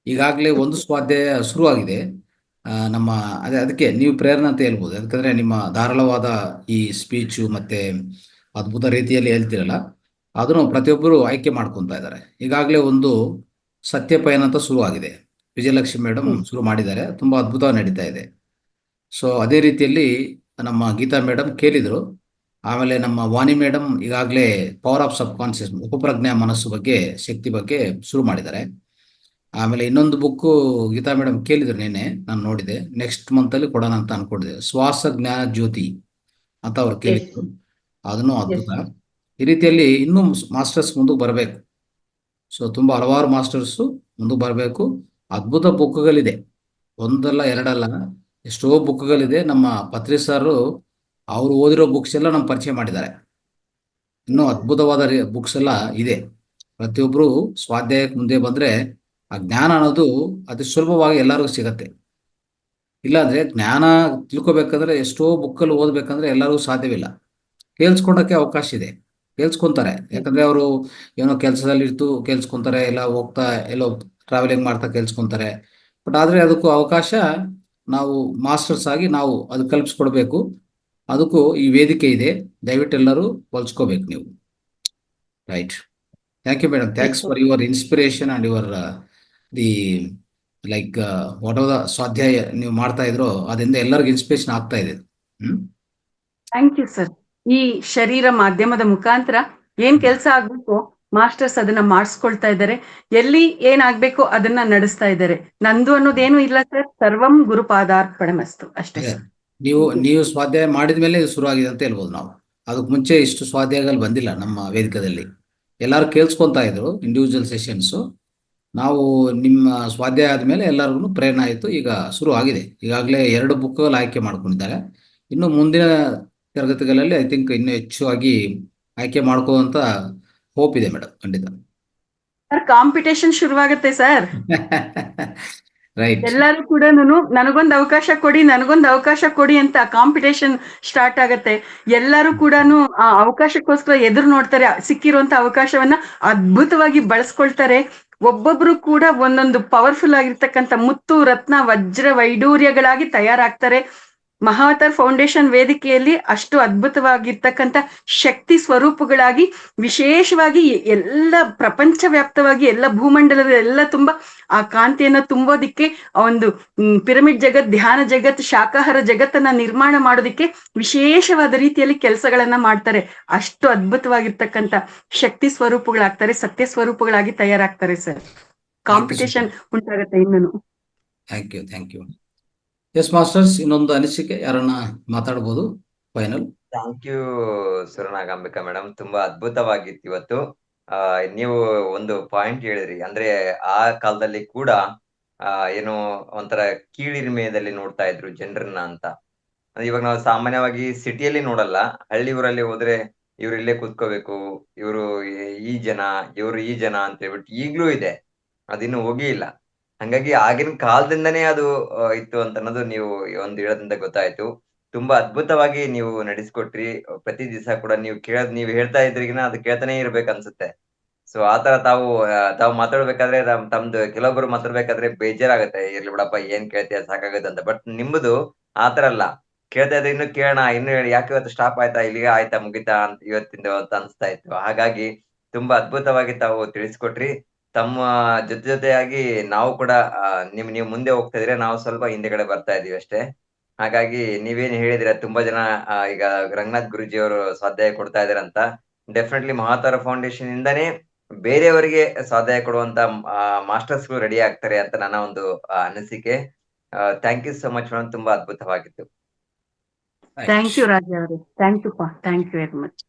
ಈಗಾಗಲೇ ಒಂದು ಸ್ವಾಧ್ಯಾಯ ಶುರುವಾಗಿದೆ. ನಮ್ಮ ಅದಕ್ಕೆ ನೀವು ಪ್ರೇರಣೆ ಅಂತ ಹೇಳ್ಬೋದು. ಯಾಕಂದ್ರೆ ನಿಮ್ಮ ಧಾರಾಳವಾದ ಈ ಸ್ಪೀಚು ಮತ್ತೆ ಅದ್ಭುತ ರೀತಿಯಲ್ಲಿ ಹೇಳ್ತಿರಲ್ಲ, ಅದನ್ನು ಪ್ರತಿಯೊಬ್ಬರು ಆಯ್ಕೆ ಮಾಡ್ಕೊತಾ ಇದ್ದಾರೆ. ಈಗಾಗಲೇ ಒಂದು ಸತ್ಯಪಯಣ ಅಂತ ಶುರುವಾಗಿದೆ. ವಿಜಯಲಕ್ಷ್ಮಿ ಮೇಡಮ್ ಶುರು ಮಾಡಿದ್ದಾರೆ, ತುಂಬಾ ಅದ್ಭುತವಾಗಿ ನಡೀತಾ ಇದೆ. ಸೊ ಅದೇ ರೀತಿಯಲ್ಲಿ ನಮ್ಮ ಗೀತಾ ಮೇಡಮ್ ಕೇಳಿದ್ರು. ಆಮೇಲೆ ನಮ್ಮ ವಾಣಿ ಮೇಡಮ್ ಈಗಾಗಲೇ ಪವರ್ ಆಫ್ ಸಬ್ ಕಾನ್ಸಿಯಸ್, ಉಪಪ್ರಜ್ಞಾ ಮನಸ್ಸು ಬಗ್ಗೆ, ಶಕ್ತಿ ಬಗ್ಗೆ ಶುರು ಮಾಡಿದ್ದಾರೆ. ಆಮೇಲೆ ಇನ್ನೊಂದು ಬುಕ್ಕು ಗೀತಾ ಮೇಡಮ್ ಕೇಳಿದ್ರು, ನಿನ್ನೆ ನಾನು ನೋಡಿದೆ. ನೆಕ್ಸ್ಟ್ ಮಂತ್ ಅಲ್ಲಿ ಕೊಡೋಣ ಅಂತ ಅನ್ಕೊಂಡಿದೆ. ಶ್ವಾಸ ಜ್ಞಾನ ಜ್ಯೋತಿ ಅಂತ ಅವ್ರು ಕೇಳಿದ್ರು. ಅದನ್ನು ಅದ್ಭುತ. ಈ ರೀತಿಯಲ್ಲಿ ಇನ್ನೂ ಮಾಸ್ಟರ್ಸ್ ಮುಂದಕ್ಕೆ ಬರಬೇಕು. ಸೊ ತುಂಬಾ ಹಲವಾರು ಮಾಸ್ಟರ್ಸು ಮುಂದಕ್ಕೆ ಬರಬೇಕು. ಅದ್ಭುತ ಬುಕ್ಗಳಿದೆ, ಒಂದಲ್ಲ ಎರಡಲ್ಲ, ಎಷ್ಟೋ ಬುಕ್ಗಳಿದೆ. ನಮ್ಮ ಪತ್ರಿ ಸರ್ ಅವರು ಓದಿರೋ ಬುಕ್ಸ್ ಎಲ್ಲ ನಮ್ಗೆ ಪರಿಚಯ ಮಾಡಿದ್ದಾರೆ. ಇನ್ನೂ ಅದ್ಭುತವಾದ ಬುಕ್ಸ್ ಎಲ್ಲ ಇದೆ. ಪ್ರತಿಯೊಬ್ಬರು ಸ್ವಾಧ್ಯಾಯಕ್ಕೆ ಮುಂದೆ ಬಂದ್ರೆ ಆ ಜ್ಞಾನ ಅನ್ನೋದು ಅತಿ ಸುಲಭವಾಗಿ ಎಲ್ಲರಿಗೂ ಸಿಗತ್ತೆ. ಇಲ್ಲಾಂದ್ರೆ ಜ್ಞಾನ ತಿಳ್ಕೊಬೇಕಂದ್ರೆ ಎಷ್ಟೋ ಬುಕ್ಕಲ್ಲಿ ಓದ್ಬೇಕಂದ್ರೆ ಎಲ್ಲರಿಗೂ ಸಾಧ್ಯವಿಲ್ಲ. ಕೇಳಿಸ್ಕೊಳಕ್ಕೆ ಅವಕಾಶ ಇದೆ, ಕೇಳಿಸ್ಕೊಂತಾರೆ. ಯಾಕಂದ್ರೆ ಅವರು ಏನೋ ಕೆಲಸದಲ್ಲಿ ಇರ್ತು ಕೇಳಿಸ್ಕೊಂತಾರೆ, ಎಲ್ಲ ಹೋಗ್ತಾ ಎಲ್ಲೋ ಟ್ರಾವೆಲಿಂಗ್ ಮಾಡ್ತಾ ಕೇಳಿಸ್ಕೊಂತಾರೆ. ಬಟ್ ಆದ್ರೆ ಅದಕ್ಕೂ ಅವಕಾಶ ನಾವು ಮಾಸ್ಟರ್ಸ್ ಆಗಿ ನಾವು ಅದು ಕಲ್ಪಿಸ್ಕೊಡ್ಬೇಕು. ಅದಕ್ಕೂ ಈ ವೇದಿಕೆ ಇದೆ, ದಯವಿಟ್ಟು ಎಲ್ಲರೂ ಬಳಸ್ಕೋಬೇಕು ನೀವು. Right. Thank you madam. Thanks for your inspiration and your the like what are the ಸ್ವಾಧ್ಯಾಯ ನೀವು ಮಾಡ್ತಾ ಇದ್ರೋ ಅದರಿಂದ ಎಲ್ಲರಿಗೂ ಇನ್ಸ್ಪಿರೇಷನ್ ಆಗ್ತಾ ಇದೆ.
Thank you sir. ಈ ಶರೀರ ಮಾಧ್ಯಮದ ಮುಖಾಂತರ ಏನ್ ಕೆಲಸ ಆಗ್ಬೇಕು ಮಾಸ್ಟರ್ಸ್ ಅದನ್ನ ಮಾಡಿಸ್ಕೊಳ್ತಾ ಇದ್ದಾರೆ. ಎಲ್ಲಿ ಏನಾಗ್ಬೇಕು ಅದನ್ನ ನಡೆಸ್ತಾ ಇದ್ದಾರೆ. ನಂದು ಅನ್ನೋದೇನು ಇಲ್ಲ ಸರ್, ಸರ್ವಂ ಗುರುಪಾದಾರ್ಪಣಮಸ್ತು ಅಷ್ಟೇ ಸರ್.
ನೀವು ಸ್ವಾಧ್ಯಾಯ ಮಾಡಿದ ಮೇಲೆ ಇದು ಶುರು ಆಗಿದೆ ಅಂತ ಹೇಳ್ಬೋದು ನಾವು. ಅದಕ್ಕೆ ಮುಂಚೆ ಇಷ್ಟು ಸ್ವಾಧ್ಯಾಯಗಳು ಬಂದಿಲ್ಲ ನಮ್ಮ ವೇದಿಕೆಯಲ್ಲಿ. ಎಲ್ಲರೂ ಕೇಳಿಸ್ಕೊಂತಾ ಇದ್ರು ಇಂಡಿವಿಜುವಲ್ ಸೆಷನ್ಸು. ನಾವು ನಿಮ್ಮ ಸ್ವಾಧ್ಯಾಯ ಆದ್ಮೇಲೆ ಎಲ್ಲರಿಗೂ ಪ್ರೇರಣೆ ಆಯಿತು. ಈಗ ಶುರು ಆಗಿದೆ. ಈಗಾಗಲೇ 2 ಬುಕ್ಗಳು ಆಯ್ಕೆ ಮಾಡ್ಕೊಂಡಿದ್ದಾರೆ. ಇನ್ನು ಮುಂದಿನ ತರಗತಿಗಳಲ್ಲಿ ಐ ಥಿಂಕ್ ಇನ್ನೂ ಹೆಚ್ಚಾಗಿ ಆಯ್ಕೆ ಮಾಡ್ಕೋಂತ ಹೋಪ್ ಇದೆ ಮೇಡಮ್. ಖಂಡಿತ
ಸರ್, ಕಾಂಪಿಟೇಷನ್ ಶುರುವಾಗುತ್ತೆ ಸರ್.
ರೈಟ್.
ಎಲ್ಲರೂ ಕೂಡ ನನಗೊಂದು ಅವಕಾಶ ಕೊಡಿ ಅಂತ ಕಾಂಪಿಟೇಷನ್ ಸ್ಟಾರ್ಟ್ ಆಗತ್ತೆ. ಎಲ್ಲರೂ ಕೂಡ ಆ ಅವಕಾಶಕ್ಕೋಸ್ಕರ ಎದುರು ನೋಡ್ತಾರೆ. ಸಿಕ್ಕಿರುವಂತ ಅವಕಾಶವನ್ನ ಅದ್ಭುತವಾಗಿ ಬಳಸ್ಕೊಳ್ತಾರೆ. ಒಬ್ಬೊಬ್ರು ಕೂಡ ಒಂದೊಂದು ಪವರ್ಫುಲ್ ಆಗಿರ್ತಕ್ಕಂಥ ಮುತ್ತು ರತ್ನ ವಜ್ರ ವೈಡೂರ್ಯಗಳಾಗಿ ತಯಾರಾಗ್ತಾರೆ. ಮಹಾವತಾರ್ ಫೌಂಡೇಶನ್ ವೇದಿಕೆಯಲ್ಲಿ ಅಷ್ಟು ಅದ್ಭುತವಾಗಿರ್ತಕ್ಕಂಥ ಶಕ್ತಿ ಸ್ವರೂಪಗಳಾಗಿ ವಿಶೇಷವಾಗಿ ಎಲ್ಲ ಪ್ರಪಂಚ ವ್ಯಾಪ್ತವಾಗಿ ಎಲ್ಲ ಭೂಮಂಡಲದ ಎಲ್ಲ ತುಂಬ ಆ ಕಾಂತಿಯನ್ನ ತುಂಬೋದಿಕ್ಕೆ ಆ ಒಂದು ಪಿರಮಿಡ್ ಜಗತ್, ಧ್ಯಾನ ಜಗತ್, ಶಾಕಾಹಾರ ಜಗತ್ತನ್ನ ನಿರ್ಮಾಣ ಮಾಡೋದಿಕ್ಕೆ ವಿಶೇಷವಾದ ರೀತಿಯಲ್ಲಿ ಕೆಲಸಗಳನ್ನ ಮಾಡ್ತಾರೆ. ಅಷ್ಟು ಅದ್ಭುತವಾಗಿರ್ತಕ್ಕಂಥ ಶಕ್ತಿ ಸ್ವರೂಪಗಳಾಗ್ತಾರೆ, ಸತ್ಯ ಸ್ವರೂಪಗಳಾಗಿ ತಯಾರಾಗ್ತಾರೆ ಸರ್. ಕಾಂಪಿಟೇಷನ್ ಉಂಟಾಗತ್ತೆ ಇನ್ನೂ.
Thank you. ಎಸ್ ಮಾಸ್ಟರ್ಸ್, ಇನ್ನೊಂದು ಅನಿಸಿಕೆ ಯಾರನ್ನ ಮಾತಾಡ್ಬೋದು ಫೈನಲ್?
ಥ್ಯಾಂಕ್ ಯು ಸುರನಾಗಾಂಬಿಕಾ ಮೇಡಮ್, ತುಂಬಾ ಅದ್ಭುತವಾಗಿತ್ತು ಇವತ್ತು. ನೀವು ಒಂದು ಪಾಯಿಂಟ್ ಹೇಳಿದ್ರಿ, ಅಂದ್ರೆ ಆ ಕಾಲದಲ್ಲಿ ಕೂಡ ಏನು ಒಂಥರ ಕೀಳಿರಿಮೆಯಲ್ಲಿ ನೋಡ್ತಾ ಇದ್ರು ಜನರನ್ನ ಅಂತ. ಇವಾಗ ನಾವು ಸಾಮಾನ್ಯವಾಗಿ ಸಿಟಿಯಲ್ಲಿ ನೋಡಲ್ಲ, ಹಳ್ಳಿ ಊರಲ್ಲಿ ಹೋದ್ರೆ ಇವ್ರು ಇಲ್ಲೇ ಕೂತ್ಕೋಬೇಕು, ಇವರು ಈ ಜನ, ಇವ್ರು ಈ ಜನ ಅಂತ ಹೇಳ್ಬಿಟ್ಟು ಈಗ್ಲೂ ಇದೆ, ಅದಿನ್ನು ಹೋಗಿ ಇಲ್ಲ. ಹಂಗಾಗಿ ಆಗಿನ ಕಾಲದಿಂದನೇ ಅದು ಇತ್ತು ಅಂತ ಅನ್ನೋದು ನೀವು ಒಂದು ಹೇಳೋದ್ರಿಂದ ಗೊತ್ತಾಯ್ತು. ತುಂಬಾ ಅದ್ಭುತವಾಗಿ ನೀವು ನಡೆಸ್ಕೊಟ್ರಿ. ಪ್ರತಿ ದಿವಸ ಕೂಡ ನೀವು ಹೇಳ್ತಾ ಇದ್ರಿಗಿನ ಅದು ಕೇಳ್ತಾನೆ ಇರ್ಬೇಕು ಅನ್ಸುತ್ತೆ. ಸೊ ಆತರ ತಾವು ಮಾತಾಡ್ಬೇಕಾದ್ರೆ ತಮ್ದು ಕೆಲವೊಬ್ರು ಮಾತಾಡ್ಬೇಕಾದ್ರೆ ಬೇಜಾರಾಗತ್ತೆ, ಇರ್ಲಿ ಬಿಡಪ್ಪ ಏನ್ ಕೇಳ್ತೀಯ ಸಾಕಾಗತ್ತೆ ಅಂತ. ಬಟ್ ನಿಮ್ಮದು ಆತರ ಅಲ್ಲ, ಕೇಳ್ತಾ ಇದ್ರೆ ಇನ್ನು ಕೇಳೋಣ, ಇನ್ನು ಯಾಕೆ ಇವತ್ತು ಸ್ಟಾಪ್ ಆಯ್ತಾ, ಇಲ್ಲಿಗೆ ಆಯ್ತಾ, ಮುಗಿತಾ ಅಂತ ಇವತ್ತಿಂದ ಅಂತ ಅನ್ಸ್ತಾ ಇತ್ತು. ಹಾಗಾಗಿ ತುಂಬಾ ಅದ್ಭುತವಾಗಿ ತಾವು ತಿಳಿಸ್ಕೊಟ್ರಿ. ತಮ್ಮ ಜೊತೆಯಾಗಿ ನಾವು ಕೂಡ ನೀವು ಮುಂದೆ ಹೋಗ್ತಾ ಇದ್ರೆ ನಾವು ಸ್ವಲ್ಪ ಹಿಂದೆಗಡೆ ಬರ್ತಾ ಇದೀವಿ ಅಷ್ಟೇ. ಹಾಗಾಗಿ ನೀವೇನ್ ಹೇಳಿದ್ರೆ ತುಂಬಾ ಜನ ಈಗ ರಂಗನಾಥ್ ಗುರುಜಿ ಅವರು ಸ್ವಾಧ್ಯಾಯ ಕೊಡ್ತಾ ಇದಾರೆ ಅಂತ. ಡೆಫಿನೆಟ್ಲಿ ಮಹಾತಾರ ಫೌಂಡೇಶನ್ ಇಂದಾನೇ ಬೇರೆಯವರಿಗೆ ಸ್ವಾಧ್ಯಾಯ ಕೊಡುವಂತ ಮಾಸ್ಟರ್ಸ್ಗಳು ರೆಡಿ ಆಗ್ತಾರೆ ಅಂತ ನನ್ನ ಒಂದು ಅನಿಸಿಕೆ. Thank you so much madam, ತುಂಬಾ ಅದ್ಭುತವಾಗಿತ್ತು.
ಥ್ಯಾಂಕ್ ಯು ರಾಜ ಅವರೇ, ಥ್ಯಾಂಕ್ ಯು ವೆರಿ ಮಚ್.